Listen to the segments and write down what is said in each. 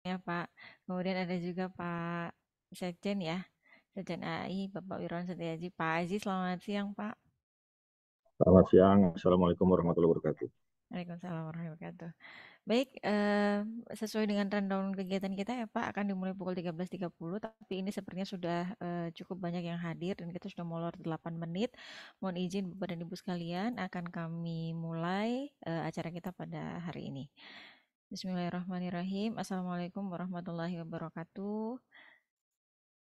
ya Pak. Kemudian ada juga Pak Sekjen ya, Sekjen AI, Bapak Wirawan Setiaji. Pak Aziz, selamat siang Pak. Selamat siang. Assalamualaikum warahmatullahi wabarakatuh. Waalaikumsalam warahmatullahi wabarakatuh. Baik, sesuai dengan rundown kegiatan kita ya Pak, akan dimulai pukul 13.30, tapi ini sepertinya sudah cukup banyak yang hadir dan kita sudah molor 8 menit. Mohon izin Bapak dan Ibu sekalian, akan kami mulai acara kita pada hari ini. Bismillahirrahmanirrahim. Assalamualaikum warahmatullahi wabarakatuh.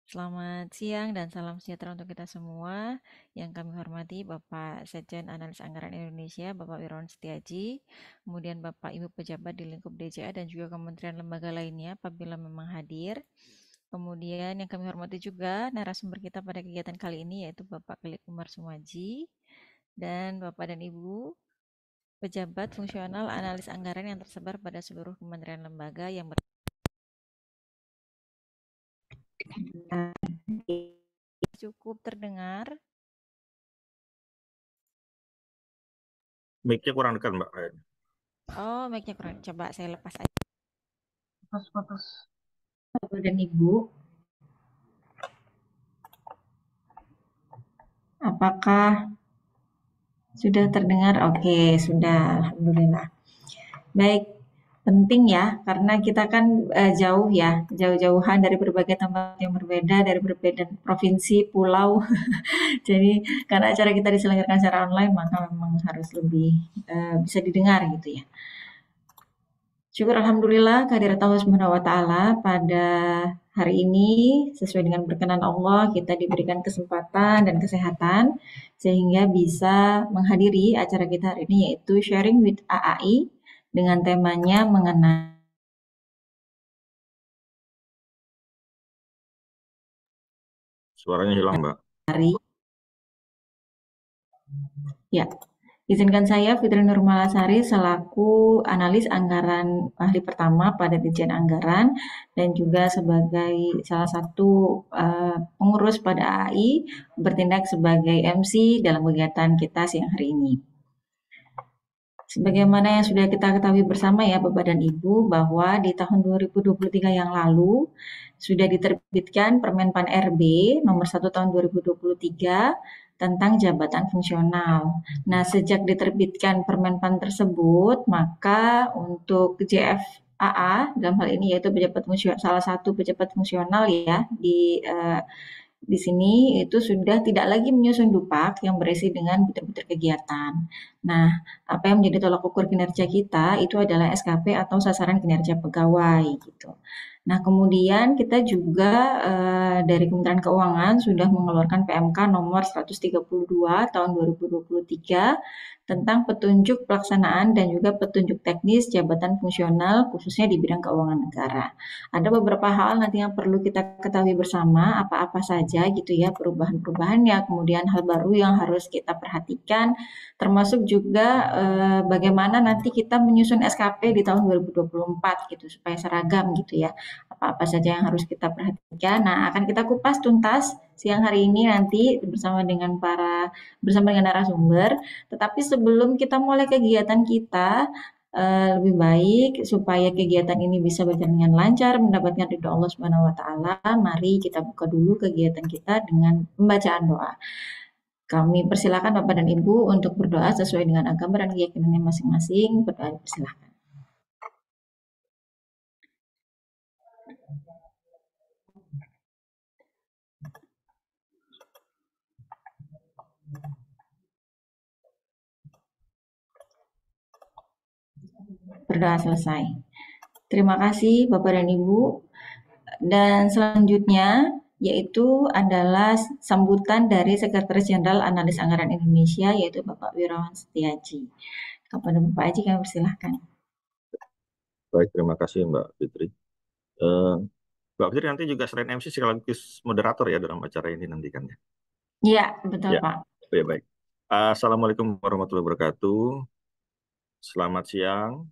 Selamat siang dan salam sejahtera untuk kita semua. Yang kami hormati Bapak Sekjen Analis Anggaran Indonesia, Bapak Wirawan Setiaji, kemudian Bapak Ibu pejabat di lingkup DJA dan juga kementerian lembaga lainnya apabila memang hadir. Kemudian yang kami hormati juga narasumber kita pada kegiatan kali ini yaitu Bapak Kelik Umar Sumaji dan Bapak dan Ibu pejabat fungsional analis anggaran yang tersebar pada seluruh kementerian lembaga yang cukup terdengar. Mic-nya kurang dekat, Mbak. Oh, mic-nya kurang. Coba saya lepas aja. Putus-putus. Bapak dan Ibu, apakah sudah terdengar? Oke, sudah. Alhamdulillah. Baik, penting ya, karena kita kan jauh ya, jauh-jauhan dari berbagai tempat yang berbeda, dari berbeda provinsi, pulau. Jadi, karena acara kita diselenggarakan secara online, maka memang harus lebih bisa didengar gitu ya. Syukur Alhamdulillah kehadirat Allah Subhanahu wa Ta'ala pada hari ini sesuai dengan berkenan Allah kita diberikan kesempatan dan kesehatan sehingga bisa menghadiri acara kita hari ini yaitu Sharing with AAI dengan temanya mengenai Suaranya hilang, Mbak. ya. Izinkan saya Fitri Nurmalasari selaku analis anggaran ahli pertama pada Ditjen Anggaran dan juga sebagai salah satu pengurus pada AI bertindak sebagai MC dalam kegiatan kita siang hari ini. Sebagaimana yang sudah kita ketahui bersama ya Bapak dan Ibu bahwa di tahun 2023 yang lalu sudah diterbitkan Permen Pan RB nomor 1 tahun 2023 tentang jabatan fungsional. Nah, sejak diterbitkan Permen Pan tersebut, maka untuk JFAA dalam hal ini yaitu pejabat fungsional, salah satu pejabat fungsional ya di sini itu sudah tidak lagi menyusun dupak yang berisi dengan butir-butir kegiatan. Nah, apa yang menjadi tolak ukur kinerja kita itu adalah SKP atau sasaran kinerja pegawai gitu. Nah, kemudian kita juga dari Kementerian Keuangan sudah mengeluarkan PMK nomor 132 tahun 2023 tentang petunjuk pelaksanaan dan juga petunjuk teknis jabatan fungsional khususnya di bidang keuangan negara. Ada beberapa hal nanti yang perlu kita ketahui bersama, apa-apa saja gitu ya perubahan-perubahannya, kemudian hal baru yang harus kita perhatikan, termasuk juga bagaimana nanti kita menyusun SKP di tahun 2024 gitu supaya seragam gitu ya. Apa-apa saja yang harus kita perhatikan. Nah, akan kita kupas tuntas siang hari ini nanti bersama dengan narasumber. Tetapi sebelum kita mulai kegiatan kita, lebih baik supaya kegiatan ini bisa berjalan dengan lancar, mendapatkan ridho Allah Subhanahu wa taala, mari kita buka dulu kegiatan kita dengan pembacaan doa. Kami persilakan Bapak dan Ibu untuk berdoa sesuai dengan agama dan keyakinannya masing-masing. Berdoa dipersilakan. Berdoa selesai. Terima kasih Bapak dan Ibu. Dan selanjutnya yaitu adalah sambutan dari Sekretaris Jenderal Analis Anggaran Indonesia yaitu Bapak Wirawan Setiaji. Kepada Bapak Haji kami persilahkan. Baik, terima kasih, Mbak Fitri. Eh, Mbak Fitri nanti juga selain MC sekaligus moderator ya dalam acara ini nanti kan ya. Iya, betul Ya, Pak. ya baik. Assalamualaikum warahmatullahi wabarakatuh. Selamat siang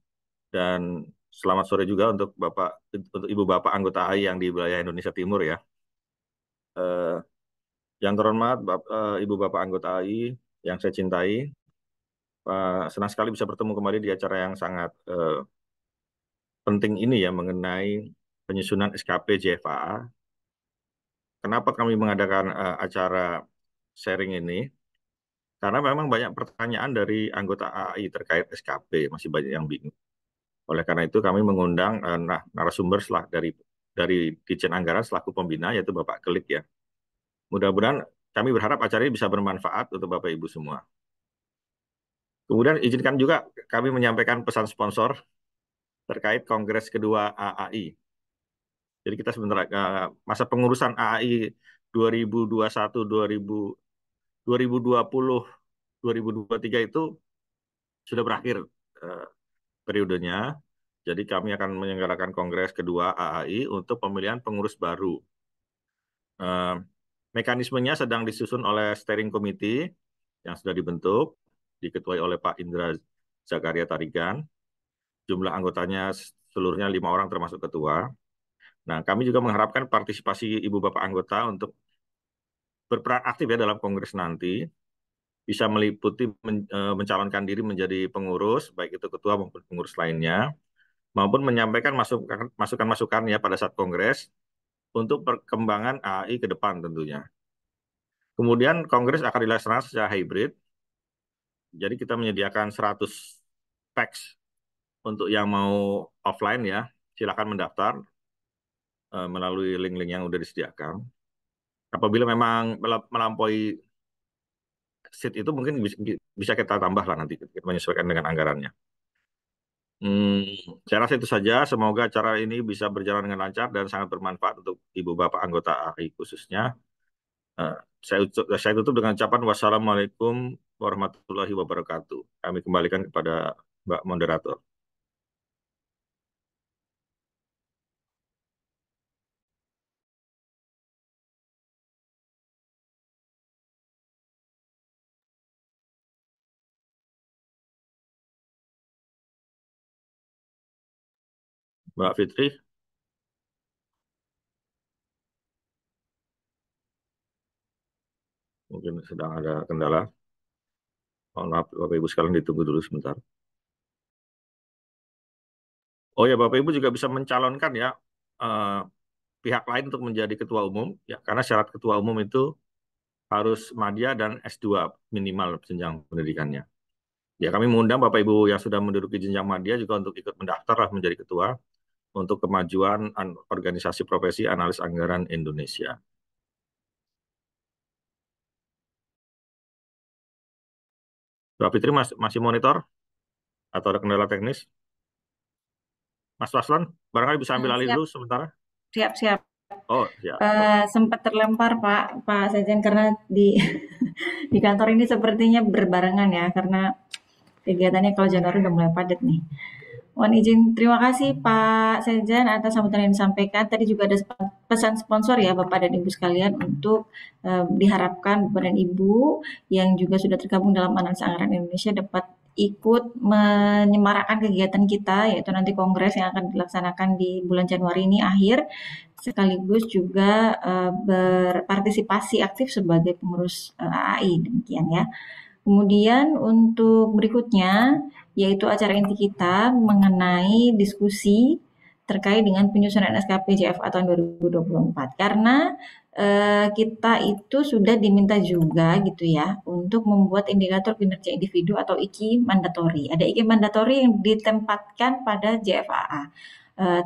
dan selamat sore juga untuk Ibu Bapak anggota AI yang di wilayah Indonesia Timur ya. Eh, yang terhormat Ibu Bapak anggota AI yang saya cintai, senang sekali bisa bertemu kembali di acara yang sangat penting ini ya mengenai penyusunan SKP JFA. Kenapa kami mengadakan acara sharing ini? Karena memang banyak pertanyaan dari anggota AI terkait SKP, masih banyak yang bingung. Oleh karena itu kami mengundang narasumber dari Ditjen Anggaran selaku pembina, yaitu Bapak Kelik ya. Mudah-mudahan kami berharap acara ini bisa bermanfaat untuk Bapak Ibu semua. Kemudian izinkan juga kami menyampaikan pesan sponsor terkait Kongres kedua AAI. Jadi kita sebentar masa pengurusan AAI 2021 2020 2023 itu sudah berakhir eh, periodenya. Jadi kami akan menyelenggarakan Kongres kedua AAI untuk pemilihan pengurus baru. Eh, Mekanismenya sedang disusun oleh Steering Committee yang sudah dibentuk, diketuai oleh Pak Indra Zakaria Tarigan. Jumlah anggotanya seluruhnya 5 orang termasuk ketua. Nah, kami juga mengharapkan partisipasi Ibu Bapak anggota untuk berperan aktif ya dalam Kongres nanti, bisa meliputi mencalonkan diri menjadi pengurus, baik itu ketua maupun pengurus lainnya, maupun menyampaikan masukan-masukan ya pada saat Kongres untuk perkembangan AI ke depan tentunya. Kemudian Kongres akan dilaksanakan secara hybrid, jadi kita menyediakan 100 packs untuk yang mau offline ya, silakan mendaftar melalui link-link yang sudah disediakan. Apabila memang melampaui seat itu mungkin bisa kita tambah lah nanti, kita menyesuaikan dengan anggarannya. Saya rasa itu saja. Semoga acara ini bisa berjalan dengan lancar dan sangat bermanfaat untuk Ibu Bapak anggota AI khususnya. Eh, saya tutup dengan ucapan wassalamualaikum warahmatullahi wabarakatuh. Kami kembalikan kepada Mbak Moderator. Mbak Fitri, mungkin sedang ada kendala. Mohon maaf, Bapak Ibu sekalian ditunggu dulu sebentar. Oh ya, Bapak Ibu juga bisa mencalonkan ya eh, pihak lain untuk menjadi ketua umum, ya karena syarat ketua umum itu harus madya dan S2 minimal jenjang pendidikannya. Ya, kami mengundang Bapak Ibu yang sudah menduduki jenjang madya juga untuk ikut mendaftar lah menjadi ketua untuk kemajuan organisasi profesi analis anggaran Indonesia. Mbak Fitri masih monitor atau ada kendala teknis? Mas Waslan, barangkali bisa ambil alih Siap, dulu sementara. siap, siap. Oh, siap. Oke. Sempat terlempar Pak Sejen karena di di kantor ini sepertinya berbarengan ya karena kegiatannya kalau Januari udah mulai padat nih. Mohon izin, terima kasih Pak Sejan atas sambutan yang disampaikan. Tadi juga ada pesan sponsor ya Bapak dan Ibu sekalian untuk diharapkan Bapak dan Ibu yang juga sudah tergabung dalam Analis Anggaran Indonesia dapat ikut menyemarakkan kegiatan kita yaitu nanti kongres yang akan dilaksanakan di bulan Januari ini akhir sekaligus juga berpartisipasi aktif sebagai pengurus AAI demikian ya. Kemudian untuk berikutnya yaitu acara inti kita mengenai diskusi terkait dengan penyusunan SKP JFA tahun 2024 karena kita itu sudah diminta juga gitu ya untuk membuat indikator kinerja individu atau IKI mandatori. Ada IKI mandatori yang ditempatkan pada JFAA.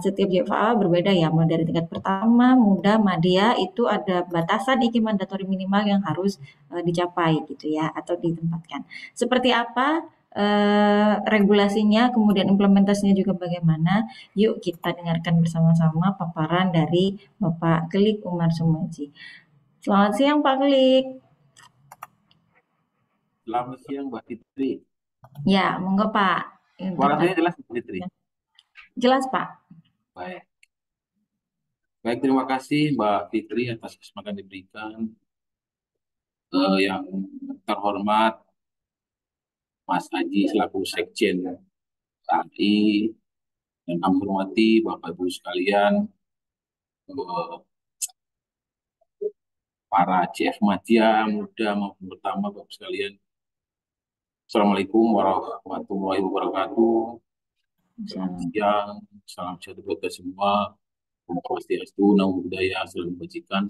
Setiap JFA berbeda ya, mulai dari tingkat pertama, muda, madya itu ada batasan IKI mandatori minimal yang harus dicapai gitu ya atau ditempatkan. Seperti apa regulasinya, kemudian implementasinya juga bagaimana? Yuk kita dengarkan bersama-sama paparan dari Bapak Kelik Umar Sumaji. Selamat siang Pak Kelik. Selamat siang, Mbak Fitri. Ya, monggo Pak. Suara saya jelas, Mbak Fitri? Jelas Pak. Baik. Baik, terima kasih Mbak Fitri atas kesempatan diberikan. Yang terhormat Mas Aji selaku Sekjen KAI, dan kami hormati Bapak Ibu sekalian, eh, para CF Madya, muda maupun pertama Bapak sekalian. Assalamualaikum warahmatullahi wabarakatuh. Selamat siang, salam sejahtera buat kita semua. Om Swastiastu, Namo Buddhaya, Salam Kebajikan.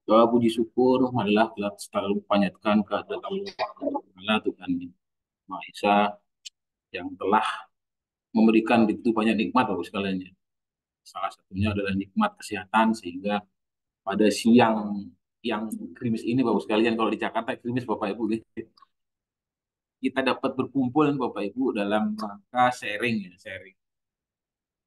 Doa puji syukur adalah kita selalu panjatkan kehadirat Allah Ta'ala, Tuhan Yang Maha Esa, yang telah memberikan begitu banyak nikmat Bapak sekalian ya. Salah satunya adalah nikmat kesehatan, sehingga pada siang yang gerimis ini Bapak sekalian, kalau di Jakarta gerimis Bapak Ibu, kita dapat berkumpul Bapak Ibu dalam rangka sharing ya, sharing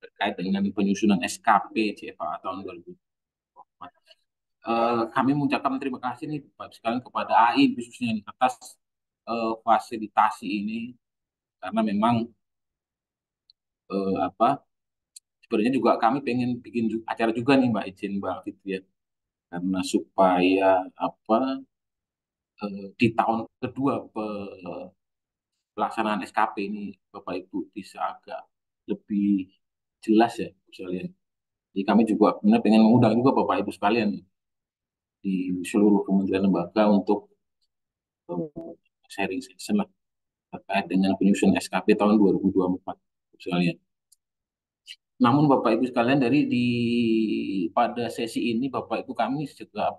terkait dengan penyusunan SKP CFA tahun 2024. Kami mengucapkan terima kasih nih Bapak sekalian kepada AI khususnya nih, atas fasilitasi ini, karena memang apa, sebenarnya juga kami pengen bikin acara juga nih Mbak, izin Mbak Fitri ya, karena supaya apa, di tahun kedua pelaksanaan SKP ini Bapak Ibu bisa agak lebih jelas ya sekalian. Jadi kami juga benar pengen mengundang juga Bapak Ibu sekalian di seluruh kementerian lembaga untuk sharing session lah terkait dengan penyusunan SKP tahun 2024 sekalian. Namun Bapak Ibu sekalian, pada sesi ini Bapak Ibu kami juga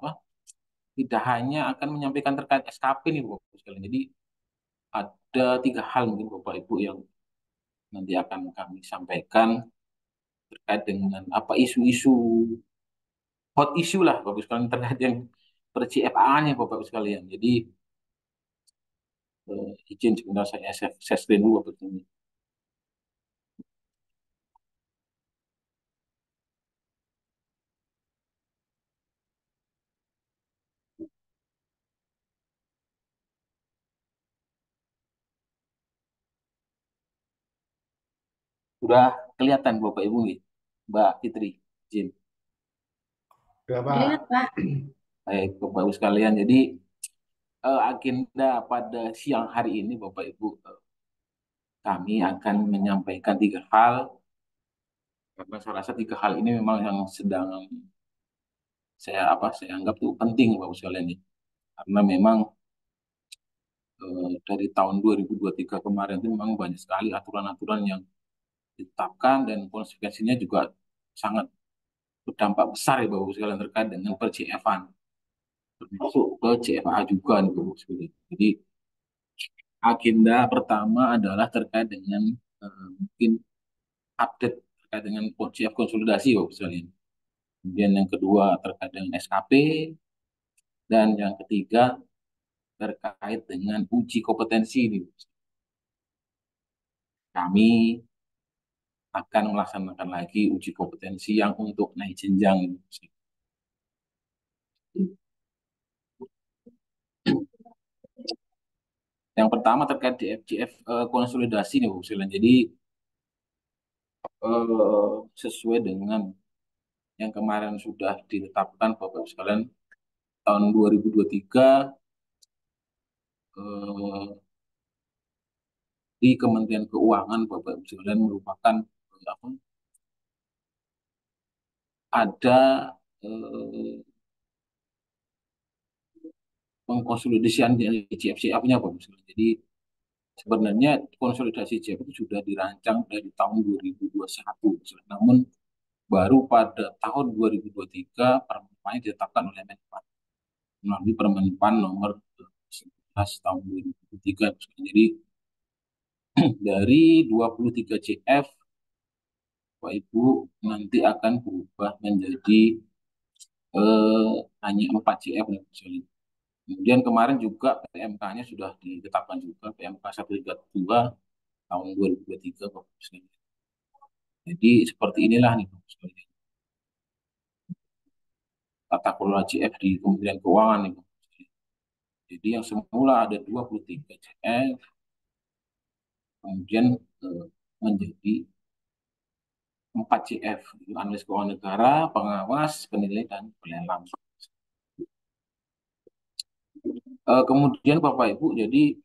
tidak hanya akan menyampaikan terkait SKP nih Bapak Ibu sekalian. Jadi ada 3 hal mungkin Bapak Ibu yang nanti akan kami sampaikan terkait dengan isu-isu hot issue lah Bapak Ibu sekalian, terkait yang per CFA-nya Bapak Ibu sekalian. Jadi izin sebentar saya screen dulu Bapak Ibu. Sudah kelihatan Bapak Ibu nih, Mbak Fitri, izin. Terlihat, Pak. Baik Bapak Ibu sekalian, jadi agenda pada siang hari ini Bapak Ibu, kami akan menyampaikan 3 hal, karena saya rasa 3 hal ini memang yang sedang saya anggap tuh penting Bapak Ibu sekalian ya. Karena memang dari tahun 2023 kemarin itu memang banyak sekali aturan-aturan yang ditetapkan, dan konsekuensinya juga sangat berdampak besar ya Bapak Ibu sekalian terkait dengan per-CFA, termasuk ke CFA juga nih Bapak Ibu sekalian. Jadi agenda pertama adalah terkait dengan mungkin update terkait dengan CF konsolidasi Bapak Ibu sekalian. Kemudian yang kedua terkait dengan SKP, dan yang ketiga terkait dengan uji kompetensi ini. Kami akan melaksanakan lagi uji kompetensi yang untuk naik jenjang ini. Yang pertama terkait DFGF konsolidasi nih Bapak sekalian. Jadi sesuai dengan yang kemarin sudah ditetapkan Bapak sekalian, tahun 2023 di Kementerian Keuangan Bapak sekalian merupakan ada pengkonsolidasian dari CFCF-nya Bapak sekalian. Jadi sebenarnya konsolidasi CF itu sudah dirancang dari tahun 2021, namun baru pada tahun 2023 Permenpan ditetapkan oleh Menpan melalui Permenpan nomor 11 tahun 2023. Jadi dari 23 CF Bapak Ibu nanti akan berubah menjadi hanya 4 CF. Kemudian kemarin juga PMK-nya sudah ditetapkan juga, PMK 132 tahun 2023 Bapak Ibu. Jadi seperti inilah nih Bapak Ibu, tata kelola CF di Kementerian Keuangan nih Bapak Ibu. Jadi yang semula ada 23 CF kemudian menjadi 4 CF, analis keuangan negara, pengawas, penilai, dan pelelang. Kemudian Bapak Ibu, jadi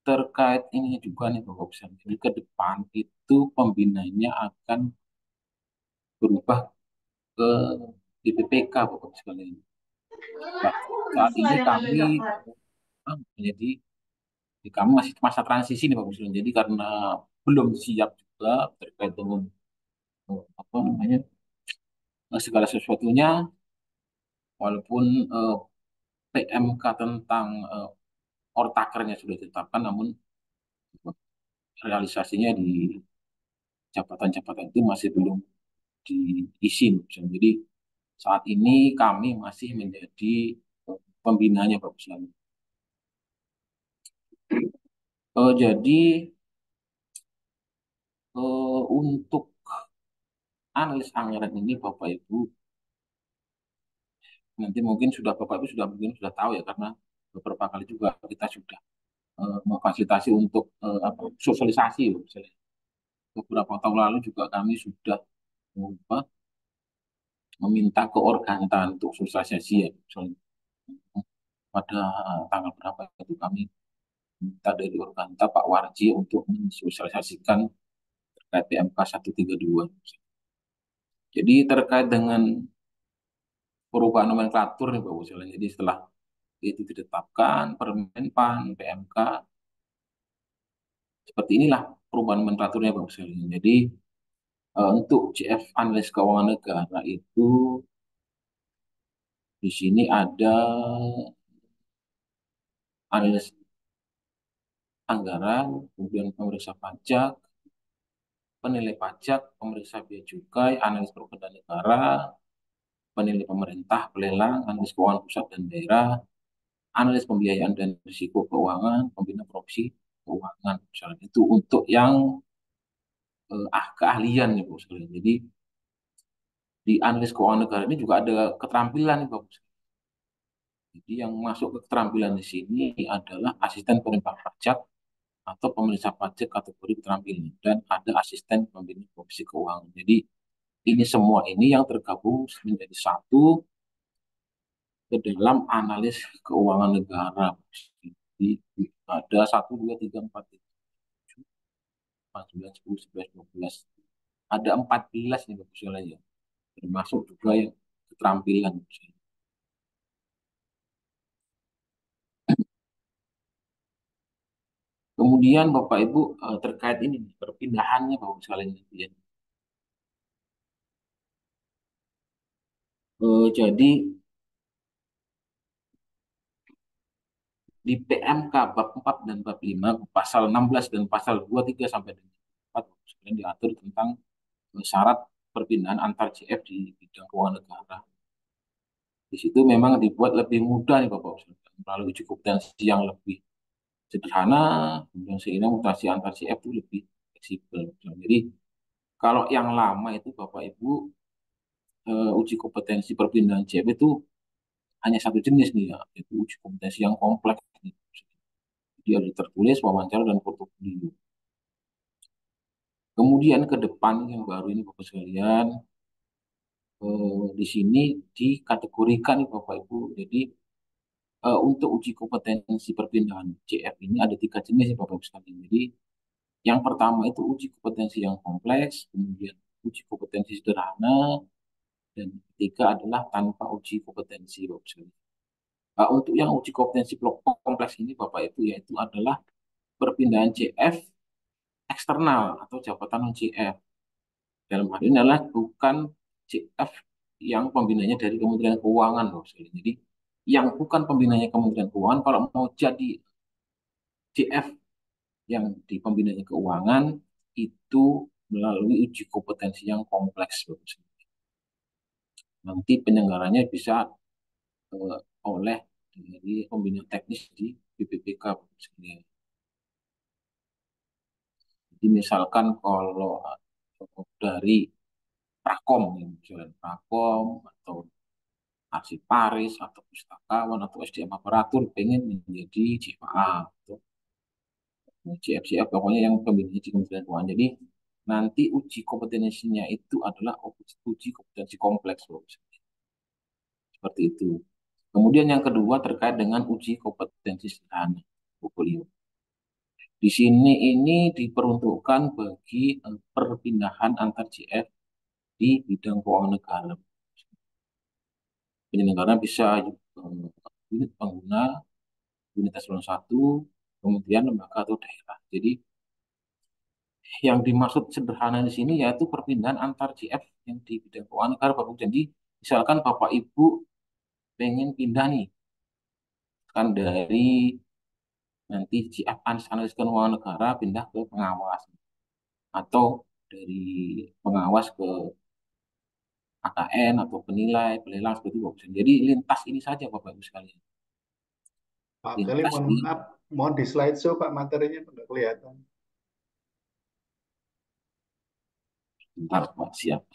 terkait ini juga nih Bapak Ibu, jadi ke depan itu pembinanya akan berubah ke DPPK Bapak Ibu sekalian. Nah, saat ini kami menjadi kami masih masa transisi nih Bapak Ibu sekalian. Jadi karena belum siap juga terkait dengan apa namanya, segala sesuatunya, walaupun PMK tentang ortakernya sudah ditetapkan, namun realisasinya di jabatan-jabatan itu masih belum diisi. Misalnya. Jadi saat ini kami masih menjadi pembinanya Pak Puslan. Jadi untuk analis anggaran ini Bapak Ibu nanti mungkin sudah Bapak Ibu sudah mungkin sudah tahu ya, karena beberapa kali juga kita sudah memfasilitasi untuk sosialisasi misalnya. Beberapa tahun lalu juga kami sudah apa, meminta ke Organta untuk sosialisasi ya. Misalnya, pada tanggal berapa itu kami minta dari Organta Pak Warji untuk mensosialisasikan terkait PMK 132. Jadi terkait dengan perubahan nomenklatur nih Pak Wusilan. Jadi setelah itu ditetapkan Permenpan PMK, seperti inilah perubahan nomenklaturnya Pak Wusilan. Jadi untuk CF analis keuangan negara itu di sini ada analis anggaran, kemudian pemeriksa pajak, penilai pajak, pemeriksa bea cukai, analis perubahan negara, penilai pemerintah, pelelang, analis keuangan pusat dan daerah, analis pembiayaan dan risiko keuangan, pembina profesi keuangan. Misalnya itu untuk yang keahlian nih Bu sekalian. Jadi di analis keuangan negara ini juga ada keterampilan nih Bapak. Jadi yang masuk ke keterampilan di sini adalah asisten pemerintah pajak atau pemeriksa pajak kategori keterampilan, dan ada asisten pembina profesi keuangan. Jadi ini semua ini yang tergabung menjadi satu ke dalam analis keuangan negara. Jadi ada 1, 2, 3, 4, 5, 6, 7, 8, 9, 10, 11, 12. Ada 14 nih Bapak ya. Termasuk juga yang keterampilan. Kemudian Bapak Ibu terkait ini perpindahannya Bapak sekalian ya. Jadi di PMK bab 4 dan bab 5, pasal 16 dan pasal 23 sampai dengan 4 sekalian diatur tentang syarat perpindahan antar CF di bidang keuangan negara. Di situ memang dibuat lebih mudah nih Bapak melalui uji kompetensi yang lebih sederhana, kemudian sehingga mutasi antar CF itu lebih fleksibel. Jadi kalau yang lama itu Bapak Ibu uji kompetensi perpindahan CF itu hanya satu jenis nih ya, yaitu uji kompetensi yang kompleks. Jadi ada tertulis, wawancara, dan portofolio. Kemudian ke depan yang baru ini Bapak sekalian, di sini dikategorikan nih Bapak Ibu. Jadi untuk uji kompetensi perpindahan CF ini ada 3 jenis nih Bapak Ibu sekalian. Jadi yang pertama itu uji kompetensi yang kompleks, kemudian uji kompetensi sederhana, dan ketiga adalah tanpa uji kompetensi Bapak Ibu sekalian. Untuk yang uji kompetensi kompleks ini Bapak Ibu yaitu adalah perpindahan CF eksternal atau jabatan non CF. Dalam hal ini adalah bukan CF yang pembinanya dari Kementerian Keuangan loh. Jadi yang bukan pembinanya Kementerian Keuangan kalau mau jadi CF yang di pembinanya keuangan itu melalui uji kompetensi yang kompleks. Nanti penyelenggaranya bisa oleh dari pembina teknis di BPPK. Jadi misalkan kalau dari Prakom, misalnya Prakom atau arsiparis atau pustakawan atau SDM aparatur pengen menjadi CFA atau CFCF, pokoknya yang pembinanya di Kementerian Keuangan. Jadi nanti uji kompetensinya itu adalah uji kompetensi kompleks loh. Seperti itu. Kemudian yang kedua terkait dengan uji kompetensi sederhana portfolio. Di sini ini diperuntukkan bagi perpindahan antar CF di bidang keuangan negara. Penyelenggara bisa unit pengguna, unit eselon 1, kementerian, lembaga atau daerah. Jadi Yang dimaksud sederhana di sini yaitu perpindahan antar JF yang di bidang keuangan negara, Bapak Ibu. Jadi misalkan Bapak Ibu pengen pindah nih kan dari nanti JF analis keuangan negara pindah ke pengawas, atau dari pengawas ke AKN atau penilai, pelelang seperti itu, Bapak Ibu. Jadi lintas ini saja Bapak Ibu sekalian. Pak Kali, Lintas mohon di maaf, mohon di slideshow Pak, materinya nggak kelihatan. bentar Pak, siap.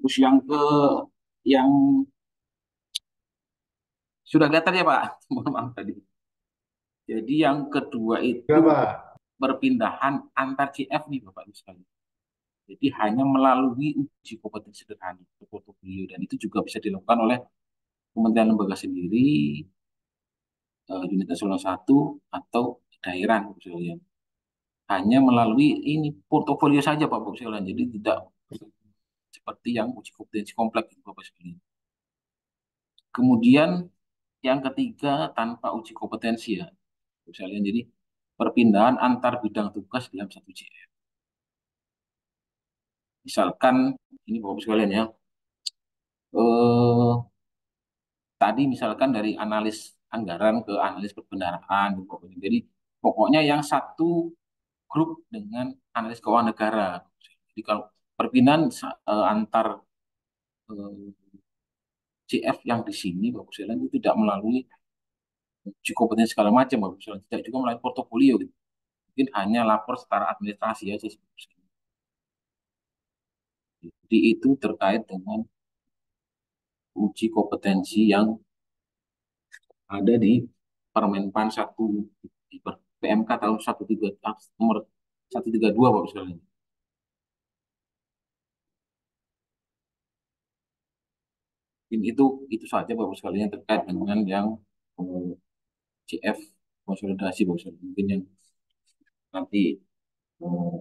Terus yang sudah kelihatan ya Pak, mohon maaf tadi. Jadi yang kedua Ya itu Pak. perpindahan antar CF nih Bapak Ibu sekalian. Jadi hanya melalui uji kompetensi sederhana atau portofolio, dan itu juga bisa dilakukan oleh kementerian lembaga sendiri, unit nasional 1 atau daerah Bapak Ibu sekalian. Hanya melalui ini portofolio saja Bapak Ibu sekalian. Jadi tidak seperti yang uji kompetensi kompleks itu Bapak Ibu sekalian. Kemudian yang ketiga tanpa uji kompetensi ya Bapak Ibu sekalian. Jadi perpindahan antar bidang tugas dalam satu JF. Misalkan ini Bapak Ibu sekalian ya, eh, tadi misalkan dari analis anggaran ke analis perbendaharaan gitu, pokoknya. Jadi pokoknya yang satu grup dengan analis keuangan negara. Jadi kalau perpindahan antar CF yang di sini Bapak sekalian itu tidak melalui uji kompetensi segala macam Bapak sekalian, tidak juga melalui portofolio gitu. Mungkin hanya lapor secara administrasi aja sih Bapak sekalian. Jadi itu terkait dengan uji kompetensi yang ada di Permenpan 1 di PMK tahun 13 nomor 132 Bapak sekalian. Mungkin itu saja Bapak sekalian terkait dengan yang eh, CF konsolidasi Bapak sekalian. Mungkin yang nanti eh,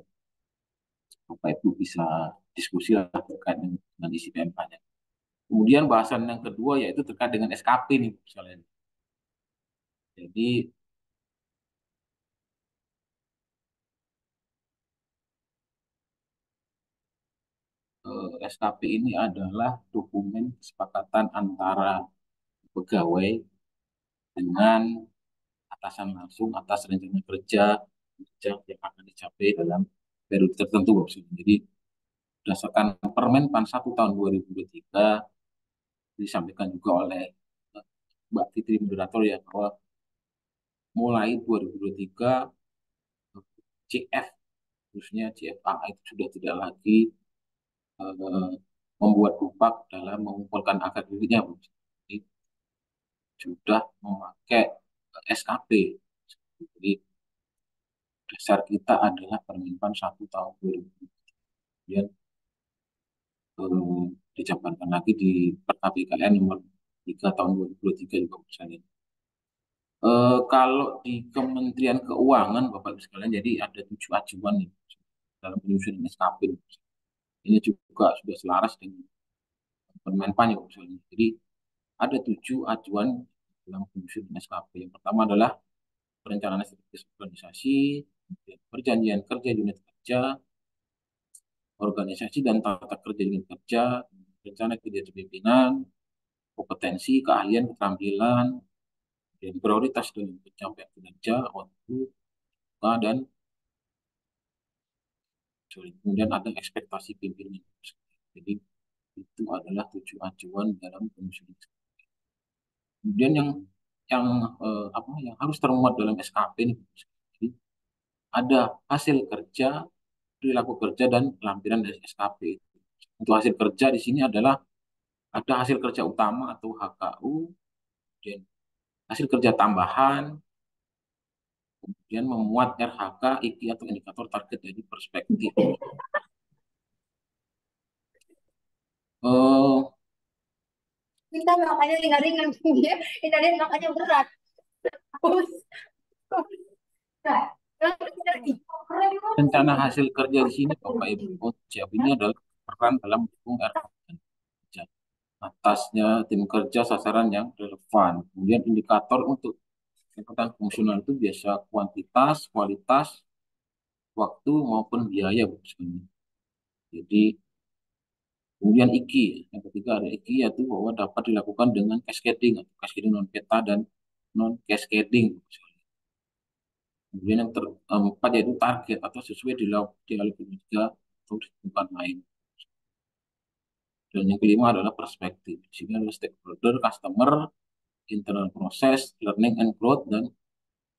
Bapak Ibu bisa diskusi lah terkait dengan isi PMK-nya. Kemudian bahasan yang kedua yaitu terkait dengan SKP nih Bapak sekalian. Jadi SKP ini adalah dokumen kesepakatan antara pegawai dengan atasan langsung atas rencana kerja yang akan dicapai dalam periode tertentu. Jadi berdasarkan Permen PAN 1 tahun 2023 disampaikan juga oleh Mbak Fitri moderator ya, bahwa mulai 2023 CF khususnya CFA itu sudah tidak lagi eh, membuat upah dalam mengumpulkan akad dirinya, jadi sudah memakai SKP. Jadi dasar kita adalah Permen 1 tahun 2000. Kemudian dijabarkan lagi di Perkap BKN nomor 3 tahun 2023 juga misalnya. Kalau di Kementerian Keuangan Bapak Ibu sekalian, jadi ada 7 ajuan nih dalam penyusunan SKP. Ini juga sudah selaras dengan Permenpan ya Bapak sekalian. Jadi ada 7 ajuan dalam penyusunan SKP. Yang pertama adalah perencanaan strategis organisasi, perjanjian kerja unit kerja, organisasi dan tata kerja unit kerja, rencana kinerja pimpinan, kompetensi, keahlian, keterampilan, dan prioritas dalam pencapaian kinerja, waktu, dan kemudian ada ekspektasi pimpinan. Jadi itu adalah 7 acuan dalam penyusunan. Kemudian yang apa yang harus termuat dalam SKP ini, jadi ada hasil kerja, perilaku kerja, dan lampiran dari SKP. Untuk hasil kerja di sini adalah ada hasil kerja utama atau HKU, kemudian hasil kerja tambahan, kemudian memuat RHK, IKI atau indikator target dari perspektif. Kita makanya ringan-ringan dia, ini makanya berat. Rencana hasil kerja di sini Bapak Ibu siap ini adalah peran dalam mendukung RHK kerja. Atasnya tim kerja sasaran yang relevan. Kemudian indikator untuk pendekatan fungsional itu biasa kuantitas, kualitas, waktu maupun biaya. Jadi kemudian IKI, yang ketiga ada IKI yaitu bahwa dapat dilakukan dengan cascading atau cascading non peta dan non cascading. Kemudian yang keempat yaitu target atau sesuai di tiga atau di tempat lain. Dan yang kelima adalah perspektif. Di sini adalah stakeholder, customer, internal proses, learning and growth, dan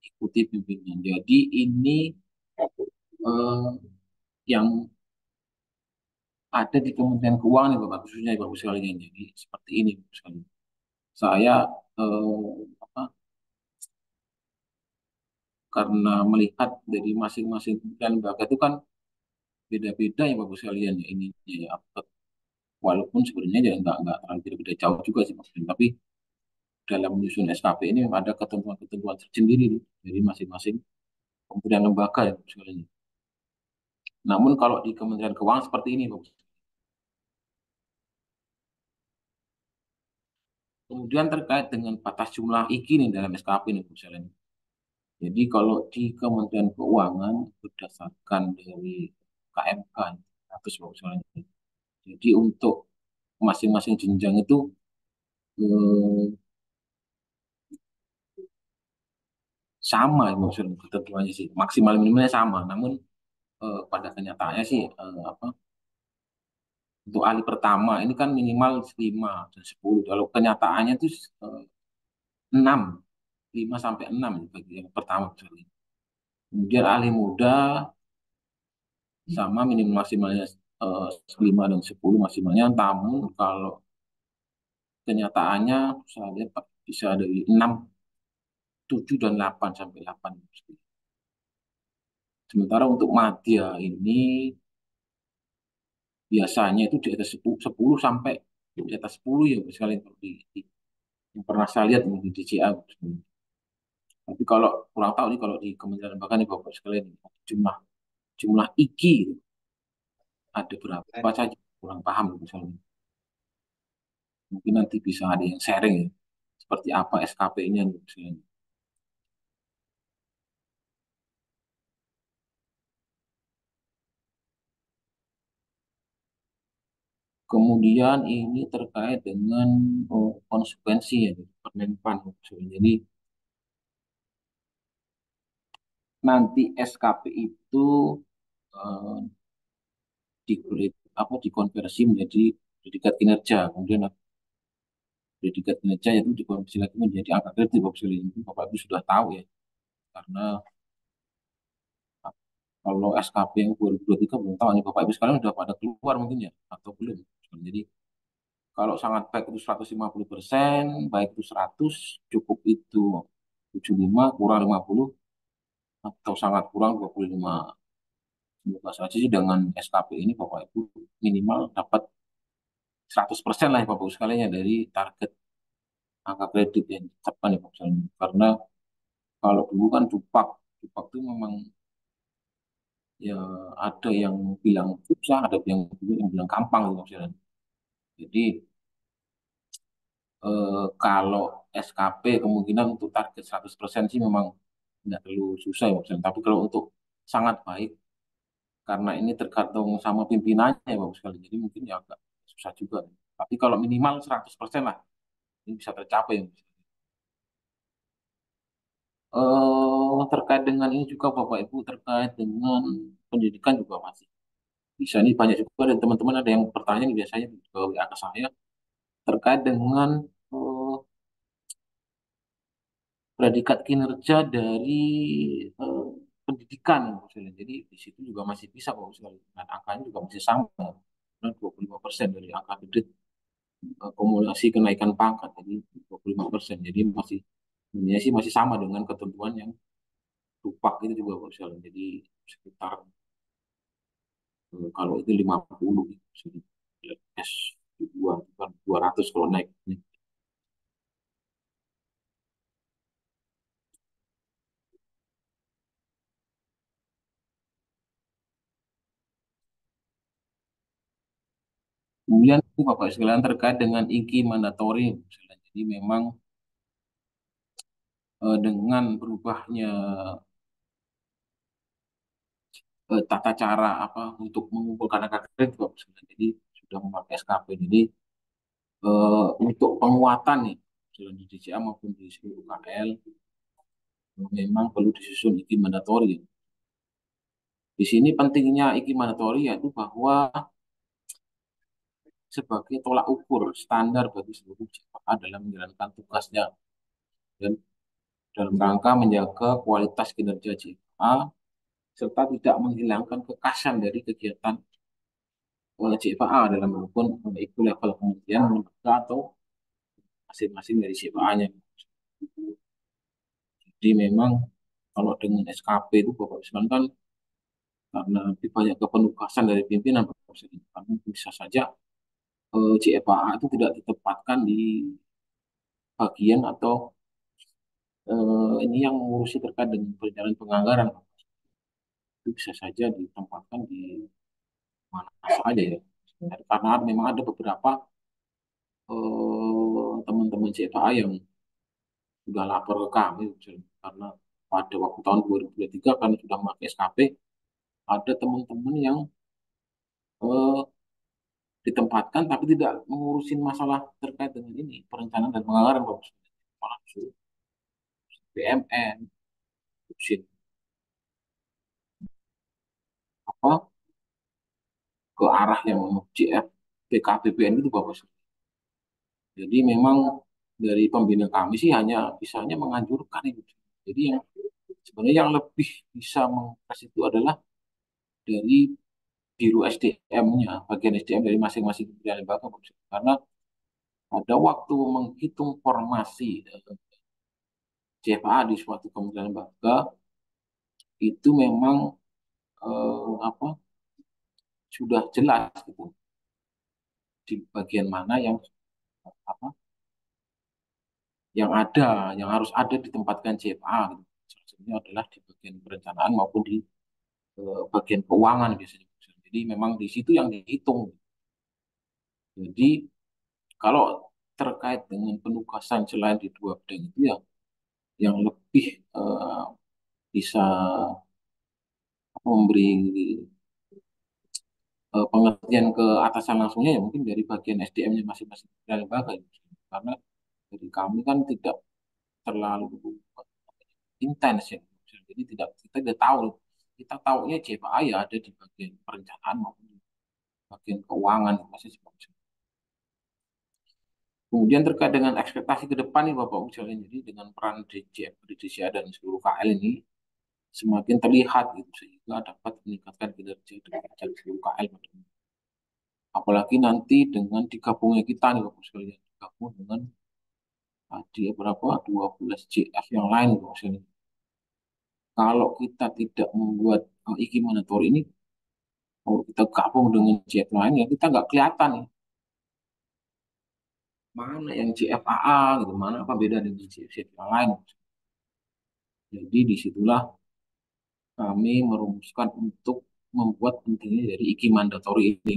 ikuti pimpinan. Jadi ini eh, yang ada di Kementerian Keuangan, Bapak, khususnya Bapak sekalian. Jadi seperti ini, Bapak sekalian. Saya apa, karena melihat dari masing-masing kementerian lembaga itu kan beda-beda ya Bapak sekalian ya ini ya. Walaupun sebenarnya ya nggak terlalu beda jauh juga sih maksudnya. Tapi dalam menyusun SKP ini memang ada ketentuan-ketentuan tersendiri dari masing-masing kementerian lembaga ya Bapak sekalian. Namun kalau di Kementerian Keuangan seperti ini Bapak. Kemudian terkait dengan batas jumlah IKI nih dalam SKP nih Bapak sekalian. Jadi kalau di Kementerian Keuangan berdasarkan dari KMK status Bapak sekalian. Jadi untuk masing-masing jenjang itu eh, sama maksudnya ketentuannya sih maksimal minimalnya sama namun pada kenyataannya sih apa untuk ahli pertama ini kan minimal 5 dan 10 kalau kenyataannya itu 6 5 sampai 6 bagi yang pertama misalnya. Kemudian ahli muda sama minimal maksimalnya 5 dan 10 maksimalnya namun kalau kenyataannya saya lihat bisa dari 6 7 dan 8 sampai 8. Sementara untuk madya ini biasanya itu di atas 10 sampai di atas 10 ya sekali yang pernah saya lihat di DCA. Tapi kalau kurang tahu nih kalau di Kementerian Lembaga nih Bapak sekalian jumlah jumlah IKI ada berapa saja kurang paham misalnya. Mungkin nanti bisa ada yang sharing ya seperti apa SKP-nya misalnya. Kemudian ini terkait dengan konsekuensi ya Permenpan. Jadi nanti SKP itu eh, dikonversi menjadi predikat kinerja. Kemudian predikat kinerja itu dikonversi lagi menjadi angka kredit Bapak sekalian. Bapak Ibu sudah tahu ya. Karena kalau SKP yang 2023 belum tahu nih Bapak Ibu sekalian sudah pada keluar mungkin ya atau belum. Jadi kalau sangat baik itu 150%, baik itu 100, cukup itu 75, kurang 50, atau sangat kurang 25. Semoga saja sih dengan SKP ini Bapak Ibu minimal dapat 100% lah ya Bapak Ibu sekalian ya dari target angka kredit yang ditetapkan ya Bapak sekalian. Karena kalau dulu kan Dupak itu memang ya ada yang bilang susah, ada yang bilang gampang gitu Bapak sekalian. Jadi kalau SKP kemungkinan untuk target 100% sih memang tidak terlalu susah ya Bapak sekalian. Tapi kalau untuk sangat baik karena ini tergantung sama pimpinannya ya Bapak sekalian. Jadi mungkin ya agak susah juga. Tapi kalau minimal 100% lah ini bisa tercapai ya. Terkait dengan ini juga Bapak Ibu terkait dengan pendidikan juga masih bisa ini banyak juga dan teman-teman ada yang bertanya nih, biasanya ke WA ke saya terkait dengan eh, predikat kinerja dari eh, pendidikan misalnya. Jadi di situ juga masih bisa Bapak Ibu sekalian. Dan angkanya juga masih sama 25% dari angka kredit kumulasi kenaikan pangkat jadi 25%. Jadi masih sebenarnya sih masih sama dengan ketentuan yang tupak itu juga Pak Rizal. Jadi sekitar kalau itu 50 gitu. S2 itu kan 200 kalau naik. Kemudian itu Bapak sekalian terkait dengan IKI mandatori. Jadi memang dengan berubahnya tata cara apa untuk mengumpulkan angka kredit Bapak sekalian. Jadi sudah memakai SKP. Jadi untuk penguatan nih misalnya di DCA maupun di seluruh KL memang perlu disusun IKI mandatori. Di sini pentingnya IKI mandatori yaitu bahwa sebagai tolak ukur standar bagi seluruh JPA dalam menjalankan tugasnya dan dalam rangka menjaga kualitas kinerja JPA serta tidak menghilangkan kekasan dari kegiatan JPA dalam maupun itu level kementerian lembaga atau masing-masing dari JPA-nya. Jadi memang kalau dengan SKP itu Bapak Presiden kan karena lebih banyak kepenugasan dari pimpinan Bapak Presiden, karena bisa saja JPA itu tidak ditempatkan di bagian atau ini yang mengurusi terkait dengan perencanaan penganggaran itu bisa saja ditempatkan di mana saja ya. Karena memang ada beberapa teman-teman CFA yang sudah lapor ke kami karena pada waktu tahun 2023 kan sudah memakai SKP ada teman-teman yang eh, ditempatkan tapi tidak mengurusin masalah terkait dengan ini perencanaan dan penganggaran Bapak. Malah suruh BMN urusin apa ke arah yang CF BKBBN itu Bapak. Jadi memang dari pembina kami sih hanya bisanya menganjurkan itu. Jadi yang sebenarnya yang lebih bisa mengakses itu adalah dari biru SDM-nya, bagian SDM dari masing-masing kementerian lembaga. Karena pada waktu menghitung formasi CFA di suatu kementerian lembaga itu memang apa sudah jelas gitu di bagian mana yang apa yang harus ada ditempatkan CFA gitu. Salah satunya adalah di bagian perencanaan maupun di bagian keuangan biasanya. Jadi memang di situ yang dihitung. Jadi kalau terkait dengan penugasan selain di dua bidang itu ya yang lebih bisa memberi pengertian ke atasan langsungnya ya mungkin dari bagian SDM-nya masing-masing lembaga ya. Karena dari kami kan tidak terlalu intens ya. Jadi tidak kita tidak tahu kita tahunya JPA ya ada di bagian perencanaan maupun di bagian keuangan masih seperti itu. Kemudian terkait dengan ekspektasi ke depan nih Bapak Ujjal, jadi dengan peran DJF, DCA dan seluruh KL ini semakin terlihat gitu sehingga dapat meningkatkan kinerja dan seluruh KL. Apalagi nanti dengan digabungnya kita nih Bapak sekalian, digabung dengan tadi berapa 12 JF yang lain Bapak sekalian. Kalau kita tidak membuat IKI mandatori ini, kalau kita gabung dengan JF lain ya kita nggak kelihatan nih mana yang JFAA gitu, mana apa beda dengan JF yang lain. Jadi disitulah kami merumuskan untuk membuat pentingnya dari IKI mandatori ini.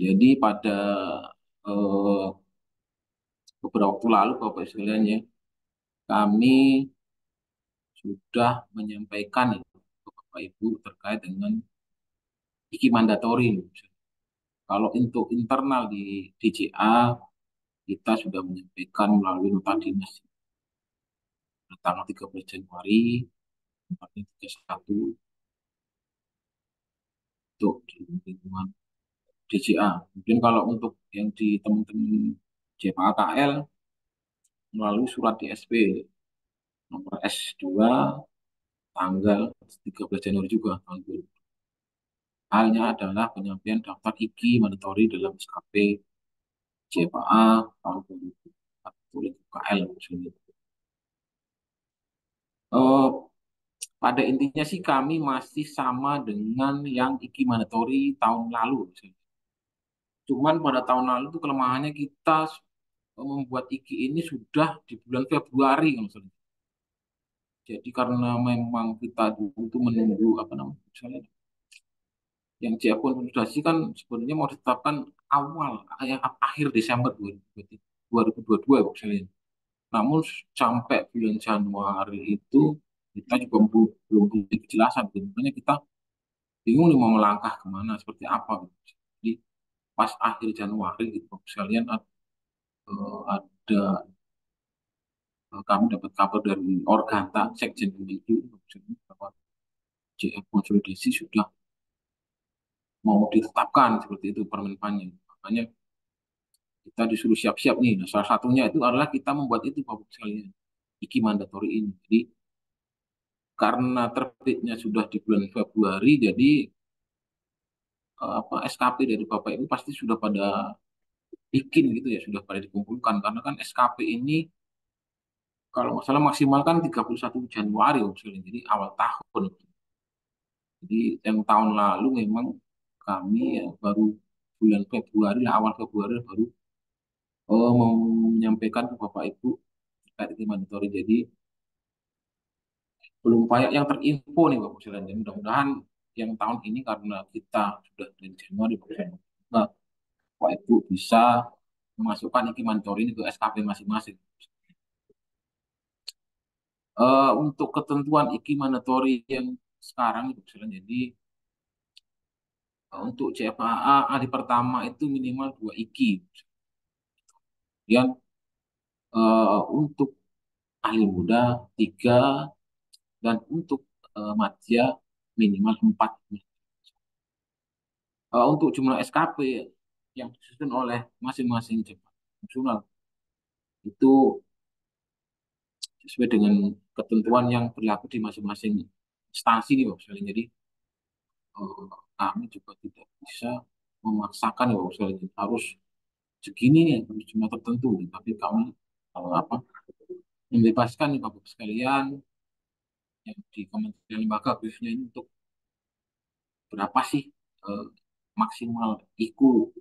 Jadi pada eh, beberapa waktu lalu Bapak sekalian ya, kami sudah menyampaikan ya, ke Bapak Ibu terkait dengan IKI mandatori. Kalau untuk internal di DJA kita sudah menyampaikan melalui nota dinas pada tanggal 13 Januari 2031 untuk di lingkungan DCA. Kemudian kalau untuk yang di teman-teman JPA KL melalui surat DSP nomor S2 tanggal 13 Januari juga tahun 2020. Halnya adalah penyampaian daftar IKI mandatory dalam SKP JPA tahun 2040 KL maksudnya. Eh, pada intinya sih kami masih sama dengan yang IKI mandatory tahun lalu. Cuman pada tahun lalu tuh kelemahannya kita membuat IKI ini sudah di bulan Februari kalau nggak salah. Jadi karena memang kita dulu itu menunggu apa namanya, misalnya yang JA konsolidasi kan sebenarnya mau ditetapkan awal akhir Desember 2022 ya misalnya. Namun sampai bulan Januari itu kita juga belum punya kejelasan. Makanya kita bingung nih mau melangkah kemana, seperti apa gitu. Jadi pas akhir Januari gitu, Bapak sekalian ada kami dapat kabar dari Organta, Sekjen itu bahwa JF konsolidasi sudah mau ditetapkan seperti itu permenpannya. Makanya kita disuruh siap-siap nih. Nah, salah satunya itu adalah kita membuat itu Bapak sekalian, IKI mandatori ini. Jadi karena terbitnya sudah di bulan Februari, jadi apa SKP dari Bapak Ibu pasti sudah pada bikin gitu ya, sudah pada dikumpulkan. Karena kan SKP ini kalau nggak salah maksimal kan 31 Januari maksudnya, jadi awal tahun. Jadi yang tahun lalu memang kami ya, baru bulan Februari, awal Februari baru menyampaikan ke Bapak Ibu terkait IKI mandatori. Jadi belum banyak yang terinfo nih Bapak Ibu. Dan mudah-mudahan yang tahun ini karena kita sudah dari Januari Bapak Ibu bisa memasukkan IKI mandatori ini ke SKP masing-masing. Untuk ketentuan IKI mandatori yang sekarang Bapak Ibu, jadi untuk CFAA hari pertama itu minimal 2 IKI. Kemudian untuk ahli muda 3 dan untuk madya minimal 4. Untuk jumlah SKP yang disusun oleh masing-masing cabang fungsional itu sesuai dengan ketentuan yang berlaku di masing-masing instansi nih Bapak sekalian. Jadi kami juga tidak bisa memaksakan ya Bapak sekalian harus segini nih harus jumlah tertentu, tapi kami apa membebaskan nih Bapak sekalian yang di kementerian lembaga khususnya ini untuk berapa sih eh, maksimal IKU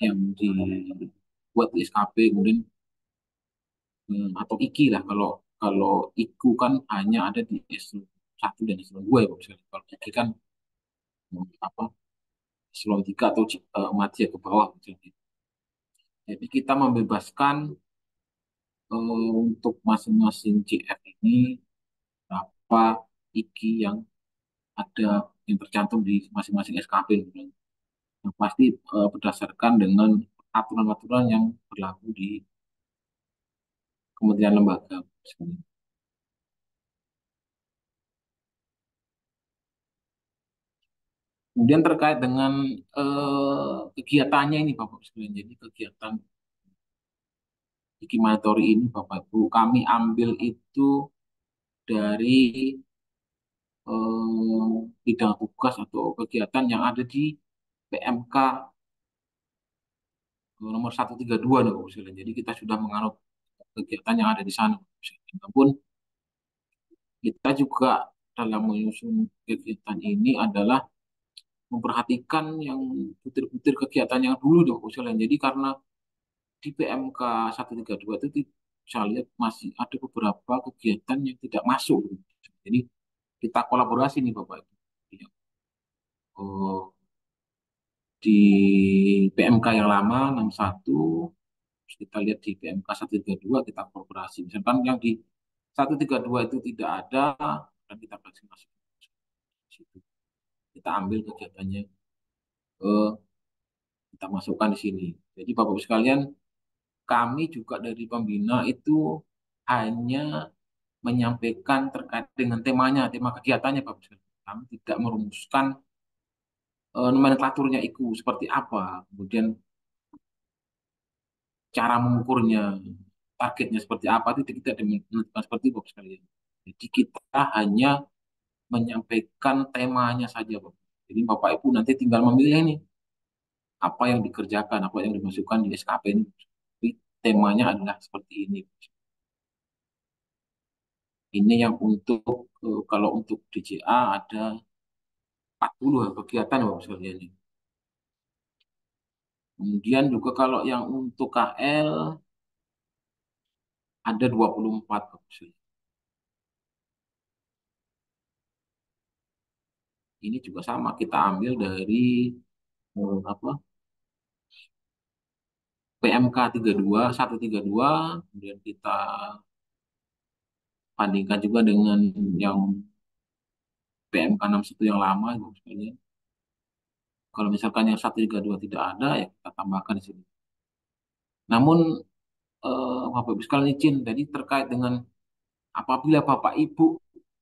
yang dibuat di SKP, kemudian atau IKI lah, kalau kalau IKU kan hanya ada di eselon 1 dan eselon 2 ya Bapak sekalian. Kalau IKI kan apa eselon 3 atau madya ke bawah misalnya. Jadi kita membebaskan untuk masing-masing CF ini berapa IKI yang ada yang tercantum di masing-masing SKP. Yang pasti berdasarkan dengan aturan-aturan yang berlaku di kementerian lembaga. Kemudian terkait dengan kegiatannya ini Bapak sekalian. Jadi kegiatan Hikimatory ini Bapak Ibu kami ambil itu dari bidang tugas atau kegiatan yang ada di PMK nomor 132 nih Bapak sekalian. Jadi kita sudah menganut kegiatan yang ada di sana. Namun kita juga dalam menyusun kegiatan ini adalah memperhatikan yang butir-butir kegiatan yang dulu dong usulan. Jadi karena di PMK 132 itu saya lihat masih ada beberapa kegiatan yang tidak masuk. Jadi kita kolaborasi nih Bapak Ibu. Oh, di PMK yang lama 61, terus kita lihat di PMK 132 kita kolaborasi. Misalkan yang di 132 itu tidak ada, dan kita kasih masuk. Kita ambil kegiatannya, kita masukkan di sini. Jadi Bapak Ibu sekalian, kami juga dari pembina itu hanya menyampaikan terkait dengan temanya, tema kegiatannya Bapak Ibu sekalian. Kami tidak merumuskan nomenklaturnya itu seperti apa, kemudian cara mengukurnya, targetnya seperti apa, itu tidak menentukan seperti itu Bapak sekalian. Jadi kita hanya menyampaikan temanya saja Bapak. Jadi Bapak Ibu nanti tinggal memilih nih apa yang dikerjakan, apa yang dimasukkan di SKP ini. Jadi, temanya adalah seperti ini. Ini yang untuk kalau untuk DJA ada 40 kegiatan Bapak sekalian. Kemudian juga kalau yang untuk KL ada 24 Bapak sekalian. Ini juga sama kita ambil dari apa PMK 132, kemudian kita bandingkan juga dengan yang PMK 61 yang lama Bapak sekalian. Kalau misalkan yang 132 tidak ada, ya kita tambahkan di sini. Namun, Bapak Ibu sekalian izin, jadi terkait dengan apabila Bapak Ibu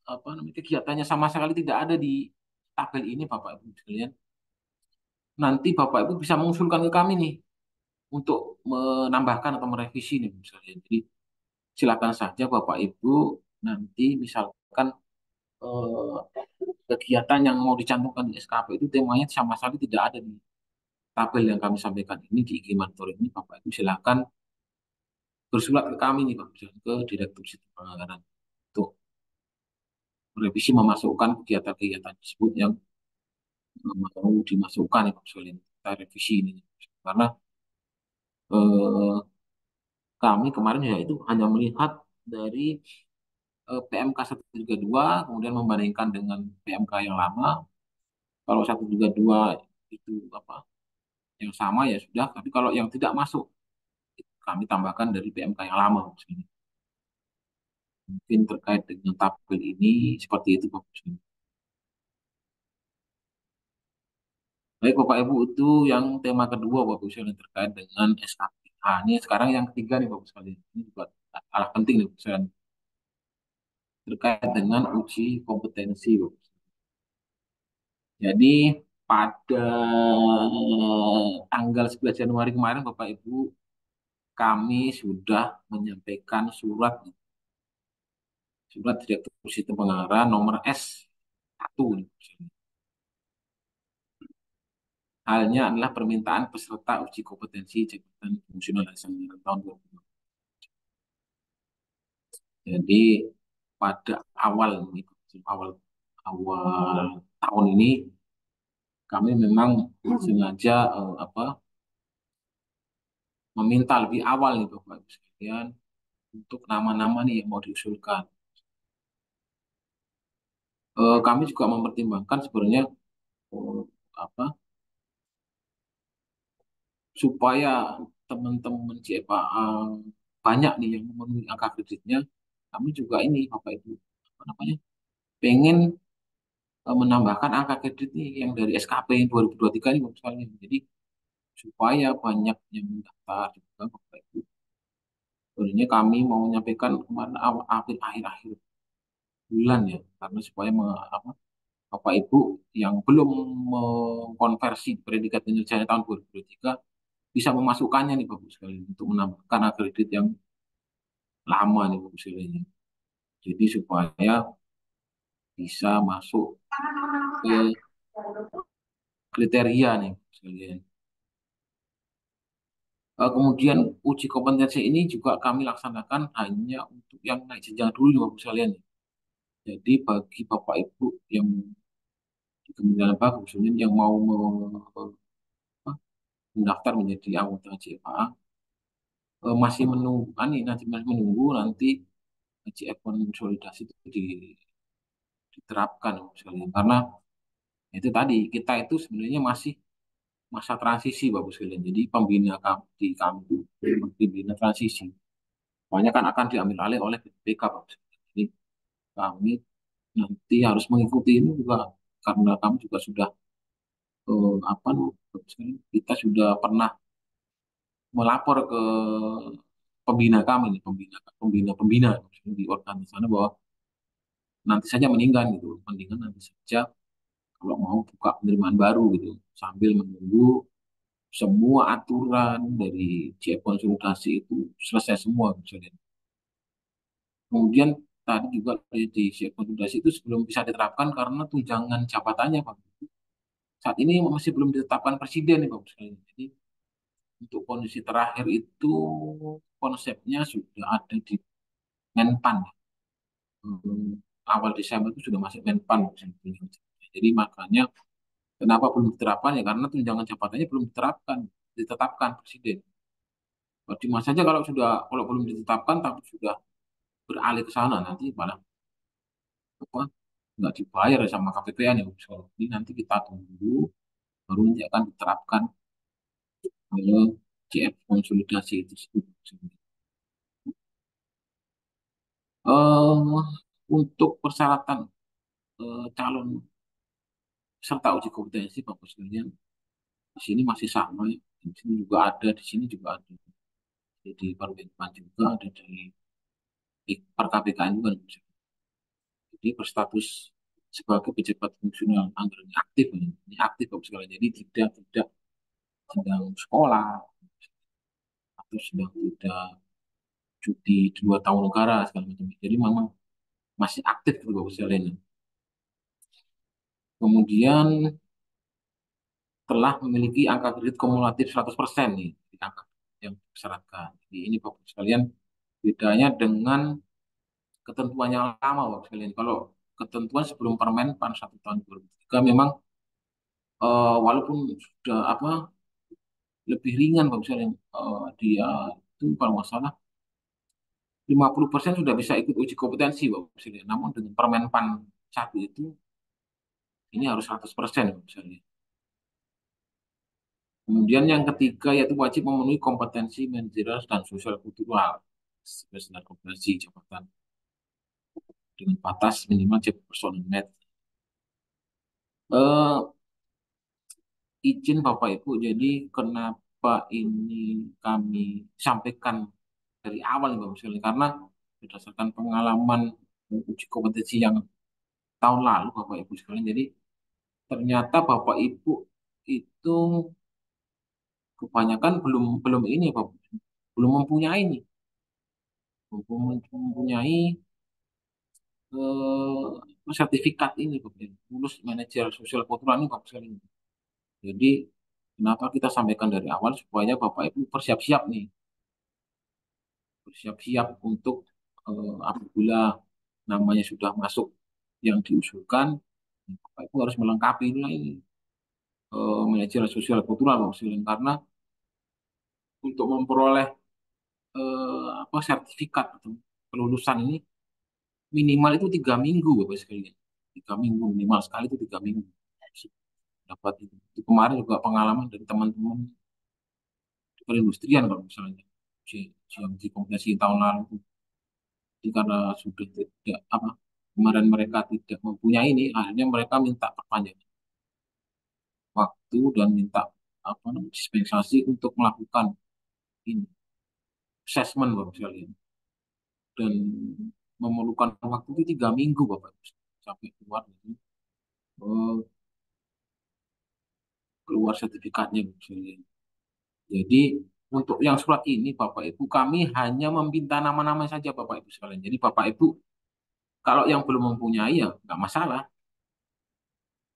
apa namanya kegiatannya sama sekali tidak ada di tabel ini, Bapak Ibu sekalian, nanti Bapak Ibu bisa mengusulkan ke kami nih untuk menambahkan atau merevisi nih, misalnya. Jadi silakan saja Bapak Ibu nanti misalkan eh, kegiatan yang mau dicantumkan di SKP itu temanya sama sekali tidak ada di tabel yang kami sampaikan ini di IG Monitor ini, Bapak Ibu silakan bersurat ke kami nih Pak, ke Direktur Sistem Penganggaran untuk merevisi memasukkan kegiatan-kegiatan tersebut yang mau dimasukkan ya Pak Solin. Kita revisi ini karena eh, kami kemarin ya itu hanya melihat dari PMK 132 kemudian membandingkan dengan PMK yang lama. Kalau 132 itu apa yang sama ya sudah, tapi kalau yang tidak masuk kami tambahkan dari PMK yang lama. Mungkin terkait dengan tabel ini seperti itu Pak. Baik Bapak Ibu itu yang tema kedua Bapak Ibu yang terkait dengan SKP. Nah, ini sekarang yang ketiga nih Bapak sekalian. Ini juga alat penting nih Bapak sekalian. Terkait dengan uji kompetensi Bapak. Jadi pada tanggal 11 Januari kemarin Bapak Ibu kami sudah menyampaikan surat Direktur Sistem Penganggaran nomor S1 nih, Bapak sekalian. Halnya adalah permintaan peserta uji kompetensi jabatan fungsional ASN tahun 2020. Jadi pada awal ini, awal awal tahun ini kami memang sengaja meminta lebih awal nih Bapak Ibu sekalian untuk nama-nama nih yang mau diusulkan. Kami juga mempertimbangkan sebenarnya eh, apa supaya teman-teman CFA banyak nih yang memenuhi angka kreditnya. Kami juga ini Bapak Ibu apa namanya pengen menambahkan angka kredit nih yang dari SKP yang 2023 ini Bapak sekalian. Jadi supaya banyak yang mendaftar juga Bapak Ibu. Sebenarnya kami mau menyampaikan kemarin awal akhir-akhir bulan ya, karena supaya Bapak Ibu yang belum mengkonversi predikat kinerjanya tahun 2023 bisa memasukkannya nih Bapak sekalian untuk menambahkan kredit yang lama nih Bapak sekalian. Jadi supaya bisa masuk ke kriteria nih Bapak sekalian. Kemudian uji kompetensi ini juga kami laksanakan hanya untuk yang naik jenjang dulu nih Bapak sekalian. Jadi bagi Bapak Ibu yang di Kementerian Lembaga khususnya yang mau mendaftar menjadi anggota CFA masih menunggu nanti masih menunggu nanti CF konsolidasi itu diterapkan sekalian karena itu tadi kita itu sebenarnya masih masa transisi Bapak sekalian. Jadi pembina kami di kami itu pembina transisi banyak kan akan diambil alih oleh BPK Bapak sekalian. Jadi kami nanti harus mengikuti ini juga karena kami juga sudah apa Bapak sekalian, kita sudah pernah melapor ke pembina kami nih, pembina di organisasi sana bahwa nanti saja mendingan gitu, mendingan nanti saja kalau mau buka penerimaan baru gitu, sambil menunggu semua aturan dari JF konsultasi itu selesai semua misalnya. Kemudian tadi juga di JF konsultasi itu sebelum bisa diterapkan karena tunjangan jabatannya Pak. saat ini masih belum ditetapkan presiden nih Bapak sekalian. Jadi untuk kondisi terakhir itu konsepnya sudah ada di Menpan. Hmm, Awal Desember itu sudah masuk Menpan. Jadi makanya kenapa belum diterapkan ya karena tunjangan jabatannya belum ditetapkan presiden. Cuma saja kalau belum ditetapkan tapi sudah beralih ke sana nanti malah apa nggak dibayar sama KPPN ya. Jadi nanti kita tunggu baru nanti akan diterapkan CF konsolidasi itu sendiri. Eh, untuk persyaratan calon peserta uji kompetensi Bapak sekalian di sini masih sama ya. Di sini juga ada, di sini juga ada. Jadi di Permenpan juga ada di KPKN juga. Jadi berstatus sebagai pejabat fungsional anggaran aktif ya. Ini aktif Bapak sekalian. Jadi tidak sedang sekolah atau sedang tidak cuti 2 tahun negara segala macam. Jadi memang masih aktif gitu Bapak sekalian. Kemudian telah memiliki angka kredit kumulatif 100% nih, di angka yang disyaratkan. Jadi ini Bapak sekalian bedanya dengan ketentuannya lama Bapak sekalian. Kalau ketentuan sebelum Permen PAN 1 tahun 2003 memang walaupun sudah lebih ringan Bapak sekalian, dia itu kalau nggak salah 50% sudah bisa ikut uji kompetensi Bapak sekalian. Namun dengan Permen PAN 1 itu ini harus 100% Bapak sekalian. Kemudian yang ketiga yaitu wajib memenuhi kompetensi manajerial dan sosial kultural sebagai standar kompetensi jabatan dengan batas minimal jabatan personal net. Eh, izin Bapak Ibu, jadi kenapa ini kami sampaikan dari awal nih Bapak sekalian karena berdasarkan pengalaman uji kompetensi yang tahun lalu Bapak Ibu sekalian, jadi ternyata Bapak Ibu itu kebanyakan belum belum ini Bapak, belum mempunyai nih, belum mempunyai sertifikat ini Bapak Ibu, lulus manajer sosial kultural ini Bapak sekalian. Jadi kenapa kita sampaikan dari awal supaya Bapak Ibu bersiap-siap nih, bersiap-siap untuk apabila namanya sudah masuk yang diusulkan, Bapak Ibu harus melengkapi ini manajer sosial kultural Bapak sekalian karena untuk memperoleh sertifikat atau kelulusan ini minimal itu 3 minggu Bapak sekalian, 3 minggu minimal sekali itu 3 minggu dapat itu. Itu kemarin juga pengalaman dari teman-teman di perindustrian kalau misalnya yang di kompetisi tahun lalu itu. Jadi karena sudah tidak kemarin mereka tidak mempunyai ini, akhirnya mereka minta perpanjangan waktu dan minta dispensasi untuk melakukan ini assessment Bapak sekalian dan memerlukan waktu itu 3 minggu Bapak sampai keluar sertifikatnya Bapak sekalian. Jadi untuk yang surat ini Bapak Ibu kami hanya meminta nama-nama saja Bapak Ibu sekalian. Jadi Bapak Ibu kalau yang belum mempunyai ya nggak masalah.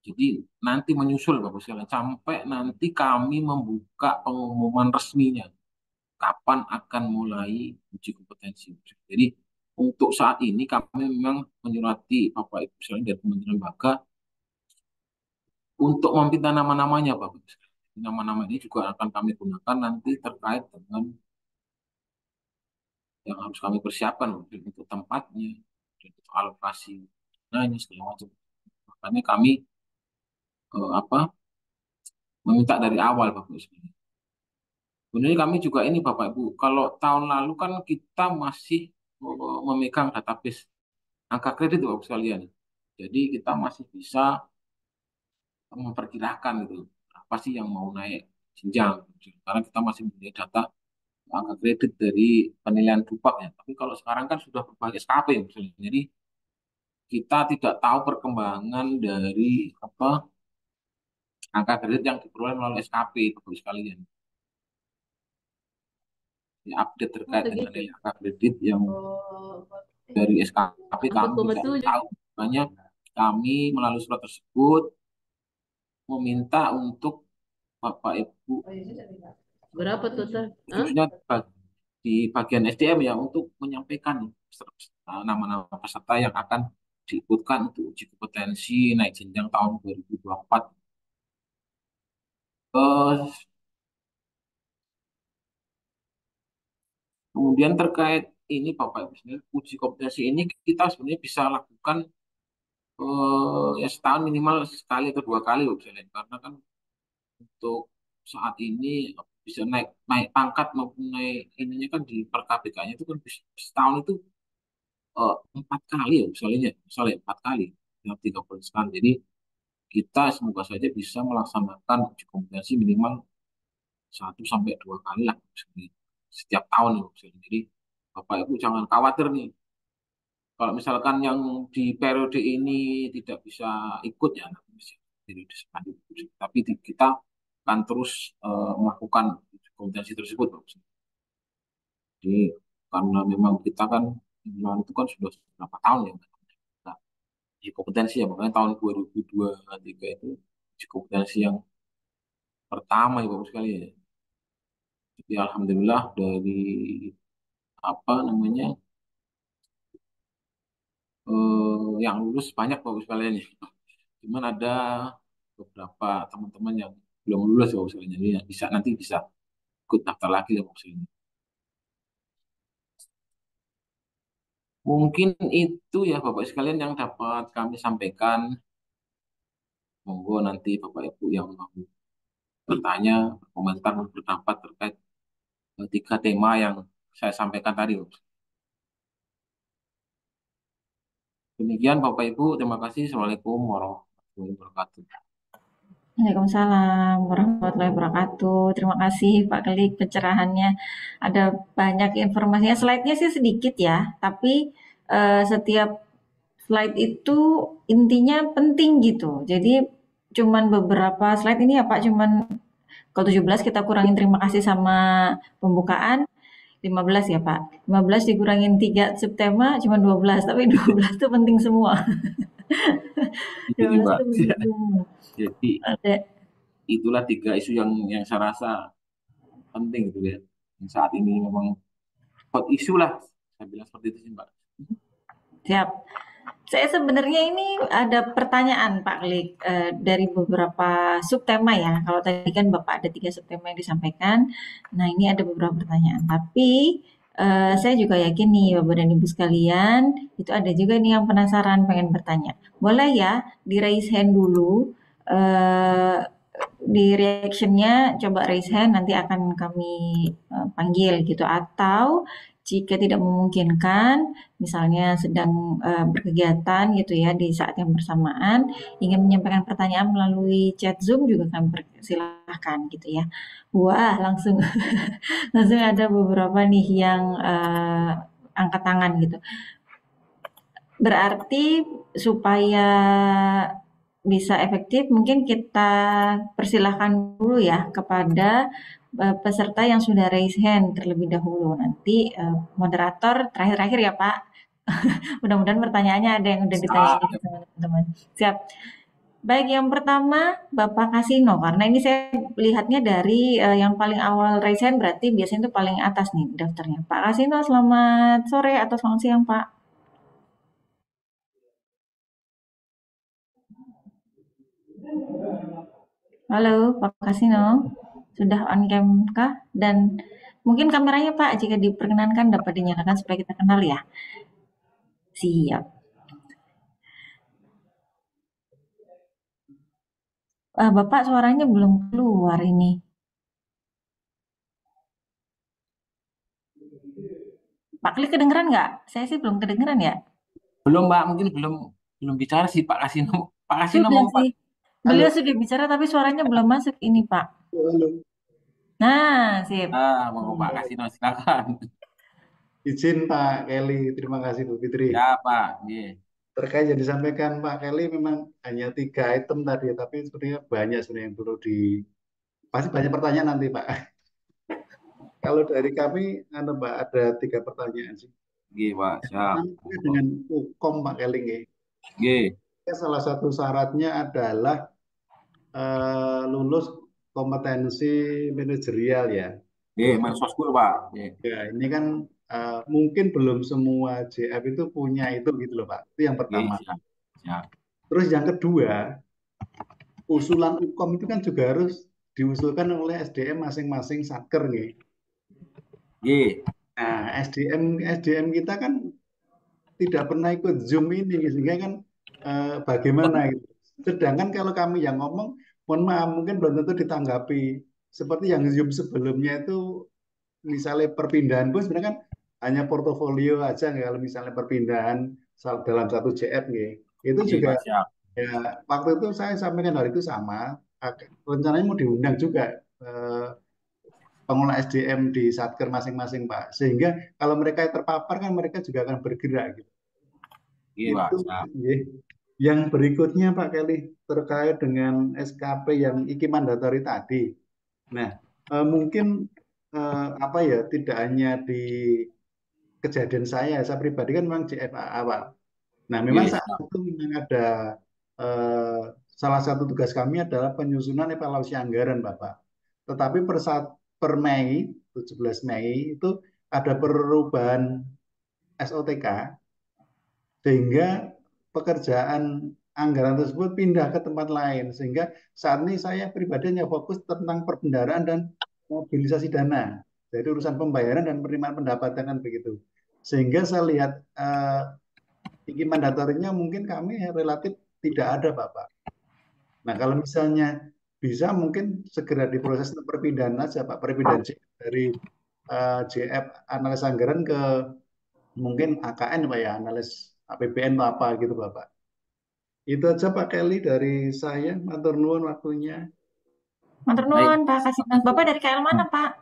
Jadi nanti menyusul Bapak sekalian sampai nanti kami membuka pengumuman resminya kapan akan mulai uji kompetensi. Jadi untuk saat ini kami memang menyurati Bapak Ibu sekalian dari Kementerian Lembaga untuk meminta nama-namanya Bapak Ibu sekalian. Nama-nama ini juga akan kami gunakan nanti terkait dengan yang harus kami persiapkan untuk tempatnya, untuk alokasi, nah ini segala macam. Makanya kami meminta dari awal Bapak Ibu. Sebenarnya kami juga ini Bapak Ibu, kalau tahun lalu kan kita masih memegang database angka kredit Bapak Ibu sekalian. Jadi kita masih bisa memperkirakan itu apa sih yang mau naik jenjang. Karena kita masih punya data angka kredit dari penilaian Dupak ya. Tapi kalau sekarang kan sudah berbagai SKP misalnya. Jadi kita tidak tahu perkembangan dari angka kredit yang diperoleh melalui SKP Bapak sekalian. Ya, update terkait dengan angka kredit yang dari SKP kami tidak tahu. Makanya kami melalui surat tersebut meminta untuk Bapak Ibu, Berapa total? Hah? khususnya di bagian SDM ya, untuk menyampaikan nama-nama peserta yang akan diikutkan untuk uji kompetensi naik jenjang tahun 2024. Eh, Kemudian terkait ini Bapak Ibu, sebenarnya uji kompetensi ini kita sebenarnya bisa lakukan ya setahun minimal sekali atau dua kali Bapak sekalian. Karena kan untuk saat ini bisa naik naik pangkat maupun naik ininya kan di per KPK-nya itu kan setahun itu 4 kali ya misalnya 4 kali ya 30 sekali. Jadi kita semoga saja bisa melaksanakan uji kompetensi minimal 1 sampai 2 kali lah misalnya, setiap tahun ya, misalnya. Jadi Bapak Ibu jangan khawatir nih kalau misalkan yang di periode ini tidak bisa ikut ya nanti bisa periode selanjutnya. Tapi kita akan terus melakukan uji kompetensi tersebut Pak. Jadi karena memang kita kan itu kan sudah berapa tahun ya nah, uji kompetensi ya, makanya tahun 2023 itu uji kompetensi yang pertama ya Bapak sekali ya. Jadi alhamdulillah dari apa namanya yang lulus banyak Bapak sekalian ya. Cuman ada beberapa teman-teman yang belum lulus Bapak sekalian. Jadi bisa nanti bisa ikut daftar lagi ya Bapak sekalian. Mungkin itu ya Bapak sekalian yang dapat kami sampaikan. Monggo nanti Bapak Ibu yang mau bertanya, komentar, berpendapat terkait 3 tema yang saya sampaikan tadi. Demikian Bapak Ibu, terima kasih. Assalamualaikum warahmatullahi wabarakatuh. Waalaikumsalam warahmatullahi wabarakatuh. Terima kasih Pak Kelik pencerahannya. Ada banyak informasinya. Slide-nya sih sedikit ya, tapi setiap slide itu intinya penting gitu. Jadi cuman beberapa slide ini ya Pak, cuman kalau 17 kita kurangin terima kasih sama pembukaan 15 ya Pak. 15 dikurangin 3 subtema cuma 12, tapi 12 itu penting semua. Jadi 12 Mbak, itu penting semua. jadi Ada itulah 3 isu yang saya rasa penting gitu ya. Yang saat ini memang hot issue lah. Saya bilang seperti itu sih Mbak. siap. Saya sebenarnya ini ada pertanyaan Pak Klik dari beberapa subtema ya. Kalau tadi kan Bapak ada 3 subtema yang disampaikan. Nah ini ada beberapa pertanyaan. Tapi saya juga yakin nih Bapak dan Ibu sekalian, itu ada juga nih yang penasaran pengen bertanya. Boleh ya di raise hand dulu. eh, di reactionnya coba raise hand nanti akan kami panggil gitu atau jika tidak memungkinkan misalnya sedang berkegiatan gitu ya di saat yang bersamaan ingin menyampaikan pertanyaan melalui chat Zoom juga kami persilahkan gitu ya. Wah langsung langsung ada beberapa nih yang angkat tangan gitu. Berarti supaya bisa efektif mungkin kita persilahkan dulu ya kepada peserta yang sudah raise hand terlebih dahulu. Nanti moderator terakhir-terakhir ya Pak. Mudah-mudahan pertanyaannya ada yang udah ditanya sama teman-teman. Siap. Baik, yang pertama Bapak Kasino, karena ini saya lihatnya dari yang paling awal raise hand berarti biasanya itu paling atas nih daftarnya. Pak Kasino, selamat sore atau selamat siang Pak. Halo, Pak Kasino. Sudah on cam kah? Dan mungkin kameranya Pak, jika diperkenankan dapat dinyalakan supaya kita kenal ya. Siap. Bapak suaranya belum keluar ini. Pak Klik kedengeran nggak? Saya sih belum kedengeran ya. Belum Mbak, mungkin belum belum bicara sih Pak Kasino. Pak Kasino Sudah mau Pak. sih. Beliau sudah bicara tapi suaranya belum masuk ini Pak. Halo. Nah, sip. Mau Pak Kasino silakan. Izin Pak Kelly, terima kasih Bu Fitri. Ya Pak, yeah. Terkait yang disampaikan Pak Kelly memang hanya 3 item tadi, tapi sebenarnya banyak sebenarnya yang perlu pasti banyak pertanyaan nanti Pak. Kalau dari kami, Mbak ada 3 pertanyaan sih. Yeah, Pak, siap. Dengan hukum Pak Kelly. Yeah. Salah satu syaratnya adalah lulus kompetensi manajerial ya. Mensoskul Pak. Ya, ini kan mungkin belum semua JF itu punya itu gitu loh Pak. Itu yang pertama. Siap, siap. Terus yang kedua, usulan UKOM itu kan juga harus diusulkan oleh SDM masing-masing satker nih. Nah, SDM kita kan tidak pernah ikut Zoom ini, sehingga kan bagaimana gitu. Sedangkan kalau kami yang ngomong, mohon maaf mungkin belum tentu ditanggapi. Seperti yang Zoom sebelumnya itu, misalnya perpindahan pun sebenarnya kan hanya portofolio aja nggak, kalau misalnya perpindahan dalam satu JF nih. Itu juga Pak, siap. ya, waktu itu saya sampaikan hal itu sama. Rencananya mau diundang juga eh, pengelola SDM di Satker masing-masing Pak. Sehingga kalau mereka terpapar kan mereka juga akan bergerak gitu. Pak, Itu siap. ya. Yang berikutnya Pak Kelly terkait dengan SKP yang iki mandatori tadi. Nah, mungkin apa ya, tidak hanya di kejadian saya pribadi kan memang JFA Pak. Nah, memang saat Siap. itu memang ada eh, salah satu tugas kami adalah penyusunan evaluasi anggaran, Bapak. Tetapi per Mei, 17 Mei itu ada perubahan SOTK sehingga pekerjaan anggaran tersebut pindah ke tempat lain, sehingga saat ini saya pribadi hanya fokus tentang perbendaharaan dan mobilisasi dana. Jadi urusan pembayaran dan penerimaan pendapatan kan begitu. Sehingga saya lihat tinggi mandatorinya mungkin kami relatif tidak ada, Bapak. Nah, kalau misalnya bisa mungkin segera diproses untuk perpindahan aja, Pak. Perpindahan dari JF analis anggaran ke mungkin AKN, Pak ya, analis APBN atau apa gitu, Bapak. Itu aja Pak Kelly dari saya. Matur nuwun waktunya. Matur Baik. nuwun Pak Kasinan. Bapak dari KL mana Pak?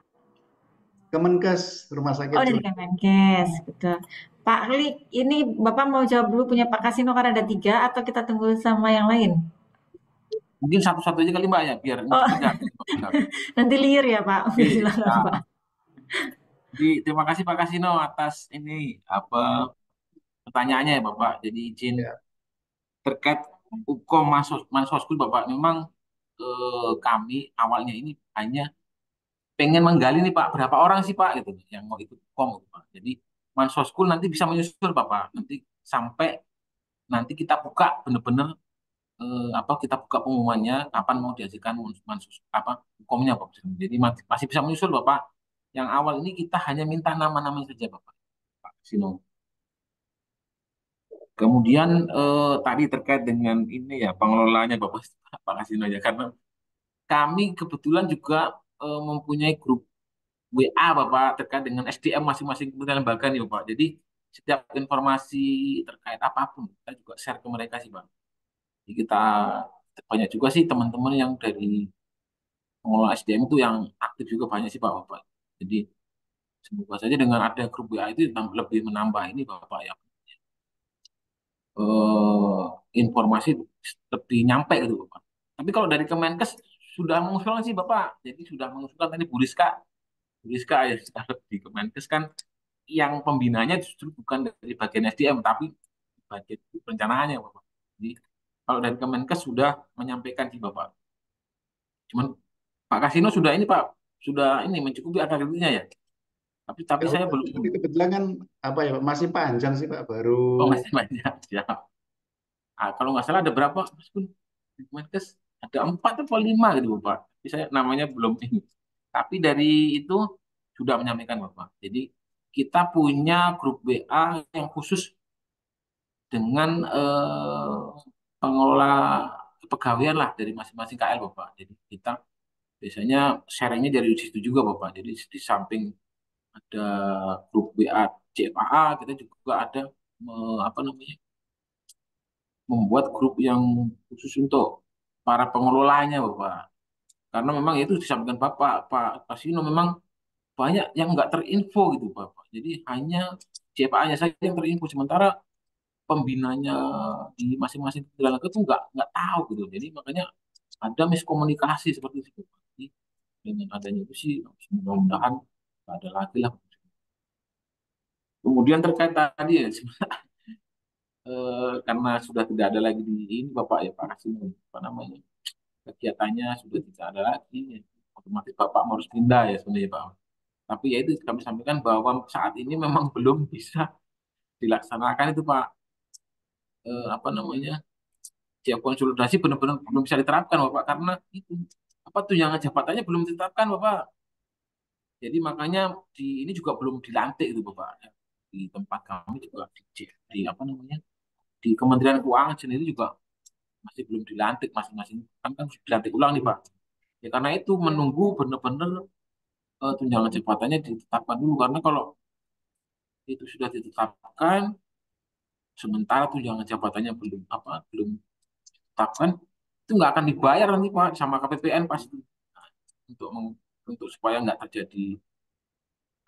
Kemenkes Rumah Sakit Oh dari Cilincing. Kemenkes, betul. Pak Klik, ini Bapak mau jawab dulu punya Pak Kasino karena ada 3 atau kita tunggu sama yang lain? Mungkin satu-satu aja kali Mbak ya, biar ini Oh, cepet ya. nanti liar ya Pak. Oke, silakan Nah, Pak. jadi terima kasih Pak Kasino atas ini apa pertanyaannya ya Bapak. Jadi izin Ya, terkait Ukom Mansoskul Bapak, memang kami awalnya ini hanya pengen menggali nih Pak, berapa orang sih Pak gitu yang mau ikut Ukom gitu, Pak. Jadi Mansoskul nanti bisa menyusul Bapak, nanti sampai nanti kita buka bener-bener apa kita buka pengumumannya kapan mau dihasilkan mansus apa Ukomnya Pak. Jadi masih bisa menyusul Bapak. Yang awal ini kita hanya minta nama-nama saja Bapak. Pak Sino. Kemudian tadi terkait dengan ini ya pengelolanya Bapak Pak Kasino ya, karena kami kebetulan juga mempunyai grup WA Bapak terkait dengan SDM masing-masing kementerian lembaga nih Bapak. Jadi setiap informasi terkait apapun kita juga share ke mereka sih Pak. Jadi kita banyak juga sih teman-teman yang dari pengelola SDM itu yang aktif juga banyak sih Pak Bapak. Jadi semoga saja dengan ada grup WA itu lebih menambah ini Bapak ya eh, informasi lebih nyampe gitu Bapak. Tapi kalau dari Kemenkes sudah mengusulkan sih Bapak. Jadi sudah mengusulkan tadi Bu Rizka ya di Kemenkes kan yang pembinanya justru bukan dari bagian SDM tapi bagian perencanaannya Bapak. Jadi kalau dari Kemenkes sudah menyampaikan sih Bapak. Cuman Pak Kasino sudah ini Pak, sudah ini mencukupi akreditasinya ya. Tapi saya belum. tapi kebetulan kan apa ya Pak, masih panjang sih Pak, baru Oh masih banyak ya. Ah, kalau nggak salah ada berapa Mas Gun? Di Kemenkes ada 4 atau 5 gitu Bapak. Tapi saya namanya belum ini. Tapi dari itu sudah menyampaikan Bapak. Jadi kita punya grup WA yang khusus dengan pengelola pegawaian lah dari masing-masing KL Bapak. Jadi kita biasanya sharingnya dari situ juga Bapak. Jadi di samping ada grup WA CFAA, kita juga ada apa namanya membuat grup yang khusus untuk para pengelolanya Bapak. Karena memang itu disampaikan Bapak, Pak Kasino memang banyak yang nggak terinfo gitu Bapak. Jadi hanya CFA-nya saja yang terinfo, sementara pembinanya di masing-masing kementerian lembaga itu nggak tahu gitu. Jadi makanya ada miskomunikasi seperti itu Bapak. Jadi dengan adanya itu sih mudah-mudahan nggak ada lagi lah. Kemudian terkait tadi ya, karena sudah tidak ada lagi di ini Bapak ya Pak Kasino, apa namanya? kegiatannya sudah tidak ada lagi, otomatis Bapak harus pindah ya sebenarnya Pak. Tapi ya itu kami sampaikan bahwa saat ini memang belum bisa dilaksanakan itu Pak. Apa namanya, ya konsolidasi benar-benar belum bisa diterapkan Bapak karena itu apa tunjangan jabatannya belum ditetapkan Bapak. Jadi makanya ini juga belum dilantik itu Bapak. Di tempat kami juga di apa namanya, di Kementerian Keuangan sendiri juga masih belum dilantik masing-masing, kan harus dilantik ulang nih Pak. Ya karena itu menunggu benar-benar tunjangan jabatannya ditetapkan dulu, karena kalau itu sudah ditetapkan sementara tunjangan jabatannya belum ditetapkan, itu nggak akan dibayar nanti Pak sama KPPN pasti. Nah, untuk supaya nggak terjadi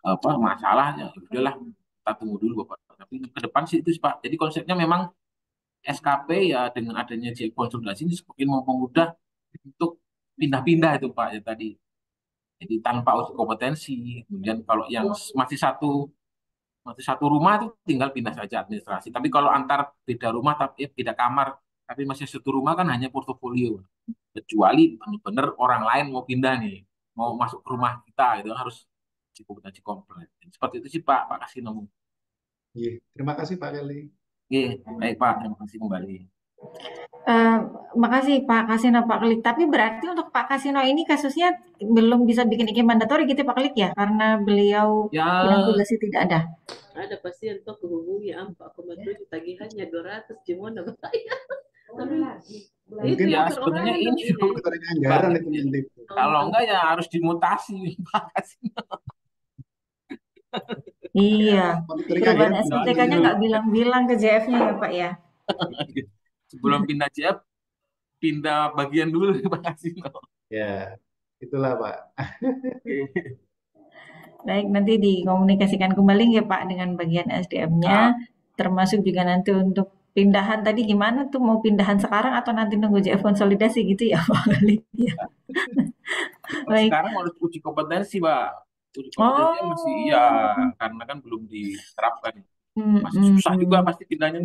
apa masalahnya, ya udahlah kita tunggu dulu Bapak. Tapi ke depan sih itu sih, Pak. Jadi konsepnya memang SKP ya dengan adanya konsolidasi ini semakin mempermudah untuk pindah-pindah itu Pak ya tadi. Jadi tanpa uji kompetensi. Kemudian kalau yang masih satu rumah itu tinggal pindah saja administrasi. Tapi kalau antar beda rumah tapi beda kamar tapi masih satu rumah kan hanya portofolio. Kecuali benar-benar orang lain mau pindah nih, mau masuk ke rumah kita itu harus uji kompetensi komplit. Seperti itu sih Pak, Pak kasih nomor. Iya, terima kasih Pak Kelly. Oke, baik Pak, terima kasih kembali. Eh, Makasih Pak Kasino, Pak Klik. Tapi berarti untuk Pak Kasino ini kasusnya belum bisa bikin izin mandatori gitu Pak Klik ya? Karena beliau bilang Ya, tugasnya tidak ada. Ada pasien tuh kehubungi 4,7 tagihannya 200 gimana bayar. Tapi itu Mungkin ya yang sebenarnya perorangan ini ini. monitoring anggaran itu nanti. kalau enggak ya harus dimutasi Pak kasih. Iya, Monitoring perubahan anggaran gimana SPTK-nya itu? nggak bilang-bilang ke JF-nya ya Pak ya? Sebelum pindah JF, pindah bagian dulu Pak kasih. Ya, itulah Pak. Baik, nanti dikomunikasikan kembali ya Pak dengan bagian SDM-nya, termasuk juga nanti untuk pindahan tadi gimana tuh, mau pindahan sekarang atau nanti nunggu JF konsolidasi gitu ya Pak Klik ya? Baik. Sekarang harus uji kompetensi Pak. Uji kompetensinya masih iya, Oh, karena kan belum diterapkan. Masih susah juga mm-mm. pasti pindahnya.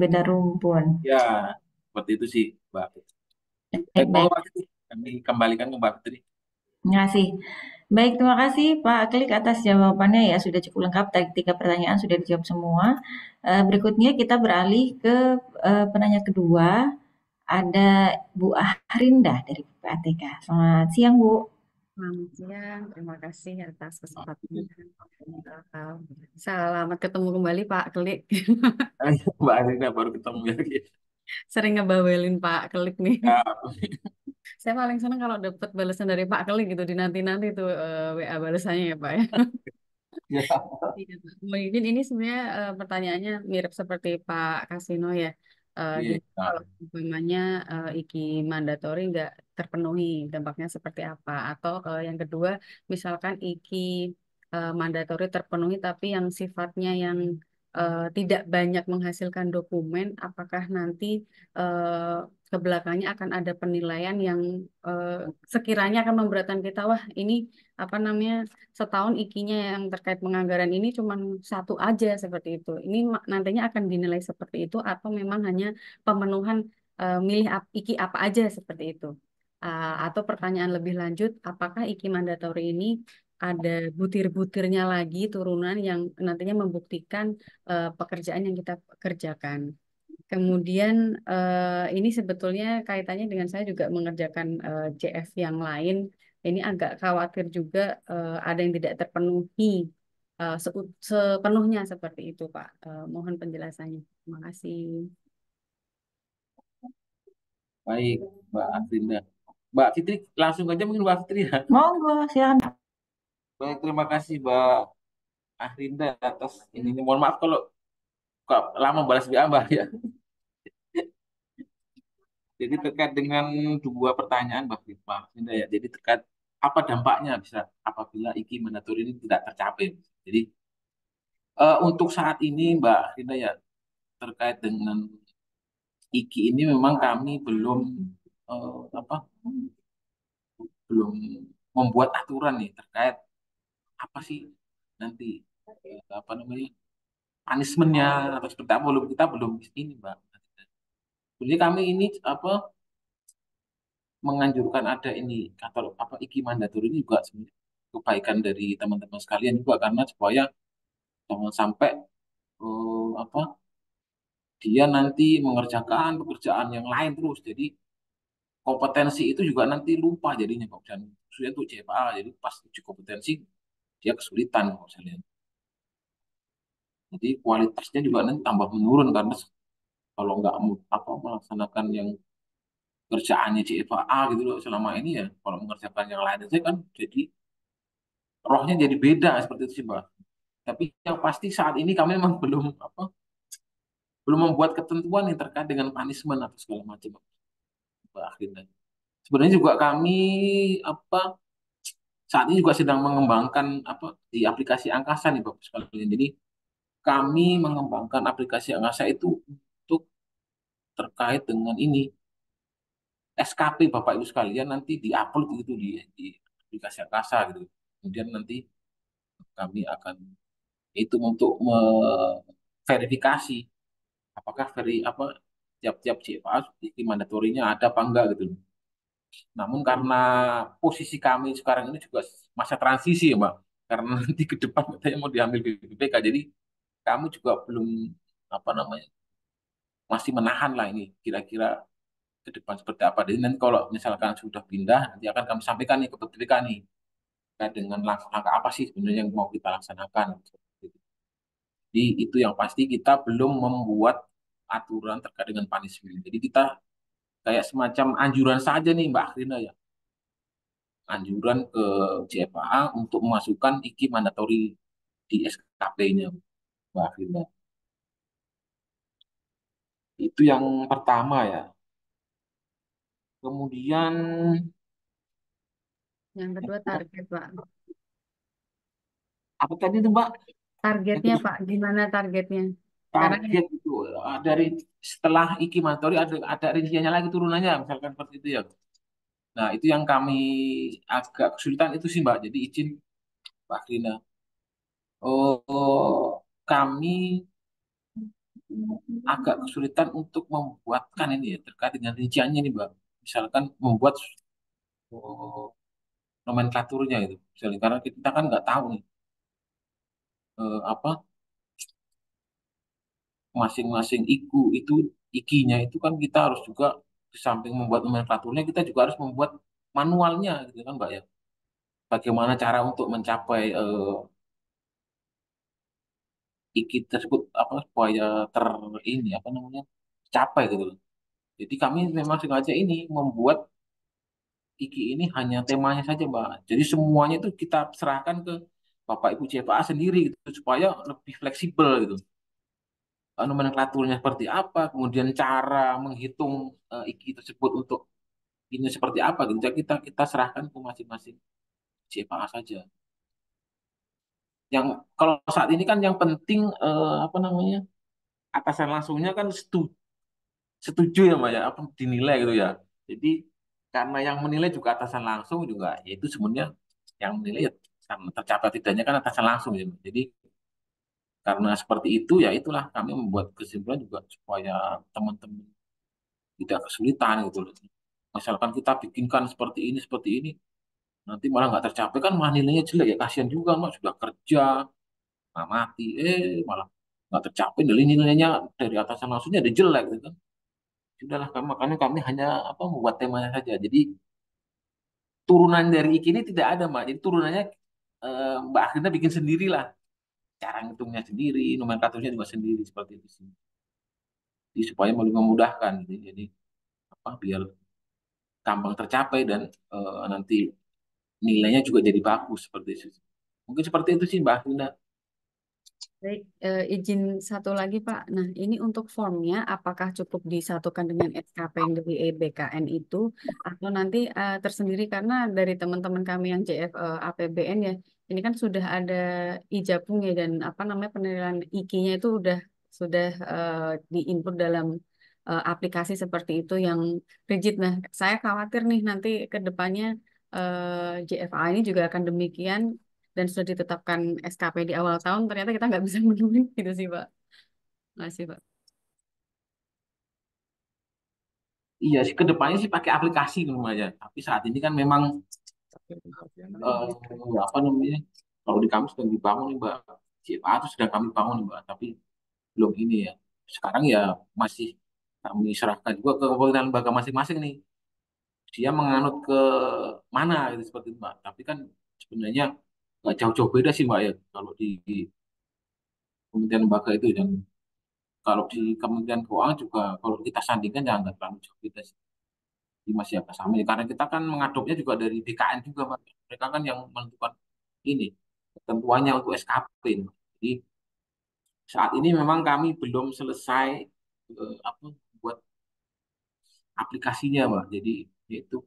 Beda rumpun. Ya, seperti itu sih Mbak. Baik, mau Baik-baik. Mbak Fitri. Kami kembalikan ke Mbak Fitri. Terima kasih. Baik, terima kasih Pak Klik atas jawabannya ya, sudah cukup lengkap. Tadi 3 pertanyaan sudah dijawab semua. Berikutnya kita beralih ke penanya kedua. Ada Bu Ahrinda dari PPATK. Selamat siang Bu. Selamat siang, terima kasih atas kesempatannya. Uh, Selamat ketemu kembali Pak Klik. Mbak Arina baru ketemu lagi. Sering ngebawelin Pak Klik nih. Ya, Saya paling senang kalau dapat balasan dari Pak Klik gitu di nanti-nanti tuh WA balasannya ya Pak ya. ya. Iya, Pak. Mungkin ini sebenarnya pertanyaannya mirip seperti Pak Kasino ya. Iya. Gimana kalau umpamanya IKI mandatori nggak terpenuhi, dampaknya seperti apa? Atau yang kedua, misalkan IKI mandatori terpenuhi tapi yang sifatnya yang tidak banyak menghasilkan dokumen, apakah nanti eh, ke belakangnya akan ada penilaian yang eh, sekiranya akan memberatkan kita, wah ini apa namanya setahun ikinya yang terkait penganggaran ini cuma satu aja seperti itu. Ini nantinya akan dinilai seperti itu atau memang hanya pemenuhan milih iki apa aja seperti itu. Atau pertanyaan lebih lanjut, apakah iki mandatori ini ada butir-butirnya lagi turunan yang nantinya membuktikan pekerjaan yang kita kerjakan. Kemudian ini sebetulnya kaitannya dengan saya juga mengerjakan JF yang lain. Ini agak khawatir juga ada yang tidak terpenuhi sepenuhnya seperti itu, Pak. Mohon penjelasannya. Terima kasih. Baik, Mbak Arina. Mbak Fitri, langsung aja mungkin Mbak Fitri ya. Monggo, silakan. Baik, terima kasih Mbak Ahrinda atas ini. Mohon maaf kalau kok lama balas WA Mbak ya. Jadi terkait dengan dua pertanyaan Mbak Ahrinda ya. Jadi terkait apa dampaknya bisa apabila IKI mandatori ini tidak tercapai. Jadi untuk saat ini Mbak Ahrinda ya, terkait dengan IKI ini memang kami apa belum membuat aturan nih terkait apa sih nanti apa namanya punishmentnya atau seperti apa, belum kita belum ini Mbak. Jadi kami ini apa menganjurkan ada ini katalog apa IKI mandatori ini juga sebenarnya kebaikan dari teman-teman sekalian juga, karena supaya jangan sampai apa dia nanti mengerjakan pekerjaan yang lain terus, jadi kompetensi itu juga nanti lupa jadinya Pak, dan khususnya untuk CFA, jadi pas uji kompetensi dia kesulitan kalau saya lihat. Jadi kualitasnya juga nanti tambah menurun, karena kalau nggak apa melaksanakan yang kerjaannya CFA gitu loh selama ini, ya kalau mengerjakan yang lain aja kan jadi rohnya jadi beda seperti itu sih Mbak. Tapi yang pasti saat ini kami memang belum membuat ketentuan yang terkait dengan punishment atau segala macam Mbak Akhirnya. Sebenarnya juga kami apa saat ini juga sedang mengembangkan di aplikasi angkasa nih Bapak sekalian. Jadi kami mengembangkan aplikasi angkasa itu untuk terkait dengan ini SKP Bapak Ibu sekalian nanti diupload gitu di aplikasi angkasa gitu. Kemudian nanti kami akan itu untuk verifikasi apakah tiap-tiap CFA di mandatorinya ada apa enggak gitu. Namun karena posisi kami sekarang ini juga masa transisi ya Mbak, karena nanti ke depan katanya mau diambil BPK, jadi kami juga belum apa namanya masih menahan lah ini kira-kira ke depan seperti apa. Jadi nanti kalau misalkan sudah pindah, nanti akan kami sampaikan nih ke BPK nih terkait dengan langkah-langkah apa sih sebenarnya yang mau kita laksanakan. Jadi itu yang pasti kita belum membuat aturan terkait dengan punishment. Jadi kita kayak semacam anjuran saja nih Mbak Akrina ya, anjuran ke CFA untuk memasukkan IKI mandatori di SKP-nya Mbak Akrina. Itu yang pertama ya. Kemudian Yang kedua target, Pak. apa tadi tuh Mbak? Targetnya, Pak. Gimana targetnya? Karena Target itu dari setelah IKI mandatori ada rinciannya lagi turunannya misalkan seperti itu ya. Nah, itu yang kami agak kesulitan itu sih Mbak. Jadi izin Mbak Rina. Kami agak kesulitan untuk membuatkan ini ya terkait dengan rinciannya nih Mbak. Misalkan membuat oh, nomenklaturnya itu. Misalnya karena kita kan nggak tahu nih apa masing-masing itu ikinya itu kan kita harus juga di samping membuat nomenklaturnya kita juga harus membuat manualnya gitu kan Mbak ya. Bagaimana cara untuk mencapai iki tersebut apa supaya ter ini apa namanya capai gitu loh. Jadi kami memang sengaja ini membuat iki ini hanya temanya saja Mbak. Jadi semuanya itu kita serahkan ke Bapak Ibu CFA sendiri gitu supaya lebih fleksibel gitu. Nomenklaturnya seperti apa, kemudian cara menghitung iki tersebut untuk ini seperti apa gitu. Jadi kita serahkan ke masing-masing CFA saja. Yang kalau saat ini kan yang penting apa namanya atasan langsungnya kan setuju ya Mbak ya apa dinilai gitu ya. Jadi karena yang menilai juga atasan langsung juga yaitu sebenarnya yang menilai ya karena tercapai tidaknya kan atasan langsung ya. Jadi karena seperti itu ya itulah kami membuat kesimpulan juga supaya teman-teman tidak kesulitan gitu loh. Misalkan kita bikinkan seperti ini nanti malah nggak tercapai kan malah nilainya jelek ya kasihan juga Mbak sudah kerja mati malah nggak tercapai nilainya dari atasan langsungnya ada jelek gitu kan. Sudahlah makanya kami hanya membuat temanya saja. Jadi turunan dari IKI ini tidak ada Mbak. Jadi turunannya Mbak akhirnya bikin sendiri lah. Cara ngitungnya sendiri, nomenklaturnya juga sendiri seperti itu sih. Jadi supaya lebih memudahkan gitu. Jadi biar gampang tercapai dan nanti nilainya juga jadi bagus seperti itu. Mungkin seperti itu sih Mbak Akhirnya. baik, izin satu lagi Pak. Nah, ini untuk formnya apakah cukup disatukan dengan SKP yang dari EBKN itu atau nanti tersendiri karena dari teman-teman kami yang CF APBN ya, ini kan sudah ada ijabungnya dan apa namanya penilaian IKI-nya itu sudah diinput dalam aplikasi seperti itu yang rigid. Nah, saya khawatir nih nanti ke depannya JFA ini juga akan demikian dan sudah ditetapkan SKP di awal tahun, ternyata kita nggak bisa memenuhi gitu sih, Pak. Masih, Pak. Iya sih, kedepannya sih pakai aplikasi namanya. Tapi saat ini kan memang apa namanya? Kalau di kami sedang dibangun nih Mbak, CFA itu sedang kami bangun nih Mbak. Tapi belum ini ya. Sekarang ya masih kami serahkan juga ke kepentingan lembaga masing-masing nih. Dia menganut ke mana gitu seperti itu Mbak. Tapi kan sebenarnya nggak jauh-jauh beda sih Mbak ya. Kalau di kementerian lembaga itu dan kalau di Kementerian Keuangan juga kalau kita sandingkan ya nggak terlalu jauh beda sih. Jadi masih agak sama ya. Karena kita kan mengadopnya juga dari BKN juga Mbak. Mereka kan yang menentukan ini ketentuannya untuk SKP. Jadi saat ini memang kami belum selesai apa buat aplikasinya Mbak. Jadi itu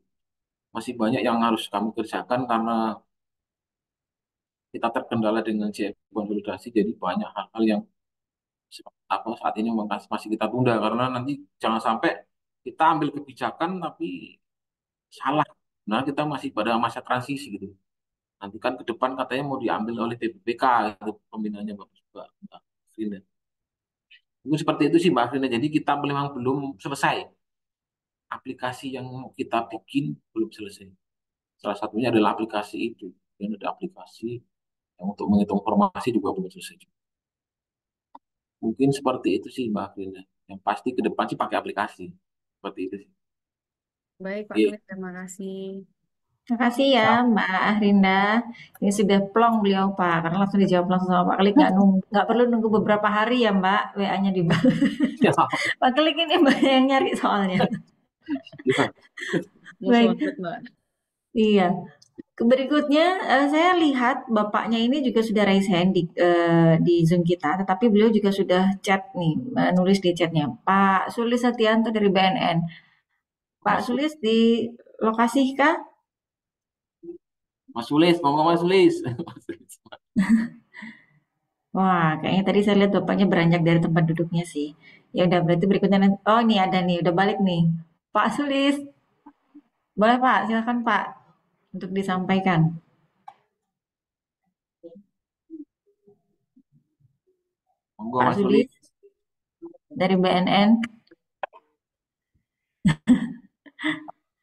masih banyak yang harus kami kerjakan karena kita terkendala dengan CF konsolidasi. Jadi banyak hal-hal yang apa saat ini memang masih kita tunda karena nanti jangan sampai kita ambil kebijakan tapi salah. Nah, kita masih pada masa transisi gitu. Nanti kan ke depan katanya mau diambil oleh BPPK itu pembinaannya Mbak Frida. Mungkin seperti itu sih Mbak Frida. Jadi kita memang belum selesai. Aplikasi yang mau kita bikin belum selesai. Salah satunya adalah aplikasi itu. Dan ada aplikasi yang untuk menghitung formasi juga belum selesai. Mungkin seperti itu sih Mbak Frida. Yang pasti ke depan sih pakai aplikasi. Seperti itu sih. Baik, Pak Oke. Klik, terima kasih. Terima kasih ya Mbak Rinda. Ini sudah plong beliau Pak, karena langsung dijawab langsung sama Pak Klik, nggak perlu nunggu beberapa hari ya Mbak, WA-nya dibalas. Ya, Pak Klik ini Mbak yang nyari soalnya. ya. Musuh Baik, Mbak. iya. Berikutnya saya lihat bapaknya ini juga sudah raise hand di Zoom kita, tetapi beliau juga sudah chat nih, nulis di chatnya. Pak Sulis Setianto dari BNN. Pak Mas, Sulis di lokasi kah? Mas Sulis, ngomong Mas Sulis. Mas Sulis. Wah, kayaknya tadi saya lihat bapaknya beranjak dari tempat duduknya sih. Ya udah, berarti berikutnya oh ini ada nih, udah balik nih. Pak Sulis, boleh Pak, silakan Pak untuk disampaikan. Monggo Pak Mas Sulis. Sulis dari BNN.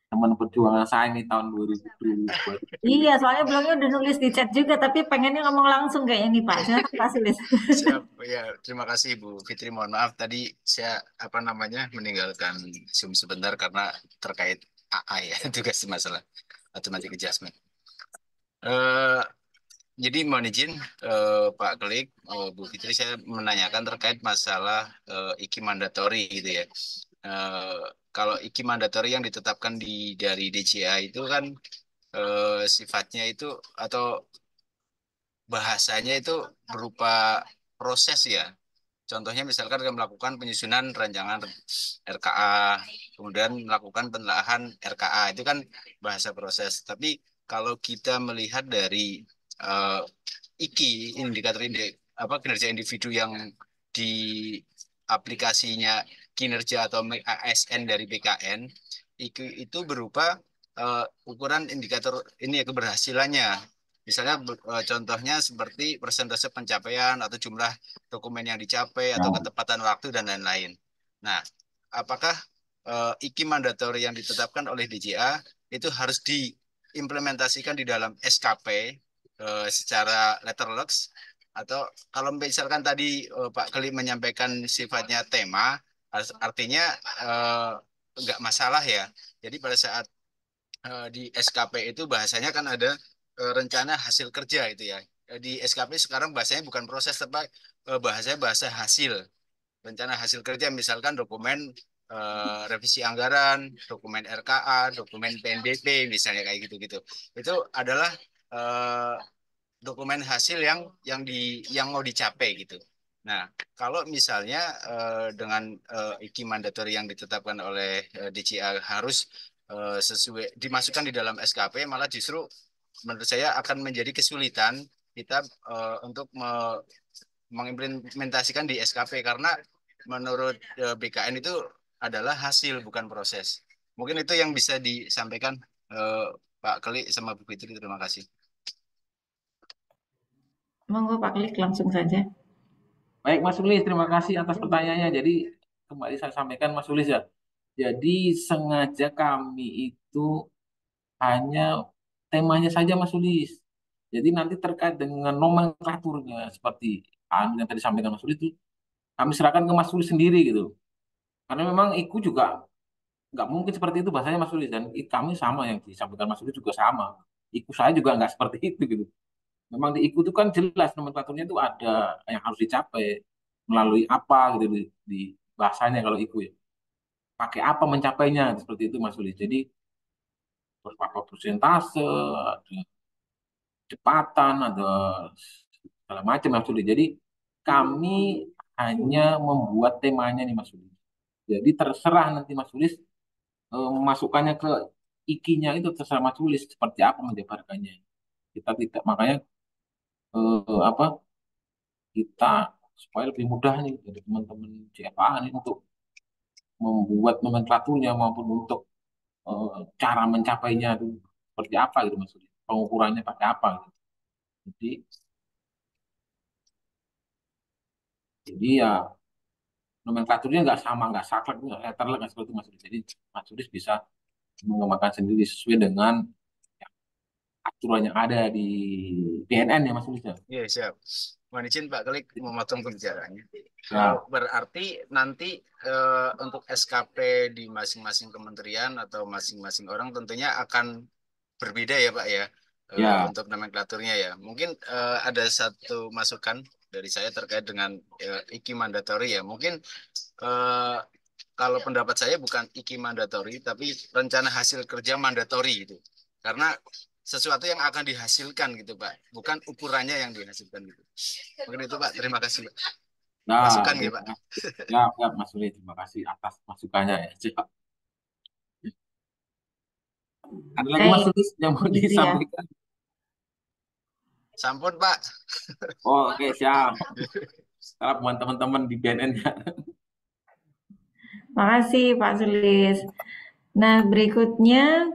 Teman perjuangan saya ini tahun 2002. Iya, soalnya belumnya udah nulis di chat juga, tapi pengennya ngomong langsung kayaknya nih Pak. Silakan Pak Sulis. Siap, ya. Terima kasih Bu Fitri. Mohon maaf tadi saya apa namanya meninggalkan Zoom sebentar karena terkait AA ya, tugas masalah automatic adjustment. Eh, jadi mohon izin Pak Klik, Bu Fitri, saya menanyakan terkait masalah IKI mandatori gitu ya. Eh, Kalau IKI mandatori yang ditetapkan dari DJA itu kan sifatnya itu atau bahasanya itu berupa proses ya. Contohnya misalkan kita melakukan penyusunan rancangan RKA, kemudian melakukan penelaahan RKA, itu kan bahasa proses. Tapi kalau kita melihat dari eh, IKI, indikator apa kinerja individu yang di aplikasinya kinerja atau ASN dari BKN, IKI itu berupa ukuran indikator ini ya keberhasilannya. Misalnya contohnya seperti persentase pencapaian atau jumlah dokumen yang dicapai atau ketepatan waktu dan lain-lain. Nah, apakah IKI mandatori yang ditetapkan oleh DJA itu harus diimplementasikan di dalam SKP secara letterlux atau kalau misalkan tadi Pak Keli menyampaikan sifatnya tema, artinya nggak masalah ya. Jadi pada saat di SKP itu bahasanya kan ada rencana hasil kerja itu ya. Di SKP sekarang bahasanya bukan proses tapi bahasanya bahasa hasil. Rencana hasil kerja misalkan dokumen revisi anggaran, dokumen RKA, dokumen PNBP misalnya kayak gitu-gitu. Itu adalah eh, dokumen hasil yang mau dicapai gitu. Nah, kalau misalnya dengan IKI mandatori yang ditetapkan oleh DCA harus sesuai dimasukkan di dalam SKP, malah justru menurut saya akan menjadi kesulitan kita untuk mengimplementasikan di SKP karena menurut BKN itu adalah hasil bukan proses. Mungkin itu yang bisa disampaikan Pak Keli sama Bu Fitri. Terima kasih. Monggo Pak Klik langsung saja. Baik Mas Sulis, terima kasih atas pertanyaannya. Jadi kembali saya sampaikan Mas Sulis ya. Jadi sengaja kami itu hanya temanya saja Mas Sulis. Jadi nanti terkait dengan nomenklaturnya seperti yang tadi sampaikan Mas Sulis itu kami serahkan ke Mas Sulis sendiri gitu. Karena memang IKU juga nggak mungkin seperti itu bahasanya Mas Sulis dan kami sama yang disampaikan Mas Sulis juga sama. IKU saya juga nggak seperti itu gitu. Memang di IKU itu kan jelas nomenklaturnya itu ada yang harus dicapai melalui apa gitu di bahasanya kalau IKU ya. Pakai apa mencapainya seperti itu Mas Sulis. Jadi berapa persentase, ada kecepatan, ada segala macam Mas Sulis. Jadi kami hanya membuat temanya nih Mas Sulis. Jadi terserah nanti Mas Sulis memasukkannya ke ikinya itu terserah Mas Sulis seperti apa menjabarkannya. Kita tidak makanya apa kita supaya lebih mudah nih dari teman-teman CFA nih untuk membuat nomenklaturnya maupun untuk cara mencapainya itu seperti apa gitu Mas Sulis. Pengukurannya pakai apa gitu. Jadi jadi ya nomenklaturnya nggak sama, nggak saklek, nggak letterlek, nggak seperti itu Mas Sulis. Jadi Mas Sulis bisa mengembangkan sendiri sesuai dengan aturan yang ada di BNN ya Mas Sulis ya. Iya, siap. Mohon izin Pak Klik memotong pembicaraannya. Ya, Berarti nanti untuk SKP di masing-masing kementerian atau masing-masing orang tentunya akan berbeda ya Pak ya, ya, untuk nomenklaturnya ya. Mungkin ada satu masukan dari saya terkait dengan IKI mandatori ya. Mungkin eh, kalau pendapat saya bukan IKI mandatori, tapi rencana hasil kerja mandatori itu. Karena sesuatu yang akan dihasilkan gitu Pak, bukan ukurannya yang dihasilkan gitu. Mungkin itu Pak, terima kasih Pak. nah, Masukan ya Pak. ya, ya Mas Sulis, terima kasih atas masukannya ya. Siap. Ada lagi Mas Baik, Sulis yang mau gitu ya. disampaikan? Sampun Pak. Oh, oke, siap. Salam buat teman-teman di BNN ya. Makasih Pak Sulis. Nah, berikutnya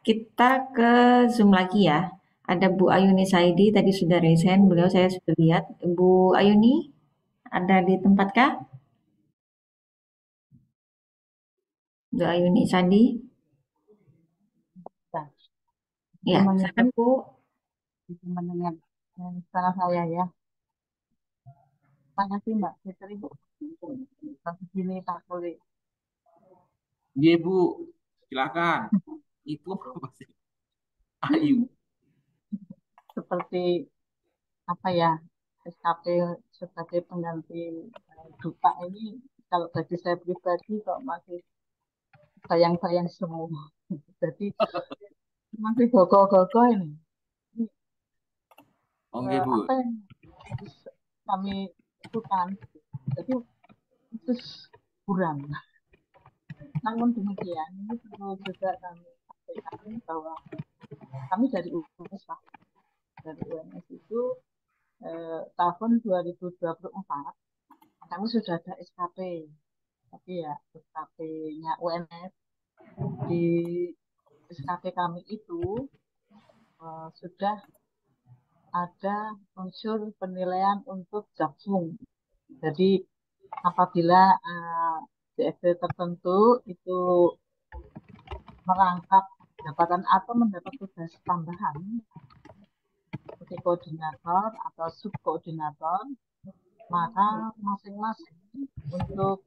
kita ke Zoom lagi ya. Ada Bu Ayuni Saidi, tadi sudah resign, beliau saya sudah lihat. Bu Ayuni, ada di tempat kah? Bu Ayuni Sandi? Nah, Ya, silakan Bu. bisa mendengar suara saya ya. Terima kasih Mbak Fitri. Begini Pak Kuli. Iya Bu, silakan. Itu apa sih? Ayu. Seperti apa ya, SKP sebagai pengganti duta ini, kalau bagi saya pribadi kok masih bayang-bayang semua. Jadi masih gogoh-gogoh ini. Ini, Oke Bu. apa yang harus kami lakukan? Jadi itu kurang. Namun demikian, ini perlu juga kami sampaikan bahwa kami dari UNS, Pak. Dari UNS itu tahun 2024 kami sudah ada SKP, tapi ya SKP-nya UNS di SKP kami itu sudah ada unsur penilaian untuk jakfung. Jadi apabila CFD tertentu itu merangkap jabatan atau mendapat tugas tambahan seperti koordinator atau subkoordinator, maka masing-masing untuk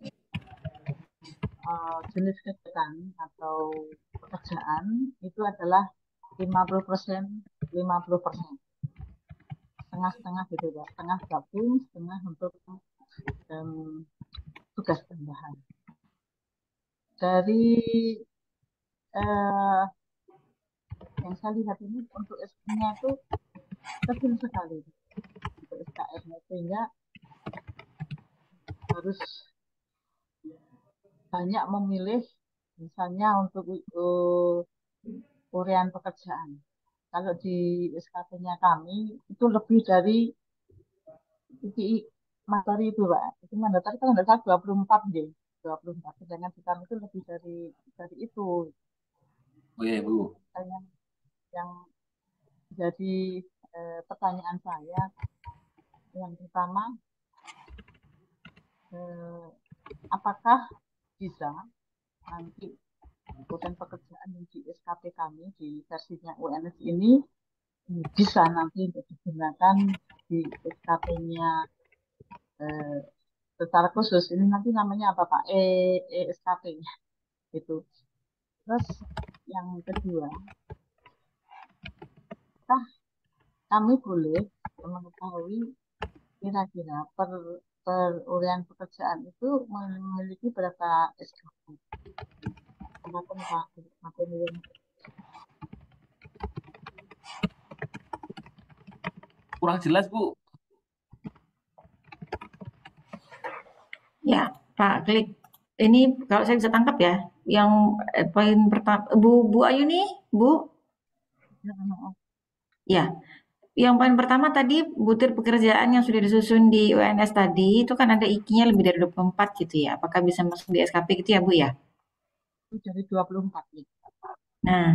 jenis kegiatan atau pekerjaan itu adalah 50%, 50%. Setengah-setengah gitu ya, setengah gabung, setengah untuk tugas tambahan. Dari yang saya lihat ini untuk SP-nya itu kecil sekali untuk SKS-nya, sehingga harus banyak memilih misalnya untuk urian pekerjaan. Kalau di SKP-nya kami itu lebih dari IKI materi itu Pak. Itu mandatory kan ada 24 deh. 24. Sedangkan di kami itu lebih dari itu. Oke Bu. Yang jadi pertanyaan saya yang pertama, apakah di bisa nanti ikutan pekerjaan yang di SKP kami di versinya UNS ini bisa nanti untuk digunakan di SKP-nya secara khusus. Ini nanti namanya apa Pak? SKP itu. Terus yang kedua, kami boleh mengetahui kira-kira perurian pekerjaan itu memiliki berapa SKP. Kenapa Pak? Kurang jelas, Bu. Ya, Pak Klik. Ini kalau saya bisa tangkap ya, yang poin pertama, Bu Ayu nih, Bu. Ya, yang poin pertama tadi butir pekerjaan yang sudah disusun di UNS tadi itu kan ada IKI-nya lebih dari 24 gitu ya. Apakah bisa masuk di SKP gitu ya, Bu ya? Itu dari 24 nih. Nah,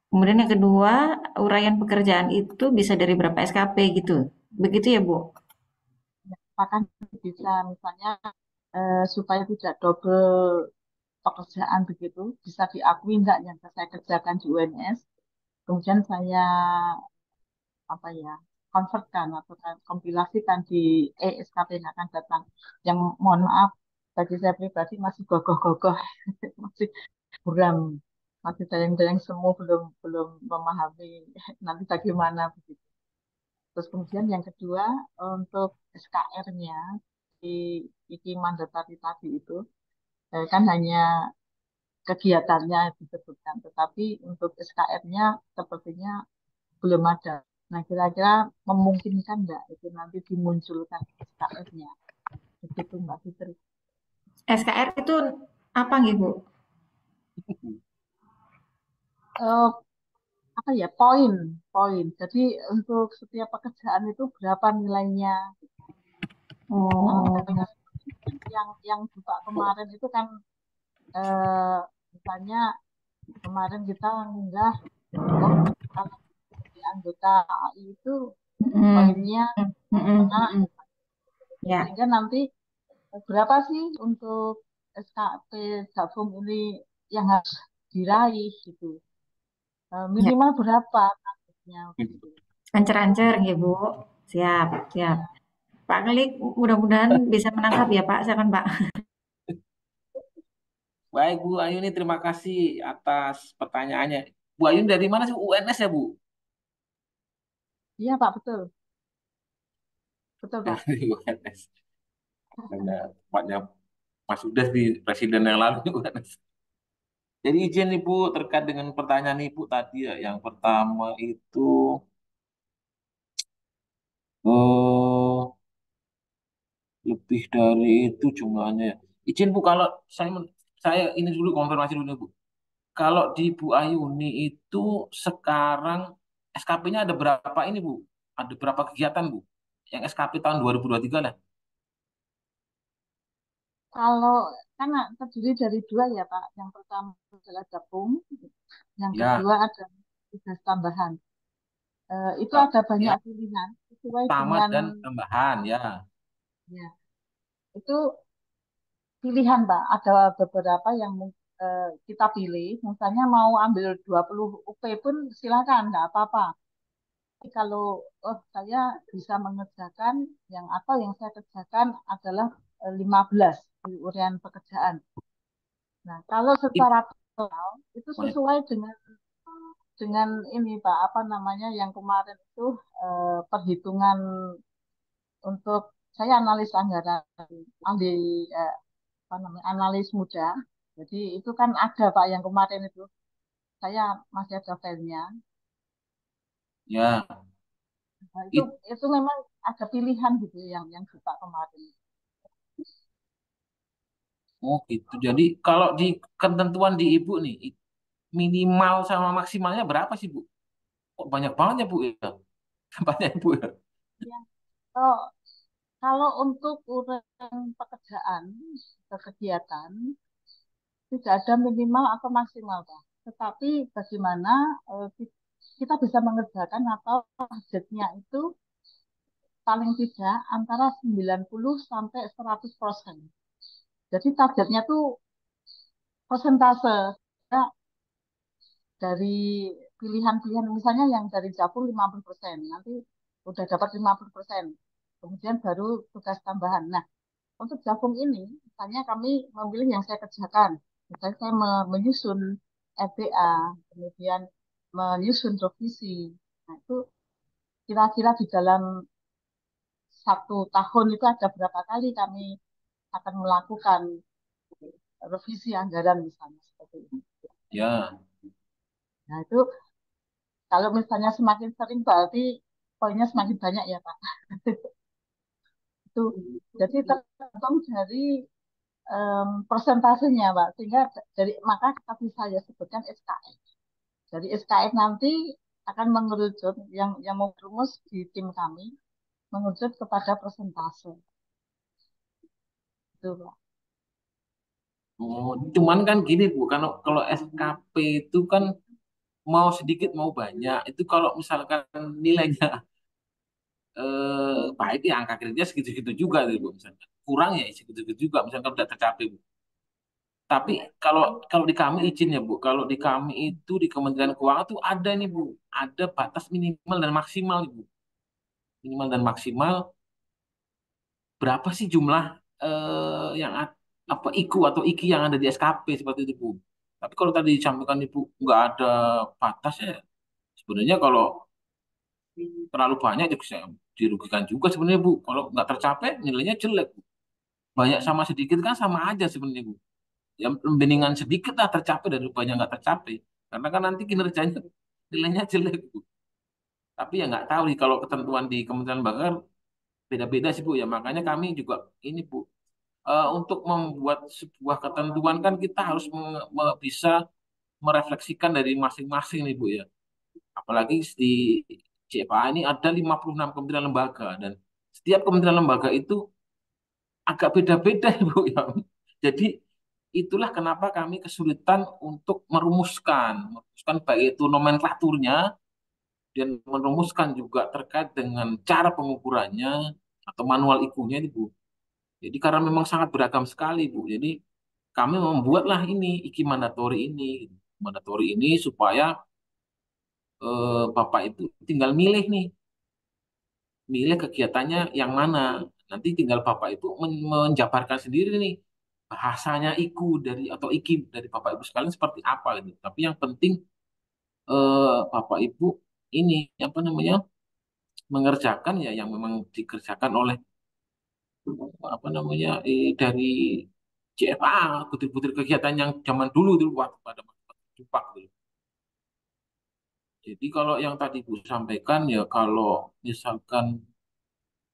kemudian yang kedua, uraian pekerjaan itu bisa dari berapa SKP gitu. Begitu ya, Bu? Apakah bisa misalnya supaya tidak double pekerjaan begitu, bisa diakui enggak yang saya kerjakan di UNS, kemudian saya apa ya konvertkan atau kompilasikan di SKP yang akan datang. Yang mohon maaf bagi saya pribadi masih gogoh-gogoh, masih buram, masih dayang-dayang semu, belum belum memahami nanti bagaimana begitu. Terus kemudian yang kedua untuk SKR-nya di IKI Mandatari tadi itu kan hanya kegiatannya disebutkan, tetapi untuk SKR-nya sepertinya belum ada. Nah, kira-kira memungkinkan nggak itu nanti dimunculkan SKR-nya? Begitu Mbak Fitri. SKR itu apa nggih, Bu? Eh, apa ya poin. Jadi untuk setiap pekerjaan itu berapa nilainya? Oh, Yang buka kemarin itu kan eh, misalnya kemarin kita ngunggah, oh kalau di anggota AI itu poinnya setengah, Ya, sehingga nanti berapa sih untuk SKP Javum ini yang harus diraih gitu. ya. Minimal berapa targetnya gitu. Ancer-ancer nggih, Bu. Siap, siap. Pak Klik mudah-mudahan bisa menangkap ya, Pak. Silakan, Pak. Baik, Bu Ayu ini terima kasih atas pertanyaannya. Bu Ayu dari mana sih? UNS ya, Bu? Iya Pak, betul. Betul Pak. Dari UNS. Karena tempatnya Mas Udas di presiden yang lalu di UNS. Jadi izin Ibu terkait dengan pertanyaan Ibu tadi ya. Yang pertama itu oh lebih dari itu jumlahnya. Izin Bu kalau saya ini dulu konfirmasi dulu Bu. Kalau di Bu Ayuni itu sekarang SKP-nya ada berapa ini Bu? Ada berapa kegiatan Bu? Yang SKP tahun 2023 lah. Kalau karena terdiri dari dua ya Pak. Yang pertama adalah gabung, yang Ya, kedua ada tugas tambahan. Itu Kak. ada banyak Ya, pilihan sesuai tamat dengan dan tambahan ya. ya itu pilihan Pak. Ada beberapa yang kita pilih. Misalnya mau ambil 20 UP pun silakan, nggak apa-apa. Tapi kalau saya bisa mengerjakan yang atau yang saya kerjakan adalah 15 di urian pekerjaan. Nah, kalau Itu secara total itu sesuai dengan ini Pak, apa namanya yang kemarin itu perhitungan untuk saya analis anggaran ahli apa namanya analis muda. Jadi itu kan ada Pak yang kemarin itu saya masih ada filenya. ya. Nah, itu It, itu memang ada pilihan gitu yang buka kemarin. oh gitu. Jadi kalau di ketentuan di Ibu nih minimal sama maksimalnya berapa sih Bu? Kok banyak banget ya Bu ya? Banyak Bu ya. Ya, kalau kalau untuk urusan pekerjaan kegiatan tidak ada minimal atau maksimal, Pak. Tetapi bagaimana kita bisa mengerjakan atau targetnya itu paling tidak antara 90 sampai 100%. Jadi targetnya tuh persentase. Ya, dari pilihan-pilihan misalnya yang dari Japur 50%, nanti udah dapat 50%. Kemudian baru tugas tambahan. Nah, untuk Japur ini, misalnya kami memilih yang saya kerjakan. Misalnya saya menyusun RPA, kemudian menyusun revisi. Nah, itu kira-kira di dalam 1 tahun itu ada berapa kali kami akan melakukan revisi anggaran misalnya seperti itu. Ya, Nah, itu kalau misalnya semakin sering berarti poinnya semakin banyak ya Pak. Itu jadi tergantung dari persentasenya Pak. Sehingga dari maka tadi saya sebutkan SKS. Dari SKS nanti akan mengerucut yang mau rumus di tim kami mengerucut kepada persentase. Itu Pak. oh, cuman kan gini Bu, kalau kalau SKP itu kan mau sedikit mau banyak, itu kalau misalkan nilainya baik ya angka kerja segitu-segitu juga gitu Bu, misalkan kurang ya segitu-segitu juga, misalkan udah tercapai Bu. Tapi kalau kalau di kami izin ya Bu, kalau di kami itu di Kementerian Keuangan tuh ada nih Bu, ada batas minimal dan maksimal nih, Bu. Minimal dan maksimal berapa sih jumlah yang apa IKU atau IKI yang ada di SKP seperti itu Bu. Tapi kalau tadi disampaikan Ibu nggak ada batasnya, sebenarnya kalau terlalu banyak juga bisa dirugikan juga sebenarnya Bu. Kalau nggak tercapai nilainya jelek Bu. Banyak sama sedikit kan sama aja sebenarnya Bu. Ya mendingan sedikit lah tercapai dari banyak nggak tercapai. Karena kan nanti kinerjanya nilainya jelek Bu. Tapi ya nggak tahu nih kalau ketentuan di Kementerian Lembaga beda-beda sih Bu ya. Makanya kami juga ini Bu, untuk membuat sebuah ketentuan kan kita harus bisa merefleksikan dari masing-masing nih Bu ya. Apalagi di CFA ini ada 56 kementerian lembaga dan setiap kementerian lembaga itu agak beda-beda Bu ya. Jadi itulah kenapa kami kesulitan untuk merumuskan baik itu nomenklaturnya dan merumuskan juga terkait dengan cara pengukurannya atau manual IKU-nya itu Bu. Jadi karena memang sangat beragam sekali Bu. Jadi kami membuatlah ini IKI mandatori ini. Mandatori ini supaya Bapak itu tinggal milih nih, milih kegiatannya yang mana. Nanti tinggal Bapak itu menjabarkan sendiri nih bahasanya IKU dari atau IKI dari Bapak Ibu sekalian seperti apa gitu. Tapi yang penting Bapak Ibu ini apa namanya mengerjakan ya yang memang dikerjakan oleh apa namanya dari CFA, butir-butir kegiatan yang zaman dulu dulu waktu pada Jupak dulu. Jadi kalau yang tadi Bu sampaikan ya kalau misalkan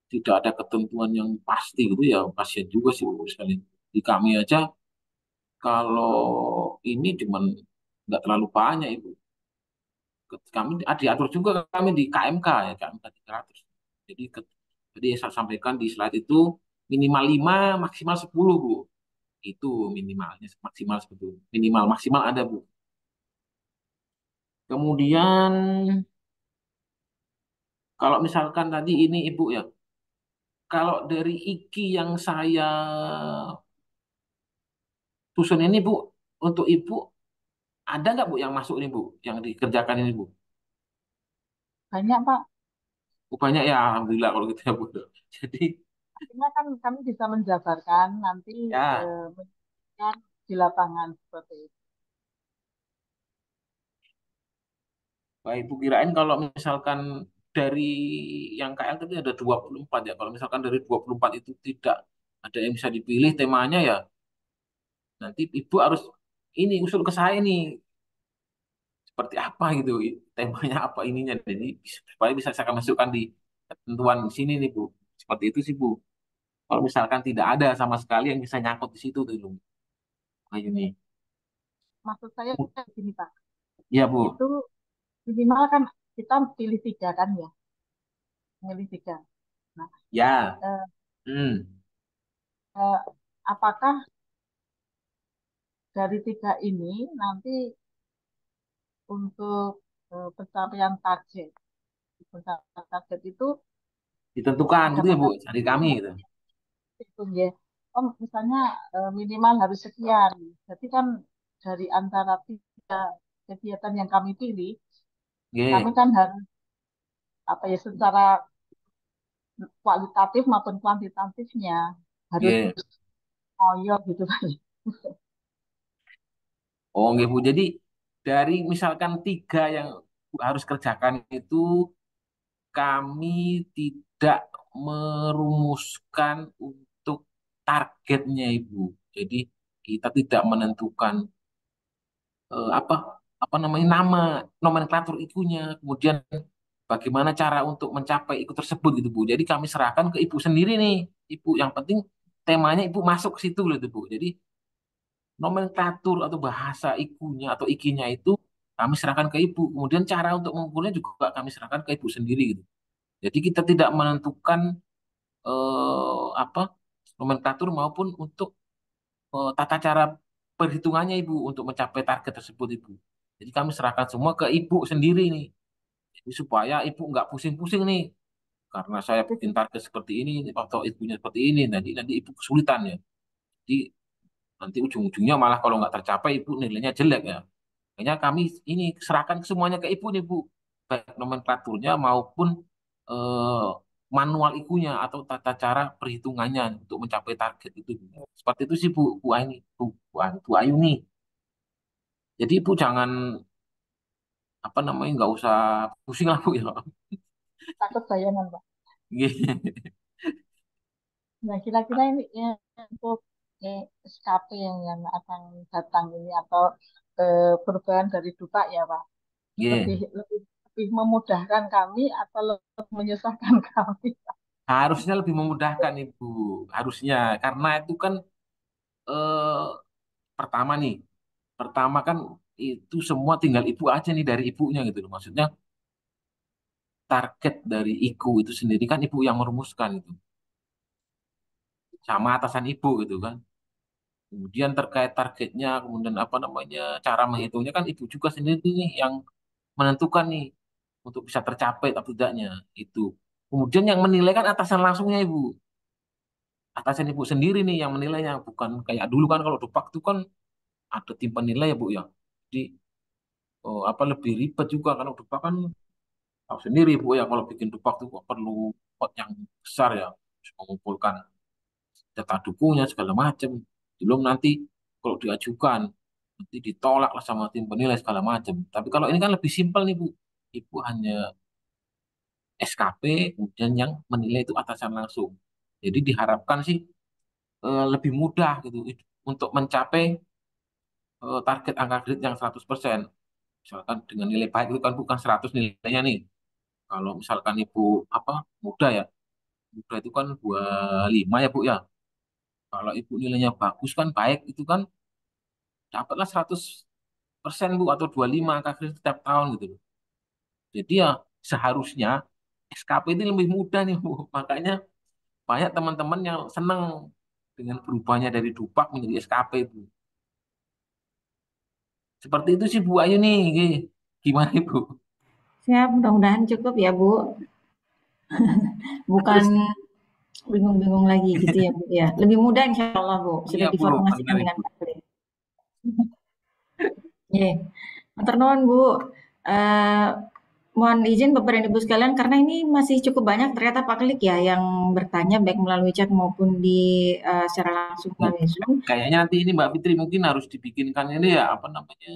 tidak ada ketentuan yang pasti gitu ya kasihan juga sih Bu sekalian. Di kami aja kalau ini cuman nggak terlalu banyak Ibu. Kami diatur juga kami di KMK ya KMK 300. Jadi jadi saya sampaikan di slide itu minimal 5 maksimal 10 Bu. Itu minimalnya maksimal seperti itu. Minimal maksimal ada Bu. Kemudian kalau misalkan tadi ini Ibu ya, kalau dari IKI yang saya susun ini Bu, untuk Ibu ada nggak Bu yang masuk ini Bu, yang dikerjakan ini Bu? Banyak Pak. Oh, banyak ya, Alhamdulillah kalau gitu ya Bu. Jadi Artinya kan kami bisa menjabarkan nanti ya, menjabarkan di lapangan seperti itu. baik Bu kirain kalau misalkan dari yang KL tadi ada 24 ya. Kalau misalkan dari 24 itu tidak ada yang bisa dipilih temanya ya, nanti Ibu harus ini usul ke saya nih seperti apa gitu temanya apa ininya jadi supaya bisa saya masukkan di ketentuan di sini nih Bu seperti itu sih Bu kalau misalkan tidak ada sama sekali yang bisa nyangkut di situ tuh Bu kayak ini Maksud saya gini Pak, iya Bu itu minimal kan kita pilih 3 kan ya, pilih 3. Nah, ya eh, hmm. eh, apakah dari 3 ini nanti untuk pencapaian target itu Ditentukan ada gitu ya Bu batas dari kami gitu itu ya. Oh, misalnya minimal harus sekian. Jadi kan dari antara tiga kegiatan yang kami pilih, kami Nggih, kan harus apa ya secara kualitatif maupun kuantitatifnya harus nggih. ngoyo gitu Pak. Oh, nggih Bu. Jadi dari misalkan tiga yang Bu harus kerjakan itu kami tidak merumuskan untuk targetnya Ibu. Jadi kita tidak menentukan apa apa namanya nama nomenklatur ikunya, kemudian bagaimana cara untuk mencapai iku tersebut gitu Bu. Jadi kami serahkan ke Ibu sendiri nih, Ibu. Yang penting temanya Ibu masuk ke situ loh itu Bu. Jadi nomenklatur atau bahasa ikunya atau ikinya itu kami serahkan ke Ibu. Kemudian cara untuk mengukurnya juga kami serahkan ke Ibu sendiri gitu. Jadi kita tidak menentukan apa nomenklatur maupun untuk tata cara perhitungannya Ibu untuk mencapai target tersebut Ibu. Jadi kami serahkan semua ke Ibu sendiri nih. Jadi supaya Ibu nggak pusing-pusing nih karena saya bikin target seperti ini atau ibunya seperti ini nanti Ibu kesulitan ya. Jadi nanti ujung-ujungnya malah kalau nggak tercapai Ibu nilainya jelek ya. Makanya kami ini serahkan semuanya ke Ibu nih Bu. Baik nomenklaturnya maupun eh, manual ikunya atau tata cara perhitungannya untuk mencapai target itu. Seperti itu sih Bu, Bu Aini, Bu Ayu nih. Jadi Ibu jangan apa namanya nggak usah pusing lah Bu ya. Takut bayangan Pak. Nah, kira-kira ini ya, untuk SKP yang akan datang ini atau perubahan dari Dupak ya Pak, lebih Nggih. lebih lebih memudahkan kami atau lebih menyusahkan kami? Harusnya lebih memudahkan Ibu, harusnya karena itu kan eh, pertama nih, pertama kan itu semua tinggal Ibu aja nih dari ibunya gitu loh. Maksudnya target dari IKU itu sendiri kan Ibu yang merumuskan itu sama atasan Ibu gitu kan. Kemudian terkait targetnya, kemudian apa namanya cara menghitungnya kan Ibu juga sendiri nih yang menentukan nih untuk bisa tercapai atau tidaknya itu. Kemudian yang menilai kan atasan langsungnya Ibu. Atasan Ibu sendiri nih yang menilainya, bukan kayak dulu kan kalau Dupak itu kan ada tim penilai ya Bu ya. Jadi apa lebih ribet juga kalau Dupak kan tahu sendiri Bu ya kalau bikin Dupak itu kok perlu pot yang besar ya, harus mengumpulkan data dukungnya segala macam. Belum nanti kalau diajukan nanti ditolak lah sama tim penilai segala macam. Tapi kalau ini kan lebih simpel nih Bu. Ibu hanya SKP kemudian yang menilai itu atasan langsung. Jadi diharapkan sih lebih mudah gitu untuk mencapai target angka kredit yang 100%. Misalkan dengan nilai baik itu kan bukan 100 nilainya nih. Kalau misalkan Ibu apa muda ya, muda itu kan 25 ya Bu ya. Kalau Ibu nilainya bagus kan baik itu kan dapatlah 100% Bu atau 25 angka kredit setiap tahun gitu loh. Jadi ya seharusnya SKP ini lebih mudah nih Bu. Makanya banyak teman-teman yang senang dengan berubahnya dari Dupak menjadi SKP Bu. Seperti itu sih Bu Ayu nih. Gimana Ibu? Siap, mudah-mudahan cukup ya Bu. Bukan Terus bingung-bingung lagi gitu ya Bu ya. Lebih mudah insya Allah Bu. Sudah iya Bu, diformasikan benar dengan Ibu. baik. Oke, matur nuwun Bu. Eh, Mohon izin Bapak dan Ibu sekalian karena ini masih cukup banyak ternyata Pak Klik ya yang bertanya baik melalui chat maupun di secara langsung Ya, melalui Zoom. kayaknya nanti ini Mbak Fitri mungkin harus dibikinkan ini ya apa namanya?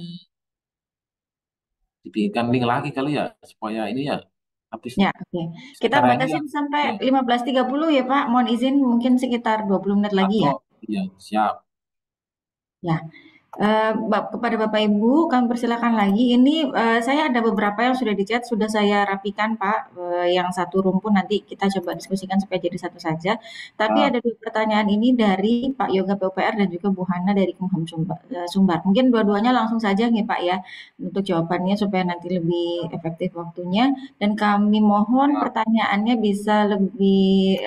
Dibikinkan link lagi kali ya supaya ini ya habis Ya, oke. Kita secara ini ya. batasin sampai Ya. 15.30 ya Pak. Mohon izin mungkin sekitar 20 menit lagi ya. Atau ya siap. Ya, kepada Bapak Ibu, kami persilakan lagi. Ini saya ada beberapa yang sudah di-chat, sudah saya rapikan Pak. Yang satu rumpun nanti kita coba diskusikan supaya jadi satu saja. Tapi Nah, ada dua pertanyaan ini dari Pak Yoga PUPR dan juga Bu Hana dari Kumham Sumbar. Mungkin dua-duanya langsung saja nih Pak ya untuk jawabannya supaya nanti lebih efektif waktunya. Dan kami mohon pertanyaannya bisa lebih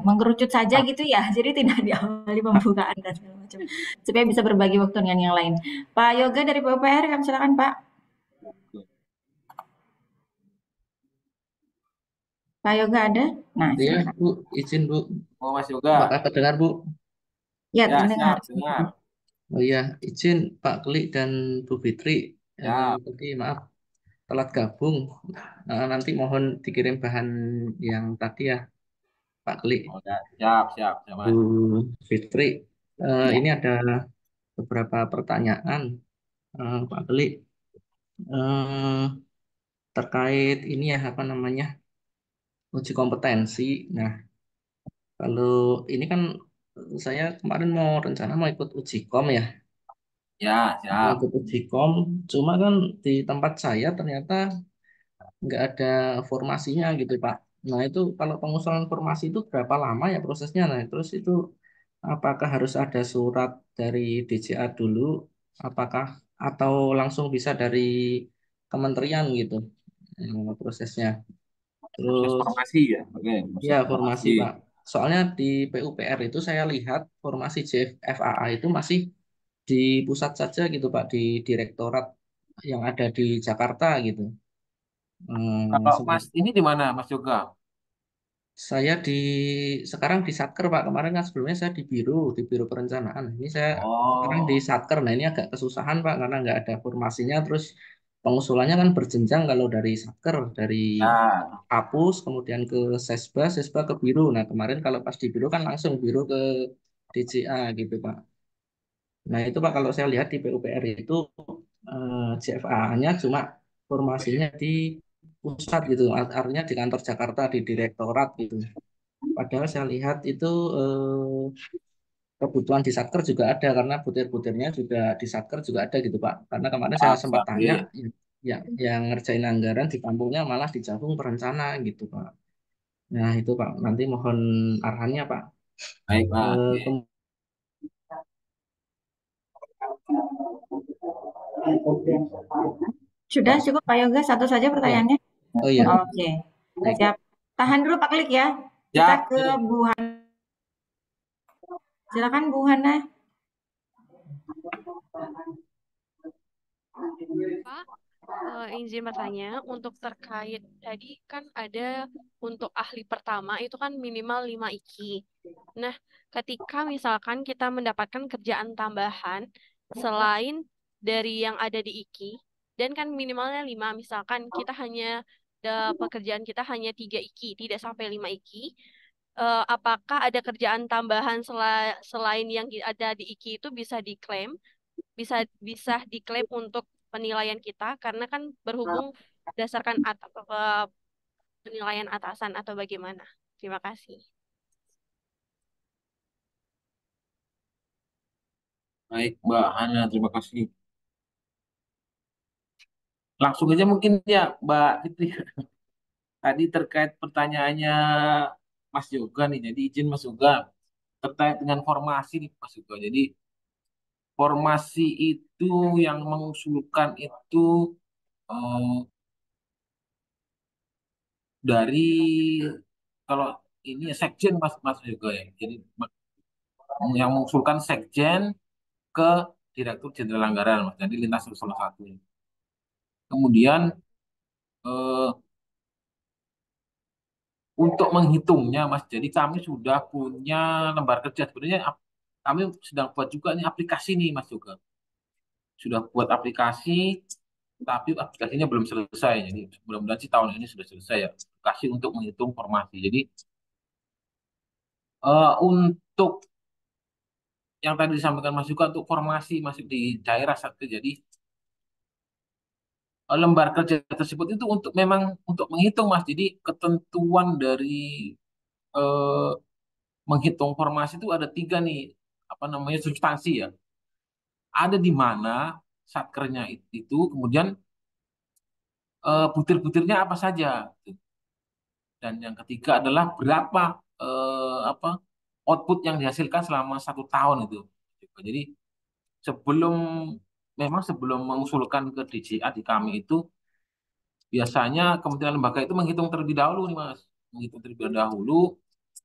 mengerucut saja gitu ya. Jadi tidak diawali pembukaan dan segala macam supaya bisa berbagi waktu dengan yang lain. Pak Yoga dari PUPR, kami silakan Pak. Pak Yoga ada? Nah, Iya, silakan. Bu, izin Bu. oh Mas Yoga. Apakah terdengar Bu? Ya, Ya, terdengar. siap, dengar. Oh iya, izin Pak Klik dan Bu Fitri. Ya, Tadi maaf telat gabung. Nanti mohon dikirim bahan yang tadi ya, Pak Klik, oh, ya, siap, siap, siap, Bu Mas. Fitri. Ya. Ini ada beberapa pertanyaan, Pak Klik, eh, terkait ini ya apa namanya uji kompetensi. Nah, kalau ini kan saya kemarin mau rencana mau ikut uji kom ya, Ya, mau siap. ikut uji kom. Cuma kan di tempat saya ternyata nggak ada formasinya gitu Pak. Nah itu kalau pengusulan formasi itu berapa lama ya prosesnya? Nah terus itu apakah harus ada surat dari DCA dulu? Apakah atau langsung bisa dari kementerian gitu prosesnya? Proses Terus formasi ya. Oke, ya proses formasi formasi. Pak. Soalnya di PUPR itu saya lihat formasi JFAA itu masih di pusat saja gitu Pak, di direktorat yang ada di Jakarta gitu. Kalau Mas Sementara ini di mana, Mas Yoga? saya sekarang di Satker Pak. Kemarin kan sebelumnya saya di Biro Perencanaan. Ini saya sekarang di Oh, Satker. Nah ini agak kesusahan Pak karena nggak ada formasinya. Terus pengusulannya kan berjenjang kalau dari Satker, dari ya. Kapus, kemudian ke Sesba, Sesba ke Biro. Nah kemarin kalau pas di Biro kan langsung Biro ke DCA gitu Pak. Nah itu Pak kalau saya lihat di PUPR itu CFA-nya cuma formasinya di pusat gitu, artinya di kantor Jakarta di direktorat gitu. Padahal saya lihat itu kebutuhan di Satker juga ada karena butir-butirnya juga di Satker juga ada gitu Pak. Karena kemarin saya Siap, sempat siap. tanya, Oke. ya, yang ngerjain anggaran di kampungnya malah di Jabung perencana gitu Pak. Nah itu Pak, nanti mohon arahannya Pak. Baik, Mas. Eh, Oke. kemudian Sudah Pak, cukup Pak Yoga, satu saja ya, pertanyaannya. oh iya, Oke, baik. siap. Tahan dulu Pak Klik ya. Kita Siap. ke Bu Hana. Silakan Bu Hana. Pak, izin bertanya untuk terkait tadi kan ada untuk ahli pertama itu kan minimal 5 IQ. Nah, ketika misalkan kita mendapatkan kerjaan tambahan selain dari yang ada di IQ dan kan minimalnya 5, misalkan kita hanya pekerjaan kita hanya 3 IQ, tidak sampai 5 IQ. Apakah ada kerjaan tambahan selain yang ada di IQ itu bisa diklaim? bisa bisa diklaim untuk penilaian kita karena kan berhubung berdasarkan penilaian atasan atau bagaimana. Terima kasih. Baik, Mbak Hana. Terima kasih. Langsung aja mungkin ya, Mbak Fitri. Tadi terkait pertanyaannya Mas Yoga nih. Jadi izin Mas Yoga terkait dengan formasi nih Mas Yoga. Jadi formasi itu yang mengusulkan itu eh, dari kalau ini ya, sekjen Mas Mas Yoga ya. Jadi yang mengusulkan sekjen ke Direktur Jenderal Anggaran Mas. Jadi lintas salah satu. Kemudian eh, untuk menghitungnya Mas, jadi kami sudah punya lembar kerja. Sebenarnya kami sedang buat juga nih aplikasi nih Mas Yoga. Sudah buat aplikasi, tapi aplikasinya belum selesai. Jadi mudah-mudahan sih tahun ini sudah selesai ya. Aplikasi untuk menghitung formasi. Jadi untuk yang tadi disampaikan Mas juga untuk formasi masih di daerah satu. Jadi lembar kerja tersebut itu untuk memang untuk menghitung Mas. Jadi ketentuan dari eh, menghitung formasi itu ada tiga nih apa namanya substansi ya. Ada di mana satkernya itu, kemudian butir-butirnya apa saja. Dan yang ketiga adalah berapa apa output yang dihasilkan selama 1 tahun itu. Jadi sebelum memang sebelum mengusulkan ke DJA di kami itu biasanya kementerian lembaga itu menghitung terlebih dahulu nih Mas, menghitung terlebih dahulu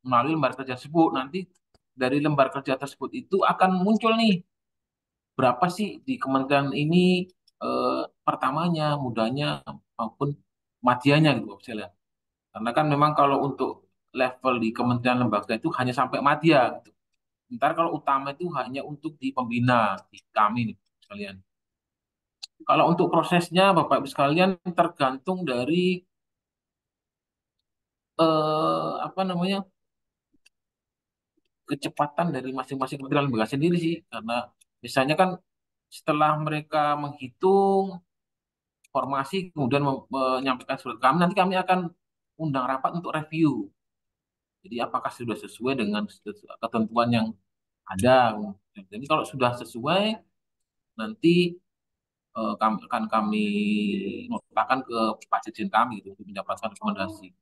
melalui lembar kerja tersebut. Nanti dari lembar kerja tersebut itu akan muncul nih berapa sih di kementerian ini pertamanya, mudanya maupun madianya gitu misalnya. Karena kan memang kalau untuk level di kementerian lembaga itu hanya sampai madya gitu. Sementara kalau utama itu hanya untuk di pembina di kami nih sekalian. Kalau untuk prosesnya Bapak Ibu sekalian tergantung dari apa namanya kecepatan dari masing-masing kementerian lembaga sendiri sih, karena misalnya kan setelah mereka menghitung formasi kemudian menyampaikan surat ke kami, nanti kami akan undang rapat untuk review. Jadi apakah sudah sesuai dengan ketentuan yang ada. Jadi kalau sudah sesuai, nanti kami notakan ke Pak Dirjen kami gitu, untuk mendapatkan rekomendasi.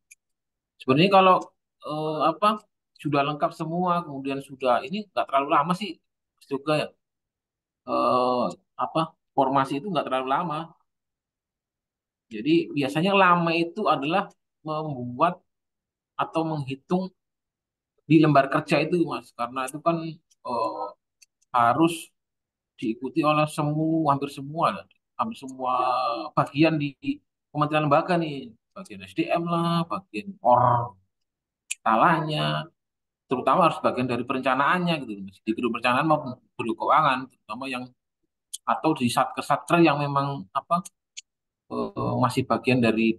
Sebenarnya kalau apa sudah lengkap semua, kemudian sudah ini nggak terlalu lama sih, Mas juga ya. Eh, apa formasi itu nggak terlalu lama. Jadi biasanya lama itu adalah membuat atau menghitung di lembar kerja itu, Mas, karena itu kan eh, harus diikuti oleh hampir semua, hampir semua bagian di Kementerian Lembaga nih, bagian SDM lah, bagian talanya, terutama harus bagian dari perencanaannya gitu, Mas. Di bidang perencanaan maupun bidang keuangan, terutama yang atau di satker-satker yang memang apa masih bagian dari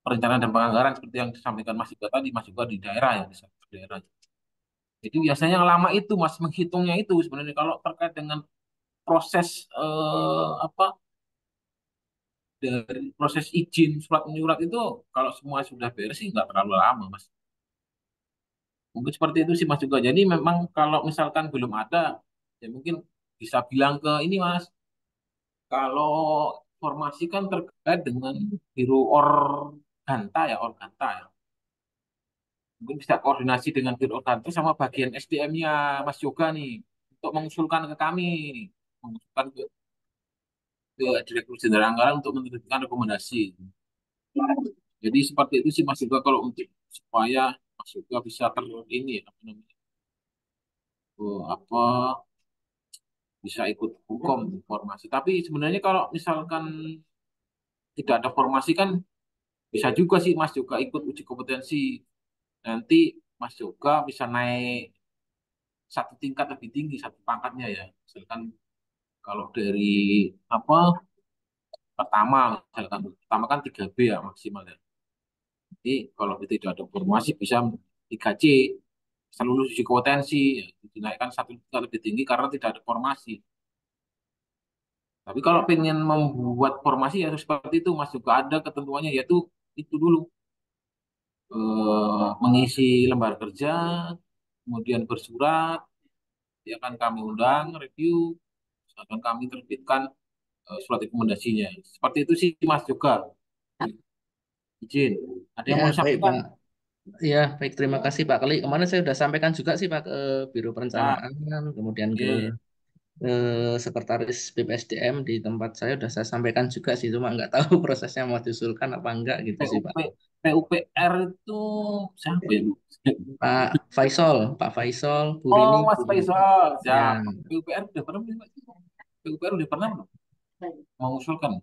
perencanaan dan penganggaran seperti yang disampaikan Mas Yuga tadi, Mas Yuga di daerah ya, di satker daerah. Jadi biasanya yang lama itu Mas menghitungnya itu sebenarnya kalau terkait dengan proses apa dari proses izin surat menyurat itu kalau semua sudah beres sih nggak terlalu lama Mas. Mungkin seperti itu sih Mas juga. Jadi memang kalau misalkan belum ada ya mungkin bisa bilang ke ini Mas. Kalau formasi kan terkait dengan Biro Organta ya, Organta ya. Mungkin bisa koordinasi dengan Biro Organta sama bagian SDM-nya Mas Yoga nih untuk mengusulkan ke kami, mengusulkan ke Direktur Jenderal Anggaran untuk menerbitkan rekomendasi. Jadi seperti itu sih Mas Yoga kalau untuk supaya Mas Yoga bisa ini apa namanya apa bisa ikut hukum formasi. Tapi sebenarnya kalau misalkan tidak ada formasi kan bisa juga sih Mas Yoga ikut uji kompetensi. Nanti Mas Yoga bisa naik satu tingkat lebih tinggi, satu pangkatnya ya. Misalkan kalau dari apa pertama, misalkan pertama kan 3B ya maksimal ya. Jadi kalau tidak ada formasi bisa 3C, bisa lulus uji kompetensi, ya, dinaikkan satu tingkat lebih tinggi karena tidak ada formasi. Tapi kalau pengen membuat formasi ya harus seperti itu, Mas juga ada ketentuannya yaitu itu dulu mengisi lembar kerja, kemudian bersurat, ya kan kami undang, review, akan kami terbitkan surat rekomendasinya. Seperti itu sih Mas juga. Izin. Ada yang Ya, mau baik disampaikan? Pak. Ya, baik terima kasih Pak Kali. Kemarin saya sudah sampaikan juga sih Pak ke Biro Ya, Perencanaan, kemudian ke iya. Sekretaris BPSDM di tempat saya sudah saya sampaikan juga sih, cuma nggak tahu prosesnya mau diusulkan apa enggak gitu sih Pak. PUPR itu siapa ya? Pak Faisal, Bu Oh, Rini, Mas Bu Rini. Faisal. Ya, Siap. PUPR udah pernah belum? PUPR udah pernah belum? Mengusulkan.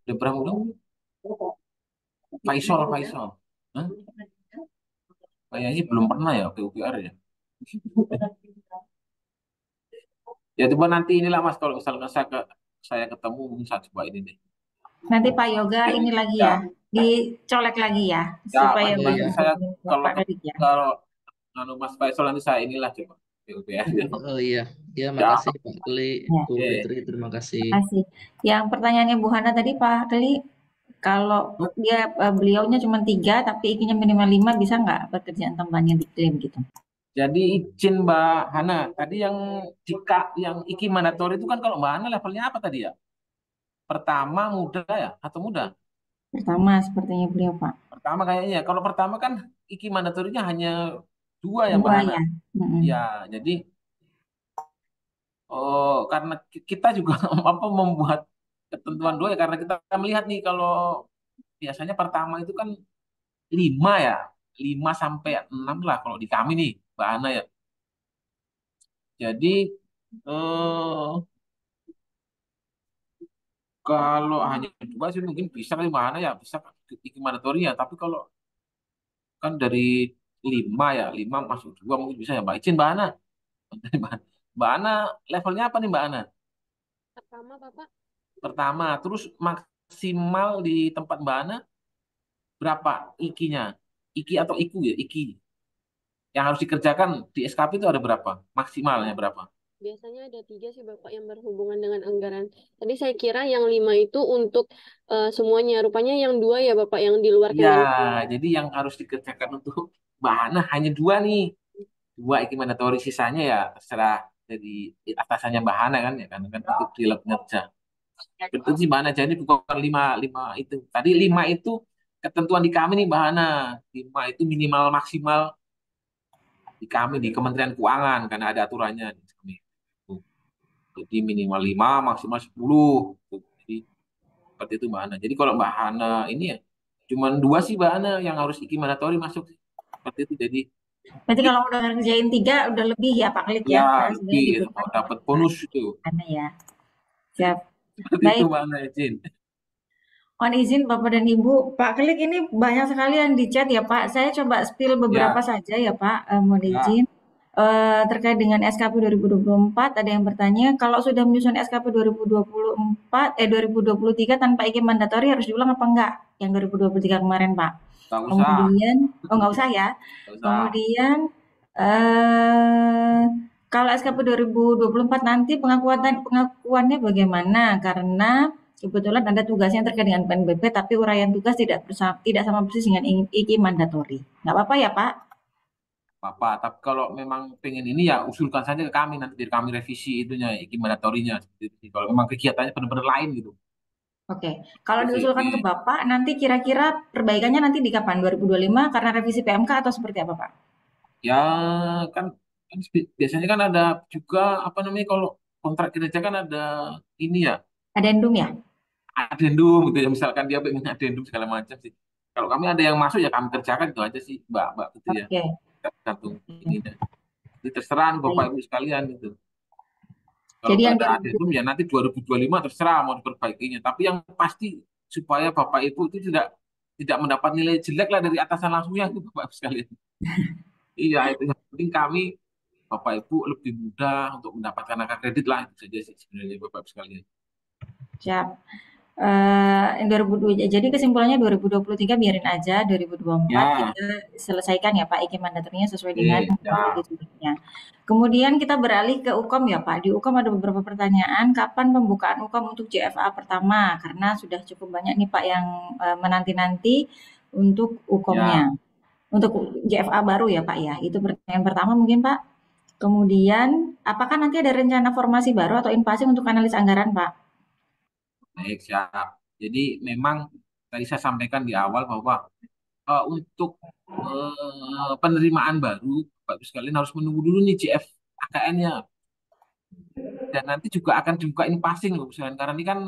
Udah pernah belum? Faisal. Hah? Kayaknya belum pernah ya PUPR ya. Ya coba nanti inilah Mas kalau misalnya saya ketemu mungkin saya coba ini deh. Nanti Pak Yoga ini lagi ya, Ya, dicolek lagi ya, ya supaya nanti iya, bagus saya ini kalau Pak Kadit ya. kalau Mas Faisal nanti saya inilah coba PUPR. oh iya, ya Ya, makasih Pak Kali, Ya, Bu oke. Fitri, terima kasih. terima kasih. Yang pertanyaannya Bu Hana tadi Pak Kali, kalau dia beliaunya cuma 3 tapi ikinya minimal 5 bisa nggak pekerjaan tambahannya diklaim gitu? Jadi izin Mbak Hana, tadi yang yang iki mandatori itu kan kalau Mbak Hana levelnya apa tadi ya? Pertama muda ya atau muda? Pertama sepertinya beliau Pak. Pertama kayaknya. Kalau pertama kan iki mandatorinya hanya 2 ya Mbak 2 Hana. ya. Mm-mm. Ya, jadi karena kita juga apa membuat ketentuan 2 ya karena kita melihat nih kalau biasanya pertama itu kan 5 ya. 5 sampai 6 lah kalau di kami nih Mbak Hana ya. Jadi eh kalau hanya 2 sih mungkin bisa kali mana ya bisa bikin mandatori ya. Tapi kalau kan dari 5 ya 5 masuk 2 mungkin bisa ya Mbak izin Mbak Ana. Mbak Ana levelnya apa nih Mbak Ana? Pertama, Bapak. Pertama, terus maksimal di tempat Mbak Ana berapa IKI-nya? IKI atau IKU ya? IKI. Yang harus dikerjakan di SKP itu ada berapa? Maksimalnya berapa? Biasanya ada 3 sih Bapak yang berhubungan dengan anggaran. Tadi saya kira yang 5 itu untuk semuanya. Rupanya yang 2 ya Bapak yang di luar Ya, Kementerian. jadi yang harus dikerjakan untuk Mbak Ana hanya 2 nih. 2 IKI mandatori, sisanya ya terserah jadi atasannya Mbak Hana kan ya kan untuk di lab kerja. Betul sih Mbak Hana, jadi bukan 5 itu. Tadi 5 itu ketentuan di kami nih Mbak Hana. 5 itu minimal maksimal di kami di Kementerian Keuangan karena ada aturannya di kami. Tuh. Jadi minimal 5 maksimal 10. Tuh. Jadi seperti itu Mbak Hana. Jadi kalau Mbak Hana ini ya cuman 2 sih Mbak Hana yang harus IKI mandatori masuk. Seperti itu. Jadi Berarti kalau udah ngerjain 3 udah lebih ya Pak Klik ya, ya karena lebih sebenarnya dibutuhkan dapat bonus itu. ada ya. Siap. Seperti itu Baik, Mbak Hana izin. mohon izin Bapak dan Ibu, Pak Klik ini banyak sekali yang di chat ya Pak. Saya coba spill beberapa Ya, saja ya Pak, mohon ya. izin. Terkait dengan SKP 2024 ada yang bertanya kalau sudah menyusun SKP 2023 tanpa IKI mandatori harus diulang apa enggak yang 2023 kemarin Pak. Nggak usah, Kemudian nggak usah ya. nggak usah. Kemudian kalau SKP 2024 nanti pengakuannya bagaimana? Karena kebetulan ada tugasnya terkait dengan PNBP tapi uraian tugas tidak sama persis dengan IKI mandatori. Nggak apa-apa ya Pak? Apa, tapi kalau memang pengen ini ya usulkan saja ke kami nanti dari kami revisi itunya IKI mandatorinya seperti itu. Kalau memang kegiatannya benar-benar lain gitu. Oke, kalau Terus diusulkan ke Bapak, nanti kira-kira perbaikannya nanti di kapan? 2025 karena revisi PMK atau seperti apa, Pak? ya kan, kan biasanya kan ada juga apa namanya kalau kontrak kerja kan ada ini ya Adendum ya? adendum gitu ya misalkan dia pengen adendum segala macam sih. Kalau kami ada yang masuk ya kami kerjakan itu aja sih Mbak gitu ya. Oke, Tergantung ini deh. Jadi terserah nih Bapak baik. Ibu sekalian gitu. Kalau Jadi nggak yang ada adendum ya nanti 2025 terserah mau diperbaikinya. Tapi yang pasti supaya Bapak Ibu itu tidak mendapat nilai jelek lah dari atasan langsungnya itu Bapak Ibu sekalian. Iya itu yang penting kami Bapak Ibu lebih mudah untuk mendapatkan angka kredit lah itu saja sih sebenarnya Bapak Ibu sekalian. Siap. 2002, jadi kesimpulannya 2023 biarin aja, 2024 Ya, kita selesaikan ya Pak IKI mandatorinya sesuai dengan ya. tugasnya. Kemudian kita beralih ke UKOM ya Pak. Di UKOM ada beberapa pertanyaan, kapan pembukaan UKOM untuk JFA pertama? Karena sudah cukup banyak nih Pak yang menanti-nanti untuk Ya, UKOM-nya. Untuk JFA baru ya Pak ya. Itu pertanyaan pertama mungkin Pak. Kemudian, apakah nanti ada rencana formasi baru atau invasi untuk analis anggaran Pak? baik siap. Jadi memang tadi saya sampaikan di awal bahwa untuk penerimaan baru Bapak Ibu sekalian harus menunggu dulu nih JF AKN-nya dan nanti juga akan dibuka ini passing loh misalnya karena ini kan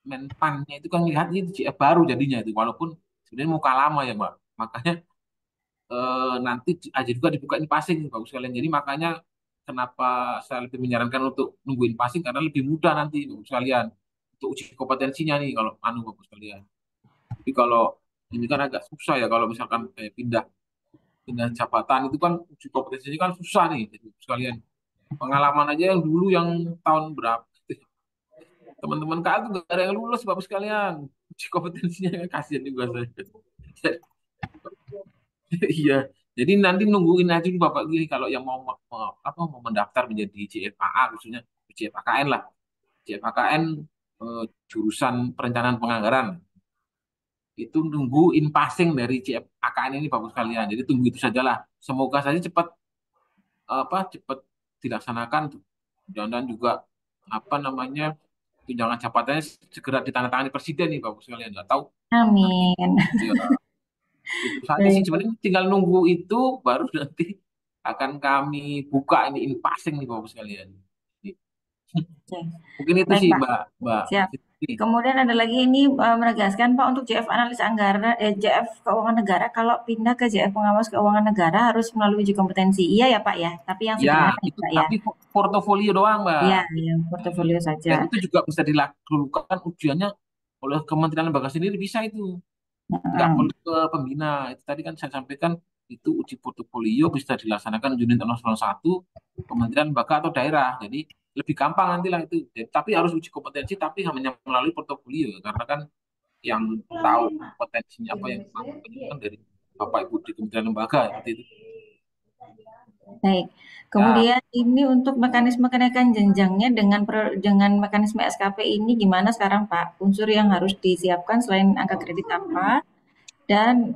Menpan-nya itu kan lihat ini JF baru jadinya itu walaupun sebenarnya muka lama ya Mbak. Makanya nanti aja juga dibukain passing bagus sekalian. Jadi makanya kenapa saya lebih menyarankan untuk nungguin passing karena lebih mudah nanti bagus sekalian untuk uji kompetensinya nih kalau bagus sekalian. Tapi kalau ini kan agak susah ya kalau misalkan pindah pindah jabatan itu kan uji kompetensinya kan susah nih jadi bagus sekalian. Pengalaman aja yang dulu yang tahun berapa teman-teman kak tuh gak ada yang lulus bagus sekalian uji kompetensinya kan kasihan juga saya. Iya, jadi nanti nungguin aja dulu Bapak gini kalau yang mau mendaftar menjadi CFAA khususnya CFAKN lah. CFAKN jurusan perencanaan penganggaran. Itu nunggu in passing dari CFAKN ini Bapak sekalian. Jadi tunggu itu sajalah. Semoga saja cepat dilaksanakan tuh. Dan juga apa namanya tunjangan jabatannya segera ditandatangani presiden nih Bapak sekalian. Nggak tahu. Amin. Ya, itu saja sih Baik. sebenarnya tinggal nunggu itu baru nanti akan kami buka ini in passing nih Bapak sekalian. Oke. Mungkin itu Baik, sih Pak. Mbak Siap. Siti. Kemudian ada lagi ini menegaskan Pak untuk JF analis anggaran, JF keuangan negara kalau pindah ke JF pengawas keuangan negara harus melalui uji kompetensi. Iya ya Pak ya, tapi yang Ya, sederhana ya itu Pak ya. tapi portofolio doang Mbak. Iya, yang portofolio saja. Dan itu juga bisa dilakukan ujiannya oleh Kementerian Lembaga sendiri bisa itu. Nggak Heeh. perlu ke pembina. Itu tadi kan saya sampaikan itu uji portofolio bisa dilaksanakan unit 001 kementerian lembaga atau daerah. Jadi lebih gampang nantilah itu. Jadi, tapi harus uji kompetensi tapi hanya melalui portofolio karena kan yang tahu potensinya apa yang melakukan itu kan dari Bapak Ibu di kementerian lembaga seperti itu. Baik. Ya, Kemudian ini untuk mekanisme kenaikan jenjangnya dengan mekanisme SKP ini gimana sekarang Pak? Unsur yang harus disiapkan selain angka kredit apa dan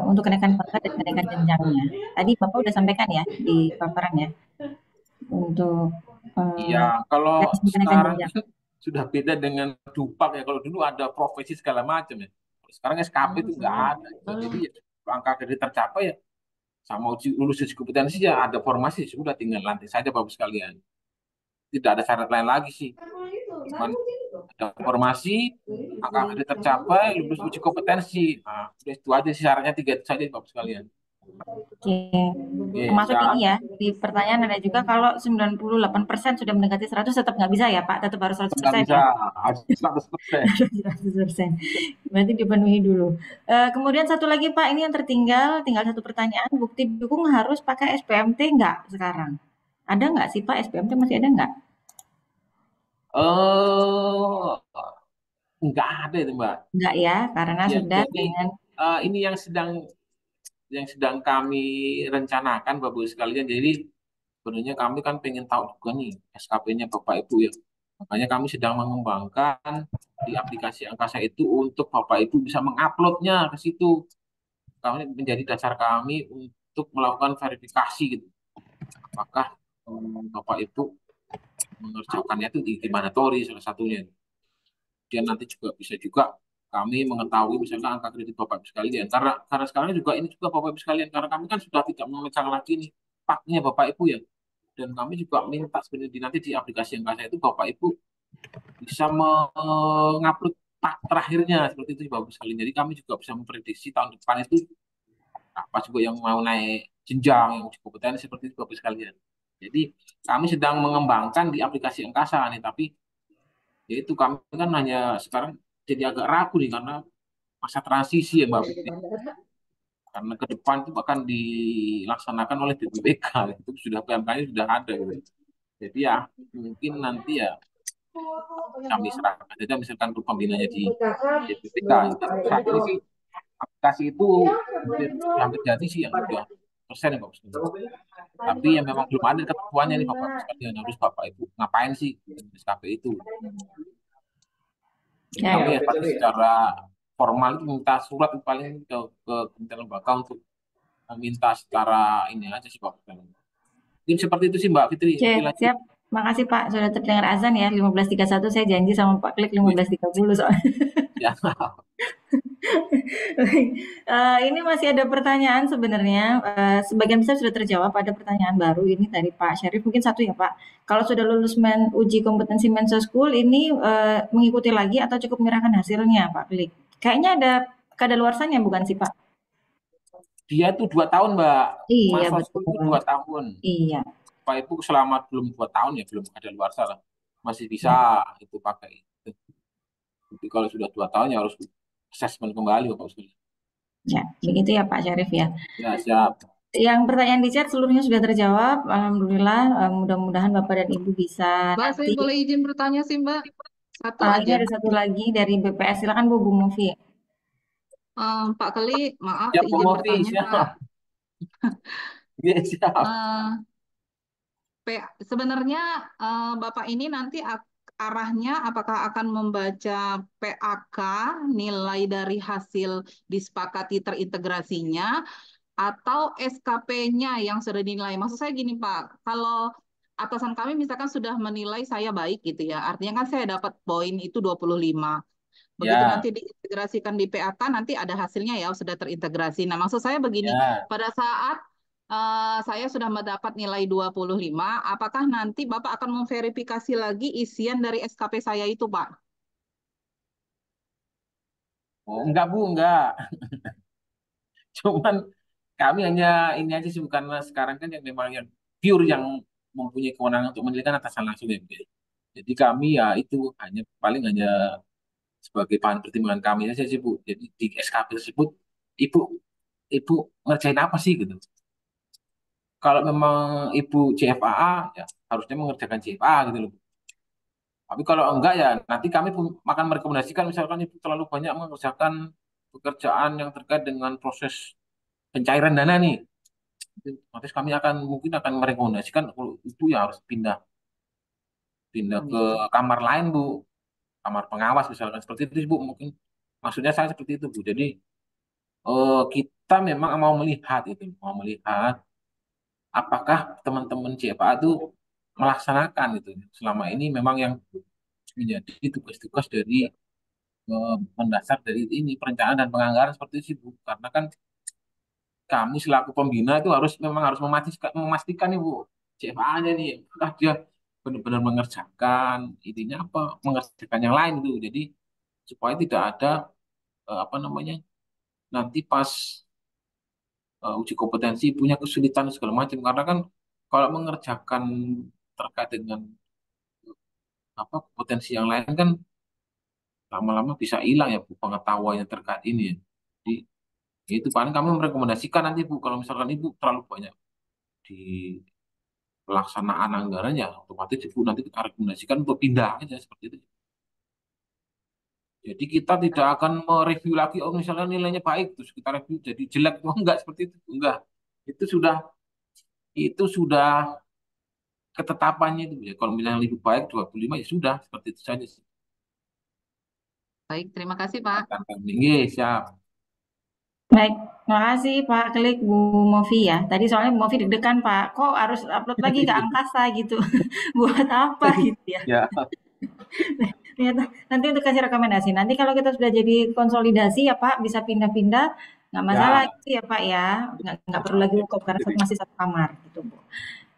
untuk kenaikan pangkat dan kenaikan jenjangnya. Tadi Bapak udah sampaikan ya di paparan ya untuk iya, kalau mekanisme kenaikan sekarang jenjang. kan sudah beda dengan Dupak ya. Kalau dulu ada profesi segala macam ya. Sekarang SKP itu nggak ada. Jadi ya, angka kredit tercapai ya sama lulus uji kompetensi ya ada formasi sudah tinggal lantik saja Bapak sekalian. Tidak ada syarat lain lagi sih. Cuman ada formasi, angka kredit tercapai, lulus uji kompetensi. Nah, udah itu aja sih syaratnya tiga itu saja Bapak sekalian. Oke. Oke, Termasuk ya. ini ya, di pertanyaan ada juga kalau 98% sudah mendekati 100 tetap nggak bisa ya Pak, tetap harus 100% Nggak bisa, ya? harus 100%. 100%. Berarti dipenuhi dulu. Kemudian satu lagi Pak, ini yang tinggal satu pertanyaan, bukti dukung harus pakai SPMT nggak sekarang? Ada nggak sih Pak, SPMT masih ada nggak? Eh, nggak ada itu Mbak. Nggak ya, karena Ya, sudah jadi dengan ini yang sedang kami rencanakan Bapak Ibu sekalian. Jadi sebenarnya kami kan pengen tahu juga nih SKP-nya Bapak Ibu ya. Makanya kami sedang mengembangkan di aplikasi Angkasa itu untuk Bapak Ibu bisa menguploadnya ke situ. Kami menjadi dasar kami untuk melakukan verifikasi gitu. Apakah Bapak Ibu mengerjakannya itu di mandatory salah satunya. Dan nanti juga bisa juga kami mengetahui misalnya angka kredit Bapak Ibu sekalian. Karena sekarang juga ini juga Bapak Ibu sekalian karena kami kan sudah tidak memegang lagi nih paknya Bapak Ibu ya. Dan kami juga minta sebenarnya nanti di aplikasi yang kasih itu Bapak Ibu bisa mengupload pak terakhirnya seperti itu Bapak Ibu sekalian. Jadi kami juga bisa memprediksi tahun depan itu apa juga yang mau naik jenjang yang uji kompetensi seperti itu Bapak Ibu sekalian. Jadi kami sedang mengembangkan di aplikasi Angkasa nih, tapi yaitu kami kan hanya sekarang jadi agak ragu nih karena masa transisi ya Mbak Putri. Karena ke depan itu akan dilaksanakan oleh BPPK, itu sudah PMK-nya sudah ada gitu. Jadi ya mungkin nanti ya kami serahkan saja misalkan untuk pembinanya di BPPK. Gitu. Saat ini sih aplikasi itu hampir jadi sih yang sudah persen ya Bapak Ibu. Tapi yang memang belum ada ketentuannya nih Bapak Ibu sekalian harus Bapak Ibu ngapain sih dengan SKP itu. Jadi ya, kami ya pasti secara formal itu minta surat paling ke Kementerian Lembaga untuk meminta secara ini aja sih Pak. Mungkin seperti itu sih Mbak Fitri. Oke, Nanti lanjut. siap. Makasih Pak, sudah terdengar azan ya, 15.31 saya janji sama Pak Klik 15.30 soalnya. Ya. Baik. Ini masih ada pertanyaan sebenarnya, sebagian besar sudah terjawab, ada pertanyaan baru ini dari Pak Syarif, mungkin satu ya Pak. Kalau sudah lulus uji kompetensi Mensoschool ini mengikuti lagi atau cukup menyerahkan hasilnya Pak Klik? Kayaknya ada kadaluarsanya bukan sih Pak? Dia itu 2 tahun Mbak. Iya Mas betul. itu 2 tahun. Iya. Pak Ibu selama belum 2 tahun ya belum ada luar salah. Masih bisa itu pakai. Tapi kalau sudah 2 tahun ya harus assessment kembali Bapak Ibu. Ya, begitu ya Pak Syarif ya. Ya siap. Yang pertanyaan di chat seluruhnya sudah terjawab. Alhamdulillah, mudah-mudahan Bapak dan Ibu bisa Mbak, saya nanti. boleh izin bertanya sih, Mbak? Satu Ini aja. ada satu lagi dari BPS. Silakan Bu Mufi. Pak Keli, maaf Siap Bu izin Mofi, bertanya, siap. Pak. Iya siap. Sebenarnya Bapak ini nanti arahnya apakah akan membaca PAK nilai dari hasil disepakati terintegrasinya atau SKP-nya yang sudah dinilai. Maksud saya gini Pak, kalau atasan kami misalkan sudah menilai saya baik gitu ya, artinya kan saya dapat poin itu 25. Begitu Ya, nanti diintegrasikan di PAK, nanti ada hasilnya ya, sudah terintegrasi. Nah, maksud saya begini, ya. pada saat saya sudah mendapat nilai 25, apakah nanti Bapak akan memverifikasi lagi isian dari SKP saya itu, Pak? Oh, enggak Bu, enggak. Cuman kami hanya ini aja sih karena sekarang kan yang memang yang pure yang mempunyai kewenangan untuk menilai atasan langsung ya. Bu. Jadi kami ya itu hanya paling hanya sebagai bahan pertimbangan kami saja sih Bu. Jadi di SKP tersebut Ibu ibu ngerjain apa sih gitu. Kalau memang ibu CFAA ya harusnya mengerjakan CFA gitu loh. Tapi kalau enggak ya nanti kami akan merekomendasikan misalkan ibu terlalu banyak mengerjakan pekerjaan yang terkait dengan proses pencairan dana nih. Otomatis kami mungkin akan merekomendasikan kalau ibu ya harus pindah pindah ke Gitu. kamar lain Bu, kamar pengawas misalkan seperti itu Bu. Mungkin maksudnya saya seperti itu Bu. Jadi kita memang mau melihat apakah teman-teman CFA itu melaksanakan itu selama ini memang yang menjadi tugas-tugas dari mendasar dari ini perencanaan dan penganggaran seperti itu sih Bu. Karena kan kami selaku pembina itu memang harus memastikan nih Bu, CFA-nya nih apakah dia benar-benar mengerjakan intinya apa mengerjakan yang lain itu. Jadi supaya tidak ada apa namanya nanti pas uji kompetensi punya kesulitan segala macam karena kan kalau mengerjakan terkait dengan apa potensi yang lain kan lama-lama bisa hilang ya Bu pengetahuannya terkait ini ya. Jadi ya itu paling kami merekomendasikan nanti Bu kalau misalkan Ibu terlalu banyak di pelaksanaan anggaran ya otomatis Ibu nanti kita rekomendasikan untuk pindah aja seperti itu. Jadi kita tidak akan mereview lagi oh misalnya nilainya baik terus kita review jadi jelek oh, enggak seperti itu enggak. Itu sudah itu sudah ketetapannya itu ya. Kalau misalnya lebih baik 25 ya sudah seperti itu saja sih. Baik, terima kasih Pak. Tinggi siap. Baik, terima kasih Pak Klik, Bu Movi ya. Tadi soalnya Bu Movi deg-degan Pak, kok harus upload lagi ke angkasa gitu? Buat apa gitu ya? Ya. Ternyata nanti untuk kasih rekomendasi. Nanti kalau kita sudah jadi konsolidasi ya Pak, bisa pindah-pindah, nggak masalah Ya. gitu ya Pak ya. Nggak perlu lagi workshop karena masih satu kamar gitu Bu.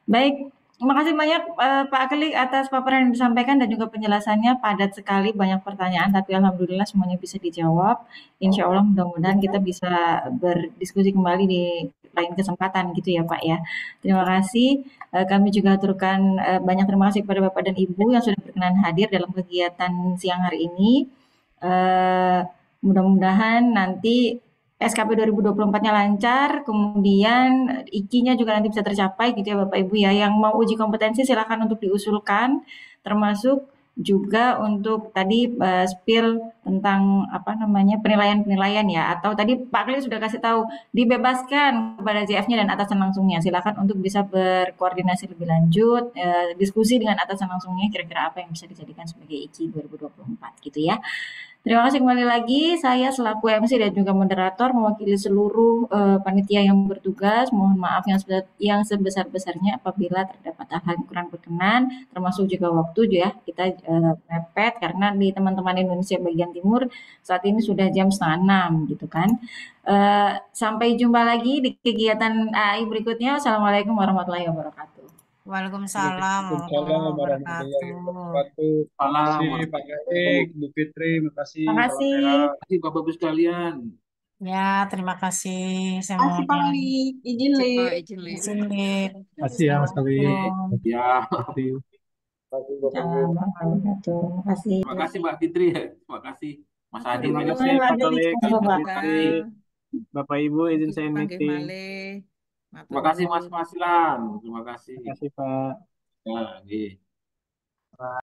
Baik, terima kasih banyak Pak Aklik atas paparan yang disampaikan dan juga penjelasannya padat sekali, banyak pertanyaan, tapi alhamdulillah semuanya bisa dijawab. Insya Allah mudah-mudahan kita bisa berdiskusi kembali di lain kesempatan gitu ya Pak ya. Terima kasih. Kami juga aturkan banyak terima kasih kepada Bapak dan Ibu yang sudah berkenan hadir dalam kegiatan siang hari ini. Mudah-mudahan nanti SKP 2024-nya lancar, kemudian IKI-nya juga nanti bisa tercapai gitu ya Bapak Ibu ya. Yang mau uji kompetensi silakan untuk diusulkan, termasuk juga untuk tadi spill tentang apa namanya penilaian-penilaian ya. Atau tadi Pak Kli sudah kasih tahu dibebaskan kepada JF-nya dan atasan langsungnya. Silakan untuk bisa berkoordinasi lebih lanjut, diskusi dengan atasan langsungnya kira-kira apa yang bisa dijadikan sebagai IKI 2024 gitu ya. Terima kasih kembali lagi. Saya selaku MC dan juga moderator mewakili seluruh panitia yang bertugas. Mohon maaf yang sebesar-besarnya apabila terdapat hal yang kurang berkenan, termasuk juga waktu ya. Kita mepet karena di teman-teman Indonesia bagian timur saat ini sudah jam 5:30 gitu kan. Sampai jumpa lagi di kegiatan AI berikutnya. Assalamualaikum warahmatullahi wabarakatuh. Waalaikumsalam warahmatullahi wabarakatuh. Salam. Terima kasih Pak Gaik, Bu Fitri, terima kasih. Terima kasih. Terima kasih Bapak-Ibu sekalian. Ya, terima kasih Terima kasih Pak semuanya. Li. Izin Li. Izin Lip. Terima kasih ya Mas Kali. Ya. Assalamualaikum warahmatullahi wabarakatuh. Terima kasih. Terima kasih Mbak Fitri. Terima kasih Mas Adi. Terima Terima kasih kasih Pak Kali. Bapak Ibu izin saya meeting. Terima kasih Mas Fasilan. Terima kasih. Terima kasih Pak. Ya,